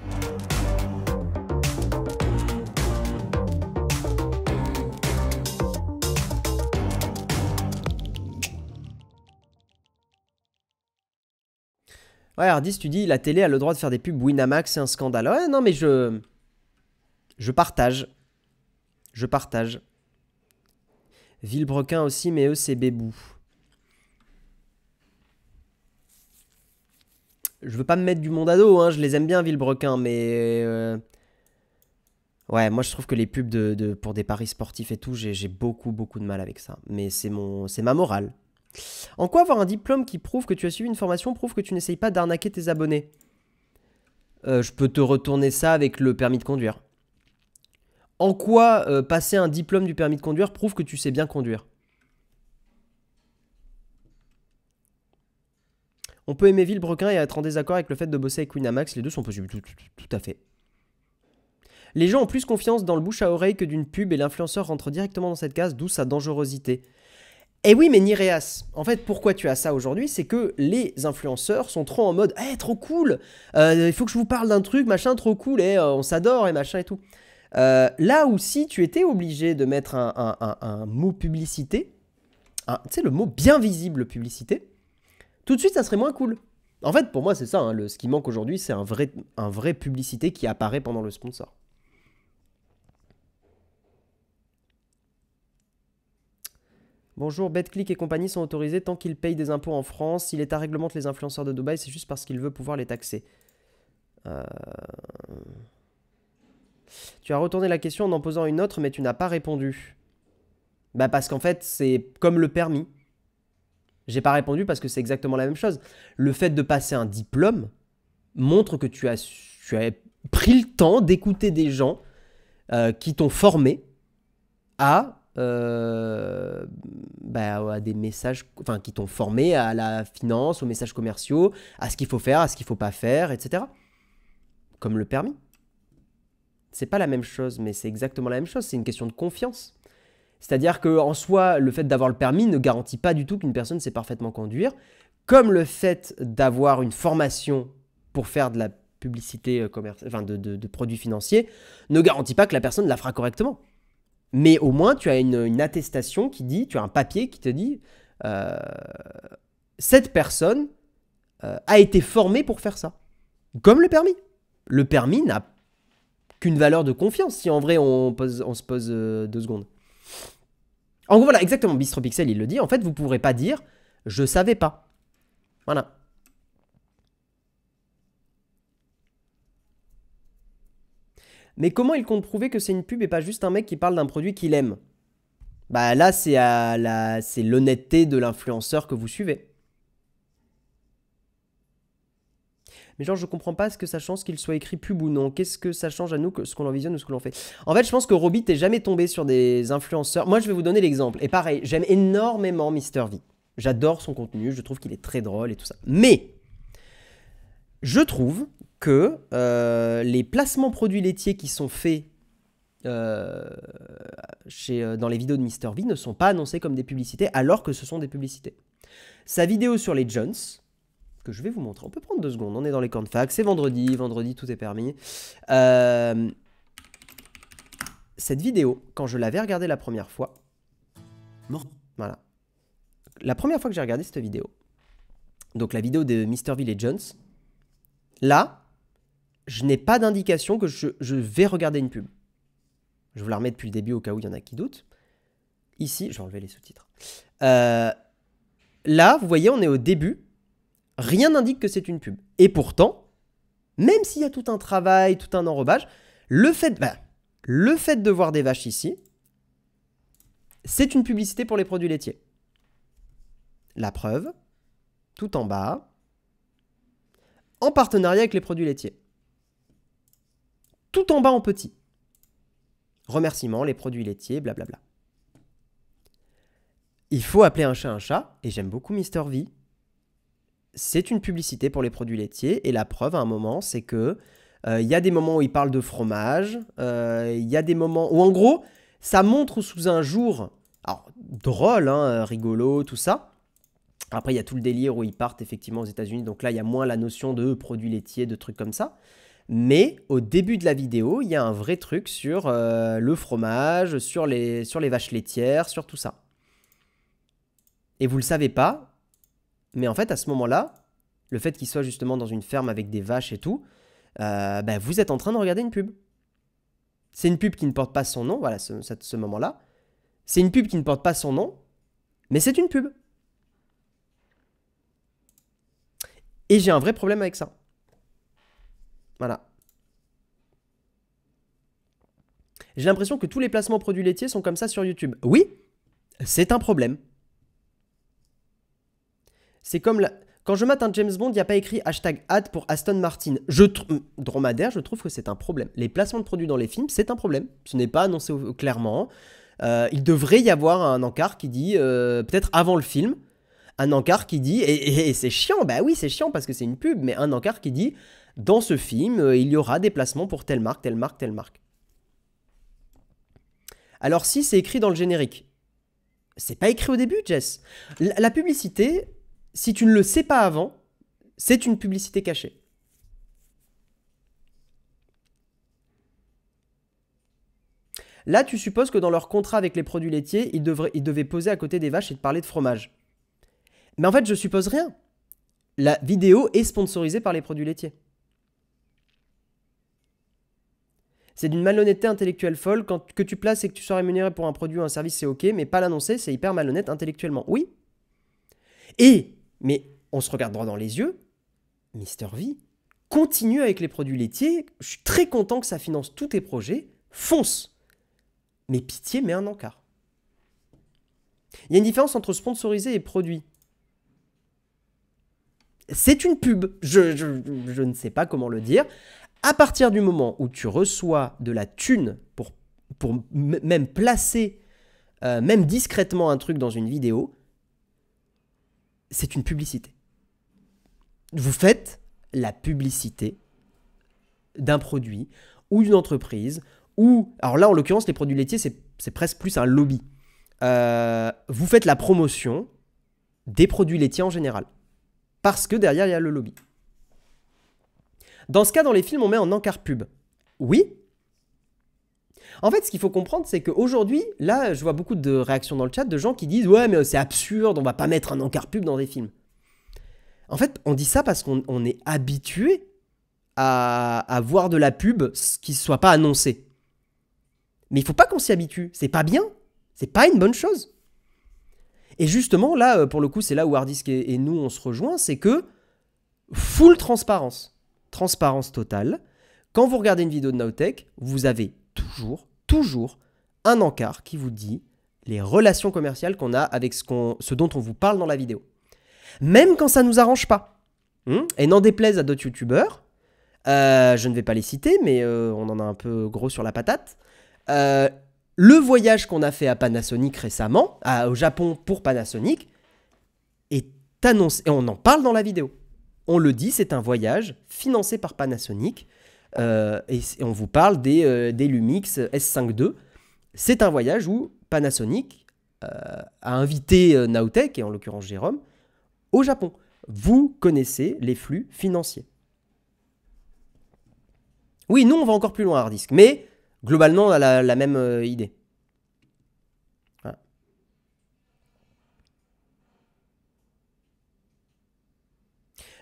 Ouais, Ardis, tu dis la télé a le droit de faire des pubs Winamax, c'est un scandale. Ouais, non, mais je partage. Je partage. Villebrequin aussi, mais eux, c'est Bébou. Je veux pas me mettre du monde à dos, hein, je les aime bien, Villebrequin, mais... Ouais, moi je trouve que les pubs pour des paris sportifs et tout, j'ai beaucoup, beaucoup de mal avec ça. Mais c'est ma morale. En quoi avoir un diplôme qui prouve que tu as suivi une formation prouve que tu n'essayes pas d'arnaquer tes abonnés? Je peux te retourner ça avec le permis de conduire. En quoi passer un diplôme du permis de conduire prouve que tu sais bien conduire? On peut aimer Villebrequin et être en désaccord avec le fait de bosser avec Winamax, les deux sont possibles, tout à fait. Les gens ont plus confiance dans le bouche à oreille que d'une pub et l'influenceur rentre directement dans cette case, d'où sa dangerosité. Eh oui, mais Nireas, en fait, pourquoi tu as ça aujourd'hui? C'est que les influenceurs sont trop en mode « Eh, trop cool, il faut que je vous parle d'un truc, machin, trop cool, et on s'adore, et machin et tout. » Là où si tu étais obligé de mettre un mot publicité, tu sais, le mot bien visible publicité, tout de suite, ça serait moins cool. En fait, pour moi, c'est ça, hein, ce qui manque aujourd'hui, c'est un vrai publicité qui apparaît pendant le sponsor. Bonjour, BetClick et compagnie sont autorisés tant qu'ils payent des impôts en France. Si l'État réglemente les influenceurs de Dubaï, c'est juste parce qu'il veut pouvoir les taxer. Tu as retourné la question en posant une autre, mais tu n'as pas répondu. Bah parce qu'en fait, c'est comme le permis. J'ai pas répondu parce que c'est exactement la même chose. Le fait de passer un diplôme montre que tu as pris le temps d'écouter des gens qui t'ont formé à des messages, enfin qui t'ont formé à la finance, aux messages commerciaux, à ce qu'il faut faire, à ce qu'il faut pas faire, etc. Comme le permis. C'est pas la même chose, mais c'est exactement la même chose. C'est une question de confiance. C'est-à-dire qu'en soi, le fait d'avoir le permis ne garantit pas du tout qu'une personne sait parfaitement conduire, comme le fait d'avoir une formation pour faire de la publicité enfin de produits financiers ne garantit pas que la personne la fera correctement. Mais au moins, tu as une attestation qui dit, tu as un papier qui te dit, cette personne a été formée pour faire ça. Comme le permis. Le permis n'a qu'une valeur de confiance, si en vrai on se pose 2 secondes. En gros, voilà, exactement, Bistropixel, il le dit. En fait, vous ne pourrez pas dire « je savais pas ». Voilà. Mais comment il compte prouver que c'est une pub et pas juste un mec qui parle d'un produit qu'il aime? Bah là, c'est l'honnêteté de l'influenceur que vous suivez. Mais genre, je comprends pas ce que ça change qu'il soit écrit pub ou non. Qu'est-ce que ça change à nous, ce qu'on en visionne ou ce que l'on fait? En fait, je pense que Roby, t'es jamais tombé sur des influenceurs. Moi, je vais vous donner l'exemple. Et pareil, j'aime énormément Mister V. J'adore son contenu, je trouve qu'il est très drôle et tout ça. Mais, je trouve que les placements produits laitiers qui sont faits dans les vidéos de Mister V ne sont pas annoncés comme des publicités, alors que ce sont des publicités. Sa vidéo sur les Jones, que je vais vous montrer, on peut prendre 2 secondes, on est dans les cornflakes, c'est vendredi, tout est permis. Cette vidéo, quand je l'avais regardée la première fois, voilà, la première fois que j'ai regardé cette vidéo, donc la vidéo de Mister V et Jones, là, je n'ai pas d'indication que je vais regarder une pub. Je vous la remets depuis le début au cas où il y en a qui doutent. Ici, je vais enlever les sous-titres. Là, vous voyez, on est au début. Rien n'indique que c'est une pub. Et pourtant, même s'il y a tout un travail, tout un enrobage, le fait de voir des vaches ici, c'est une publicité pour les produits laitiers. La preuve, tout en bas, en partenariat avec les produits laitiers. Tout en bas en petit. Remerciements, les produits laitiers, blablabla. Il faut appeler un chat, et j'aime beaucoup Mister V. C'est une publicité pour les produits laitiers, et la preuve à un moment, c'est que y a des moments où il parle de fromage, il y a des moments où en gros, ça montre sous un jour, alors drôle, hein, rigolo, tout ça. Après, il y a tout le délire où ils partent effectivement aux États-Unis, donc là, il y a moins la notion de produits laitiers, de trucs comme ça. Mais au début de la vidéo, il y a un vrai truc sur le fromage, sur les vaches laitières, sur tout ça. Et vous ne le savez pas, mais en fait, à ce moment-là, le fait qu'il soit justement dans une ferme avec des vaches et tout, vous êtes en train de regarder une pub. C'est une pub qui ne porte pas son nom, voilà, ce moment-là. C'est une pub qui ne porte pas son nom, mais c'est une pub. Et j'ai un vrai problème avec ça. Voilà. J'ai l'impression que tous les placements produits laitiers sont comme ça sur YouTube. Oui, c'est un problème. C'est comme quand je mate un James Bond, il n'y a pas écrit #ad pour Aston Martin. Dromadaire, je trouve que c'est un problème. Les placements de produits dans les films, c'est un problème. Ce n'est pas annoncé clairement. Il devrait y avoir un encart qui dit, peut-être avant le film, un encart qui dit, et c'est chiant, bah oui c'est chiant parce que c'est une pub, mais un encart qui dit, dans ce film, il y aura des placements pour telle marque, telle marque, telle marque. Alors si c'est écrit dans le générique, c'est pas écrit au début, Jess. La publicité, si tu ne le sais pas avant, c'est une publicité cachée. Là, tu supposes que dans leur contrat avec les produits laitiers, ils devaient poser à côté des vaches et te parler de fromage. Mais en fait, je suppose rien. La vidéo est sponsorisée par les produits laitiers. C'est d'une malhonnêteté intellectuelle folle. Que tu places et que tu sois rémunéré pour un produit ou un service, c'est ok, mais pas l'annoncer, c'est hyper malhonnête intellectuellement. Oui. Mais on se regarde droit dans les yeux, Mister V continue avec les produits laitiers. Je suis très content que ça finance tous tes projets. Fonce. Mais pitié, mets un encart. Il y a une différence entre sponsoriser et produit. C'est une pub. Je ne sais pas comment le dire. À partir du moment où tu reçois de la thune pour même placer, même discrètement un truc dans une vidéo, c'est une publicité. Vous faites la publicité d'un produit ou d'une entreprise ou, alors là en l'occurrence les produits laitiers c'est presque plus un lobby. Vous faites la promotion des produits laitiers en général parce que derrière il y a le lobby. Dans ce cas, dans les films, on met en encart pub. Oui. En fait, ce qu'il faut comprendre, c'est qu'aujourd'hui, là, je vois beaucoup de réactions dans le chat de gens qui disent « Ouais, mais c'est absurde, on va pas mettre un encart pub dans des films. » En fait, on dit ça parce qu'on est habitué à voir de la pub qui ne soit pas annoncé. Mais il faut pas qu'on s'y habitue. C'est pas bien. C'est pas une bonne chose. Et justement, là, pour le coup, c'est là où Hardisk et nous, on se rejoint, c'est que full transparence. Transparence totale. Quand vous regardez une vidéo de Nowtech, vous avez toujours un encart qui vous dit les relations commerciales qu'on a avec ce dont on vous parle dans la vidéo. Même quand ça ne nous arrange pas. Et n'en déplaise à d'autres youtubeurs, je ne vais pas les citer, mais on en a un peu gros sur la patate. Le voyage qu'on a fait à Panasonic récemment, au Japon pour Panasonic, est annoncé, et on en parle dans la vidéo. On le dit, c'est un voyage financé par Panasonic, et on vous parle des Lumix S5 II. C'est un voyage où Panasonic a invité Nowtech, et en l'occurrence Jérôme, au Japon. Vous connaissez les flux financiers. Oui, nous, on va encore plus loin, Hardisk, mais globalement, on a la même idée. Voilà.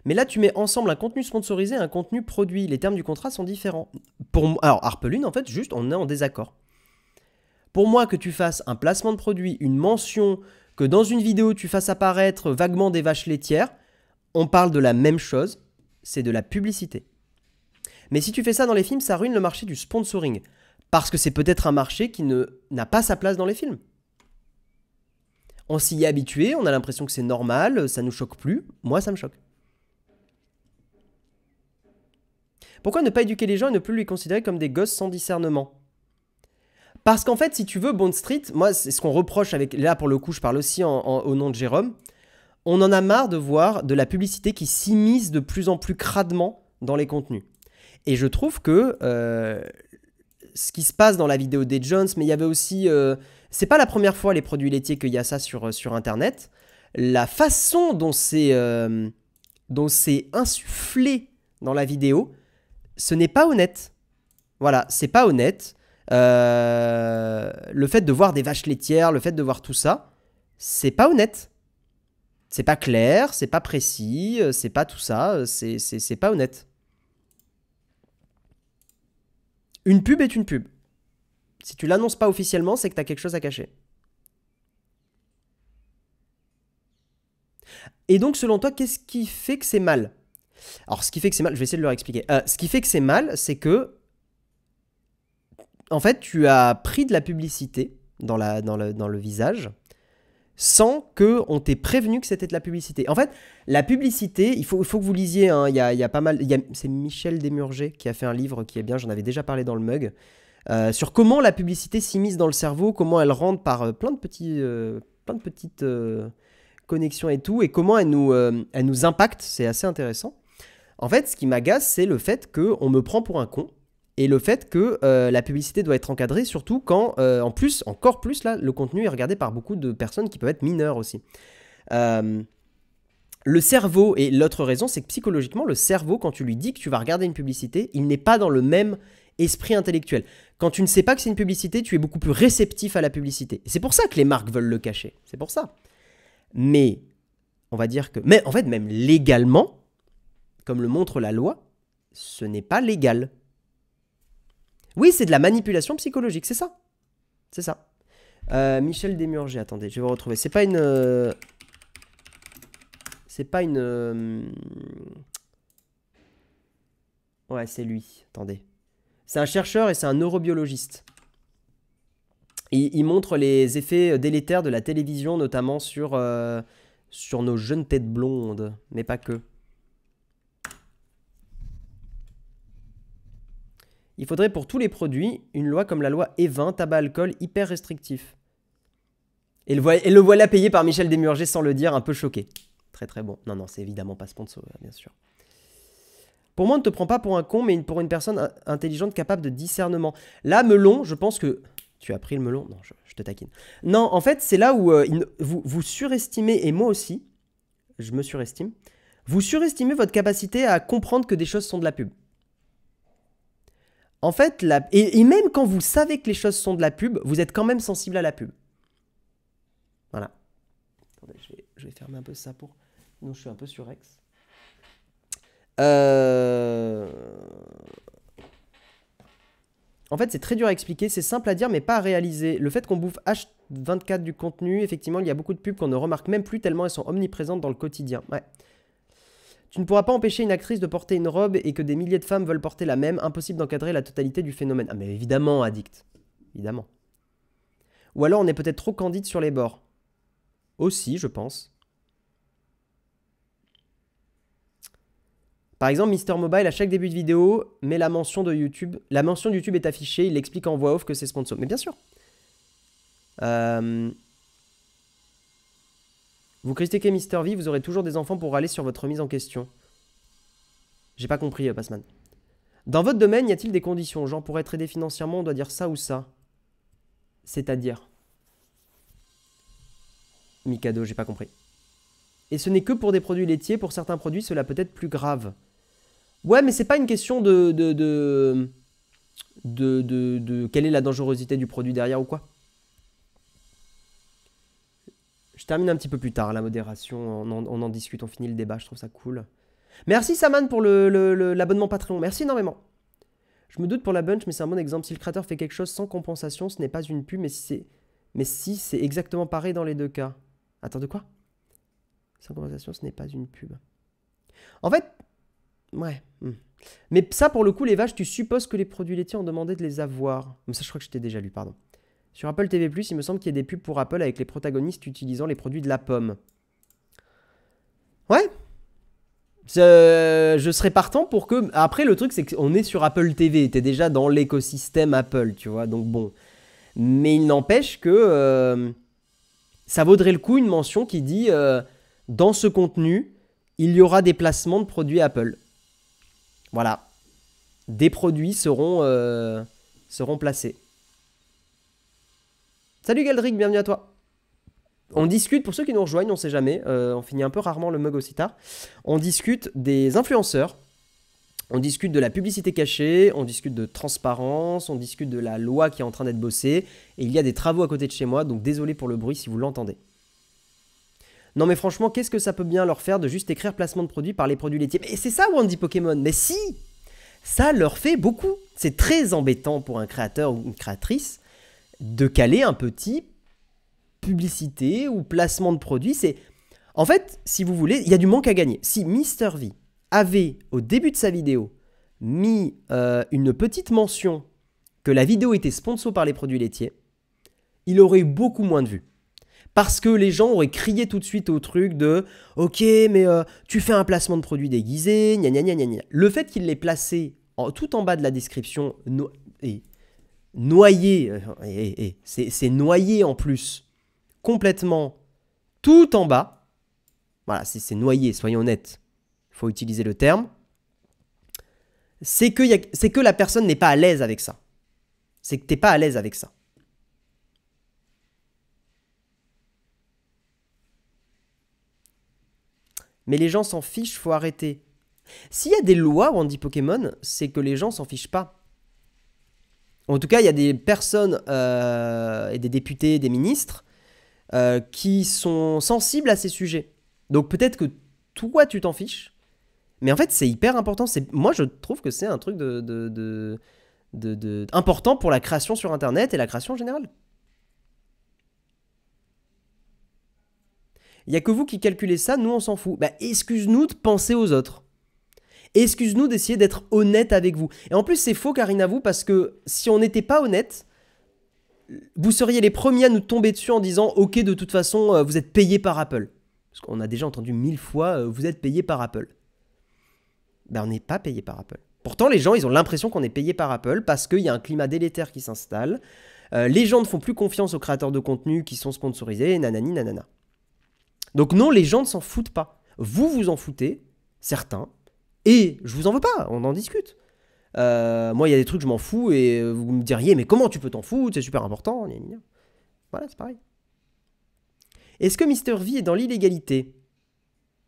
Mais là, tu mets ensemble un contenu sponsorisé et un contenu produit. Les termes du contrat sont différents. Alors, Harpelune, en fait, juste, on est en désaccord. Pour moi, que tu fasses un placement de produit, une mention, que dans une vidéo, tu fasses apparaître vaguement des vaches laitières, on parle de la même chose, c'est de la publicité. Mais si tu fais ça dans les films, ça ruine le marché du sponsoring. Parce que c'est peut-être un marché qui n'a pas sa place dans les films. On s'y est habitué, on a l'impression que c'est normal, ça nous choque plus. Moi, ça me choque. Pourquoi ne pas éduquer les gens et ne plus les considérer comme des gosses sans discernement? Parce qu'en fait, si tu veux, Bond Street, moi, c'est ce qu'on reproche avec... Là, pour le coup, je parle aussi au nom de Jérôme. On en a marre de voir de la publicité qui s'immisce de plus en plus cradement dans les contenus. Et je trouve que ce qui se passe dans la vidéo des Jones, mais il y avait aussi... c'est pas la première fois, les produits laitiers, qu'il y a ça sur Internet. La façon dont c'est insufflé dans la vidéo, ce n'est pas honnête. Voilà, c'est pas honnête. Le fait de voir des vaches laitières, le fait de voir tout ça, c'est pas honnête. C'est pas clair, c'est pas précis, c'est pas tout ça, c'est pas honnête. Une pub est une pub. Si tu l'annonces pas officiellement, c'est que tu as quelque chose à cacher. Et donc, selon toi, qu'est-ce qui fait que c'est mal? Alors, ce qui fait que c'est mal, je vais essayer de leur expliquer. Ce qui fait que c'est mal, c'est que, en fait, tu as pris de la publicité dans le visage sans qu'on t'ait prévenu que c'était de la publicité. En fait, la publicité, il faut que vous lisiez, hein, il y a pas mal... C'est Michel Desmurger qui a fait un livre qui est bien, j'en avais déjà parlé dans le mug, sur comment la publicité s'immisce dans le cerveau, comment elle rentre par plein de petites connexions et tout, et comment elle nous impacte, c'est assez intéressant. En fait, ce qui m'agace, c'est le fait qu'on me prend pour un con, et le fait que la publicité doit être encadrée, surtout quand, en plus, encore plus, là, le contenu est regardé par beaucoup de personnes qui peuvent être mineures aussi. Le cerveau, et l'autre raison, c'est que psychologiquement, le cerveau, quand tu lui dis que tu vas regarder une publicité, il n'est pas dans le même esprit intellectuel. Quand tu ne sais pas que c'est une publicité, tu es beaucoup plus réceptif à la publicité. C'est pour ça que les marques veulent le cacher. C'est pour ça. Mais, on va dire que... Mais en fait, même légalement, comme le montre la loi, ce n'est pas légal. Oui, c'est de la manipulation psychologique, c'est ça. C'est ça. Michel Desmurger, attendez, je vais vous retrouver. C'est pas une... C'est pas une... Ouais, c'est lui. Attendez. C'est un chercheur et c'est un neurobiologiste. Il montre les effets délétères de la télévision, notamment sur nos jeunes têtes blondes, mais pas que. Il faudrait pour tous les produits une loi comme la loi E20, tabac-alcool, hyper restrictif. Et le voilà payé par Michel Desmurger sans le dire, un peu choqué. Très très bon. Non, c'est évidemment pas sponsor, bien sûr. Pour moi, on ne te prend pas pour un con, mais pour une personne intelligente capable de discernement. Là, melon, je pense que... Tu as pris le melon? Non, je te taquine. Non, en fait, c'est là où vous surestimez, et moi aussi, je me surestime, vous surestimez votre capacité à comprendre que des choses sont de la pub. En fait, et même quand vous savez que les choses sont de la pub, vous êtes quand même sensible à la pub. Voilà. Attendez, je vais fermer un peu ça pour... Non, je suis un peu surex. En fait, c'est très dur à expliquer, c'est simple à dire, mais pas à réaliser. Le fait qu'on bouffe H24 du contenu, effectivement, il y a beaucoup de pubs qu'on ne remarque même plus tellement elles sont omniprésentes dans le quotidien. Ouais. Tu ne pourras pas empêcher une actrice de porter une robe et que des milliers de femmes veulent porter la même. Impossible d'encadrer la totalité du phénomène. Ah, mais évidemment, addict. Évidemment. Ou alors, on est peut-être trop candide sur les bords. Aussi, je pense. Par exemple, Mister Mobile, à chaque début de vidéo, met la mention de YouTube. La mention de YouTube est affichée, il explique en voix off que c'est sponsor. Mais bien sûr. Vous critiquez Mister V, vous aurez toujours des enfants pour râler sur votre remise en question. J'ai pas compris, Passman. Dans votre domaine, y a-t-il des conditions? Genre, pour être aidé financièrement, on doit dire ça ou ça? C'est-à-dire? Mikado, j'ai pas compris. Et ce n'est que pour des produits laitiers. Pour certains produits, cela peut être plus grave. Ouais, mais c'est pas une question de quelle est la dangerosité du produit derrière ou quoi. Je termine un petit peu plus tard la modération. On en discute, on finit le débat. Je trouve ça cool. Merci Saman pour l'abonnement Patreon. Merci énormément. Je me doute pour la bunch, mais c'est un bon exemple. Si le créateur fait quelque chose sans compensation, ce n'est pas une pub, mais si c'est exactement pareil dans les deux cas. Attends, de quoi? Sans compensation, ce n'est pas une pub. En fait, ouais. Mais ça, pour le coup, les vaches, tu supposes que les produits laitiers ont demandé de les avoir. Mais ça, je crois que je t'ai déjà lu, pardon. Sur Apple TV+, il me semble qu'il y a des pubs pour Apple avec les protagonistes utilisant les produits de la pomme. Ouais. Je serais partant pour que... Après, le truc, c'est qu'on est sur Apple TV. T'es déjà dans l'écosystème Apple, tu vois. Donc bon. Mais il n'empêche que... ça vaudrait le coup une mention qui dit... dans ce contenu, il y aura des placements de produits Apple. Voilà. Des produits seront placés. Salut Galdric, bienvenue à toi. On discute, pour ceux qui nous rejoignent, on sait jamais, on finit un peu rarement le mug aussi tard. On discute des influenceurs, on discute de la publicité cachée, on discute de transparence, on discute de la loi qui est en train d'être bossée. Et il y a des travaux à côté de chez moi, donc désolé pour le bruit si vous l'entendez. Non mais franchement, qu'est-ce que ça peut bien leur faire de juste écrire placement de produit par les produits laitiers? Mais c'est ça Wandy Pokémon, mais si! Ça leur fait beaucoup. C'est très embêtant pour un créateur ou une créatrice de caler un petit publicité ou placement de produit. C'est en fait, si vous voulez, il y a du manque à gagner. Si Mister V avait, au début de sa vidéo, mis une petite mention que la vidéo était sponsor par les produits laitiers, il aurait eu beaucoup moins de vues. Parce que les gens auraient crié tout de suite au truc de « Ok, mais tu fais un placement de produit déguisé, gna gna gna gna gna ». Le fait qu'il l'ait placé tout en bas de la description, noyé, c'est noyé en plus, complètement tout en bas. Voilà, c'est noyé, soyons honnêtes. Il faut utiliser le terme. C'est que la personne n'est pas à l'aise avec ça. C'est que tu n'es pas à l'aise avec ça. Mais les gens s'en fichent, faut arrêter. S'il y a des lois, Wandy Pokémon, c'est que les gens s'en fichent pas. En tout cas, il y a des personnes et des députés, des ministres qui sont sensibles à ces sujets. Donc peut-être que toi, tu t'en fiches. Mais en fait, c'est hyper important. Moi, je trouve que c'est un truc important pour la création sur Internet et la création en général. Il n'y a que vous qui calculez ça, nous on s'en fout. Bah, excuse-nous de penser aux autres. Excuse-nous d'essayer d'être honnête avec vous. Et en plus, c'est faux, Karine, à vous, parce que si on n'était pas honnête, vous seriez les premiers à nous tomber dessus en disant « Ok, de toute façon, vous êtes payé par Apple. » Parce qu'on a déjà entendu 1000 fois « Vous êtes payé par Apple. » Ben, on n'est pas payé par Apple. Pourtant, les gens, ils ont l'impression qu'on est payé par Apple parce qu'il y a un climat délétère qui s'installe. Les gens ne font plus confiance aux créateurs de contenu qui sont sponsorisés, nanani, nanana. Donc non, les gens ne s'en foutent pas. Vous vous en foutez, certains, et je vous en veux pas, on en discute. Moi, il y a des trucs, je m'en fous, et vous me diriez, mais comment tu peux t'en foutre, c'est super important. Voilà, c'est pareil. Est-ce que Mister V est dans l'illégalité?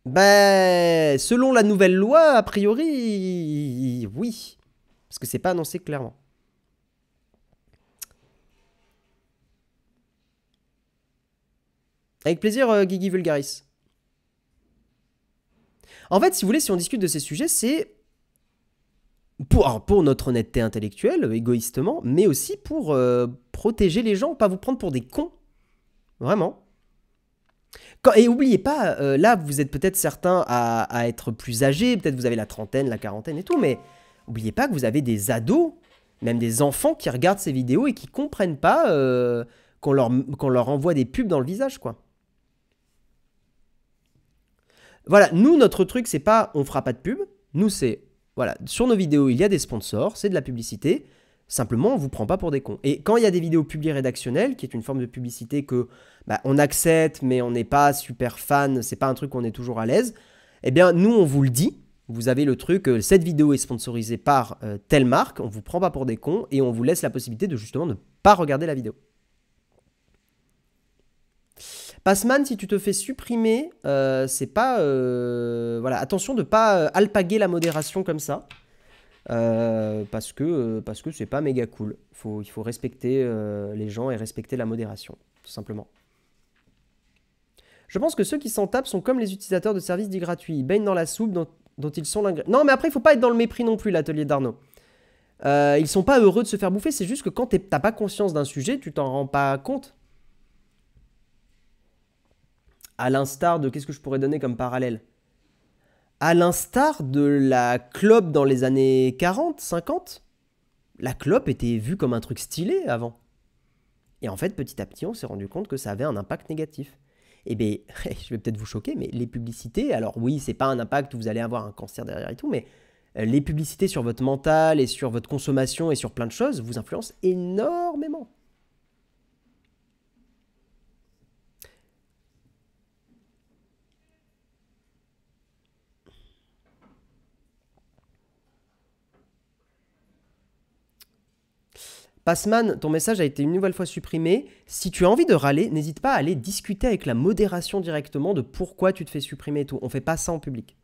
Ben, selon la nouvelle loi, a priori, oui. Parce que c'est pas annoncé clairement. Avec plaisir, Guigui Vulgaris. En fait, si vous voulez, si on discute de ces sujets, c'est pour notre honnêteté intellectuelle, égoïstement, mais aussi pour protéger les gens, pas vous prendre pour des cons. Vraiment. Et n'oubliez pas, là, vous êtes peut-être certains à être plus âgés, peut-être vous avez la trentaine, la quarantaine et tout, mais n'oubliez pas que vous avez des ados, même des enfants qui regardent ces vidéos et qui comprennent pas qu'on leur envoie des pubs dans le visage, quoi. Voilà, nous, notre truc, c'est pas on fera pas de pub, Nous, c'est, voilà, sur nos vidéos, il y a des sponsors, c'est de la publicité. Simplement, on ne vous prend pas pour des cons. Et quand il y a des vidéos publiées rédactionnelles, qui est une forme de publicité que on accepte, mais on n'est pas super fan, c'est pas un truc où on est toujours à l'aise, eh bien, nous, on vous le dit. Vous avez le truc, cette vidéo est sponsorisée par telle marque, on ne vous prend pas pour des cons et on vous laisse la possibilité de justement ne pas regarder la vidéo. Passman, si tu te fais supprimer, c'est pas... voilà, attention de ne pas alpaguer la modération comme ça. Parce que c'est pas méga cool. Il faut respecter les gens et respecter la modération, tout simplement. Je pense que ceux qui s'en tapent sont comme les utilisateurs de services dits gratuits. Ils baignent dans la soupe dont ils sont l'ingrédient. Non, mais après, il faut pas être dans le mépris non plus, l'atelier d'Arnaud. Ils sont pas heureux de se faire bouffer, c'est juste que quand t'as pas conscience d'un sujet, tu t'en rends pas compte. À l'instar de... Qu'est-ce que je pourrais donner comme parallèle? À l'instar de la clope dans les années 40, 50, la clope était vue comme un truc stylé avant. Et en fait, petit à petit, on s'est rendu compte que ça avait un impact négatif. Eh bien, je vais peut-être vous choquer, mais les publicités, alors oui, c'est pas un impact où vous allez avoir un cancer derrière et tout, mais les publicités sur votre mental et sur votre consommation et sur plein de choses vous influencent énormément. Passman, ton message a été une nouvelle fois supprimé. Si tu as envie de râler, n'hésite pas à aller discuter avec la modération directement de pourquoi tu te fais supprimer et tout. On ne fait pas ça en public.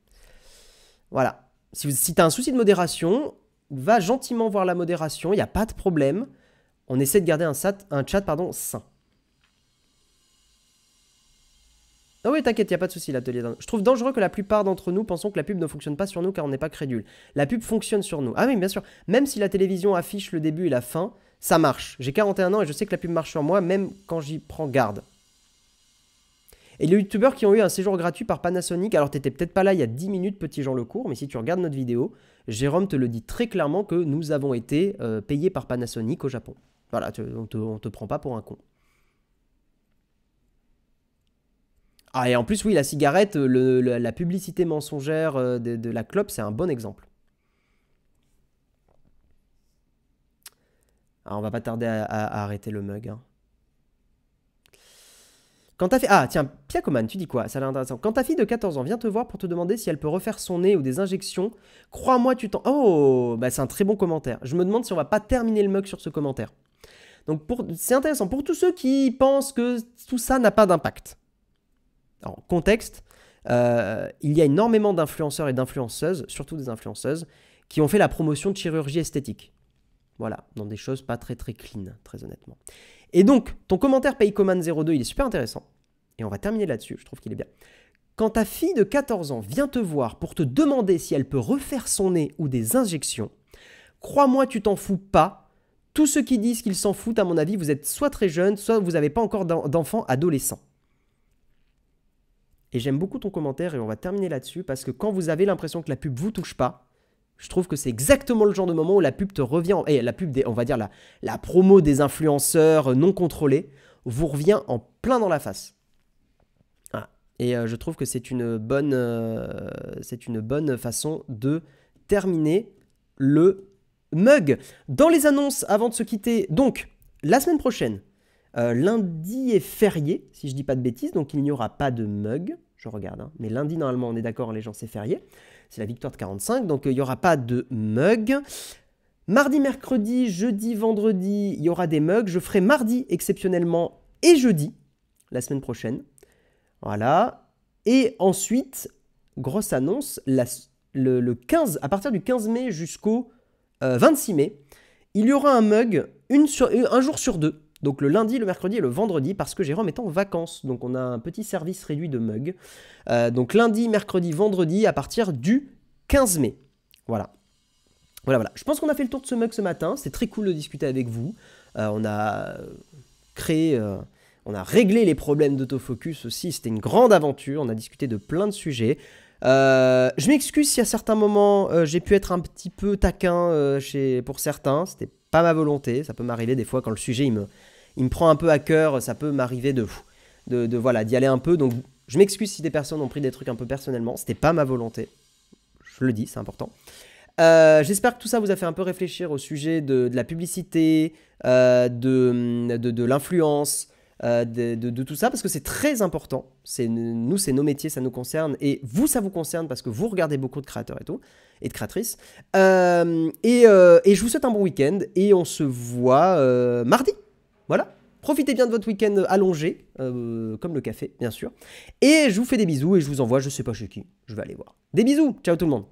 Voilà. Si tu as un souci de modération, va gentiment voir la modération, il n'y a pas de problème. On essaie de garder un chat sain. Ah oui, t'inquiète, il n'y a pas de souci, l'atelier. Je trouve dangereux que la plupart d'entre nous pensons que la pub ne fonctionne pas sur nous car on n'est pas crédule. La pub fonctionne sur nous. Ah oui, bien sûr. Même si la télévision affiche le début et la fin, ça marche. J'ai 41 ans et je sais que la pub marche sur moi, même quand j'y prends garde. Et les youtubeurs qui ont eu un séjour gratuit par Panasonic, alors t'étais peut-être pas là il y a 10 minutes, petit Jean Lecourt, mais si tu regardes notre vidéo, Jérôme te le dit très clairement que nous avons été payés par Panasonic au Japon. Voilà, on te prend pas pour un con. Ah, et en plus, oui, la cigarette, la publicité mensongère de la clope, c'est un bon exemple. Alors, on va pas tarder à arrêter le mug. Hein. Quand ta fille... Ah, tiens, Piacoman, tu dis quoi? Ça a l'air intéressant. Quand ta fille de 14 ans vient te voir pour te demander si elle peut refaire son nez ou des injections, crois-moi, tu t'en... Oh, bah c'est un très bon commentaire. Je me demande si on va pas terminer le mug sur ce commentaire. Donc, c'est intéressant. Pour tous ceux qui pensent que tout ça n'a pas d'impact. Alors, contexte, il y a énormément d'influenceurs et d'influenceuses, surtout des influenceuses, qui ont fait la promotion de chirurgie esthétique. Voilà, dans des choses pas très très clean, très honnêtement. Et donc, ton commentaire Paycoman02, il est super intéressant. Et on va terminer là-dessus, je trouve qu'il est bien. Quand ta fille de 14 ans vient te voir pour te demander si elle peut refaire son nez ou des injections, crois-moi, tu t'en fous pas. Tous ceux qui disent qu'ils s'en foutent, à mon avis, vous êtes soit très jeunes, soit vous n'avez pas encore d'enfants adolescents. Et j'aime beaucoup ton commentaire et on va terminer là-dessus parce que quand vous avez l'impression que la pub vous touche pas, je trouve que c'est exactement le genre de moment où la pub te revient, et la pub, on va dire la promo des influenceurs non contrôlés, vous revient en plein dans la face. Voilà. Et je trouve que c'est une bonne façon de terminer le mug. Dans les annonces, avant de se quitter, donc, la semaine prochaine, lundi est férié, si je dis pas de bêtises, donc il n'y aura pas de mug. Je regarde, hein. Mais lundi, normalement, on est d'accord, les gens, c'est férié. C'est la victoire de 45, donc il n'y aura pas de mug. Mardi, mercredi, jeudi, vendredi, il y aura des mugs. Je ferai mardi exceptionnellement et jeudi, la semaine prochaine. Voilà. Et ensuite, grosse annonce, le 15, à partir du 15 mai jusqu'au 26 mai, il y aura un mug un jour sur deux. Donc le lundi, le mercredi et le vendredi, parce que Jérôme est en vacances. Donc on a un petit service réduit de mug. Donc lundi, mercredi, vendredi, à partir du 15 mai. Voilà. Voilà. Je pense qu'on a fait le tour de ce mug ce matin. C'est très cool de discuter avec vous. On a on a réglé les problèmes d'autofocus aussi. C'était une grande aventure. On a discuté de plein de sujets. Je m'excuse si à certains moments j'ai pu être un petit peu taquin pour certains. C'était pas ma volonté. Ça peut m'arriver des fois quand le sujet il me prend un peu à cœur. Ça peut m'arriver voilà, d'y aller un peu. Donc je m'excuse si des personnes ont pris des trucs un peu personnellement. C'était pas ma volonté. je le dis, c'est important. J'espère que tout ça vous a fait un peu réfléchir au sujet de la publicité, de l'influence, de tout ça, parce que c'est très important. Nous, c'est nos métiers, ça nous concerne, et vous, ça vous concerne parce que vous regardez beaucoup de créateurs et tout, et de créatrices. Et je vous souhaite un bon week-end, et on se voit mardi. Voilà. Profitez bien de votre week-end allongé, comme le café, bien sûr. Et je vous fais des bisous, et je vous envoie, je sais pas chez qui, je vais aller voir. Des bisous, ciao tout le monde.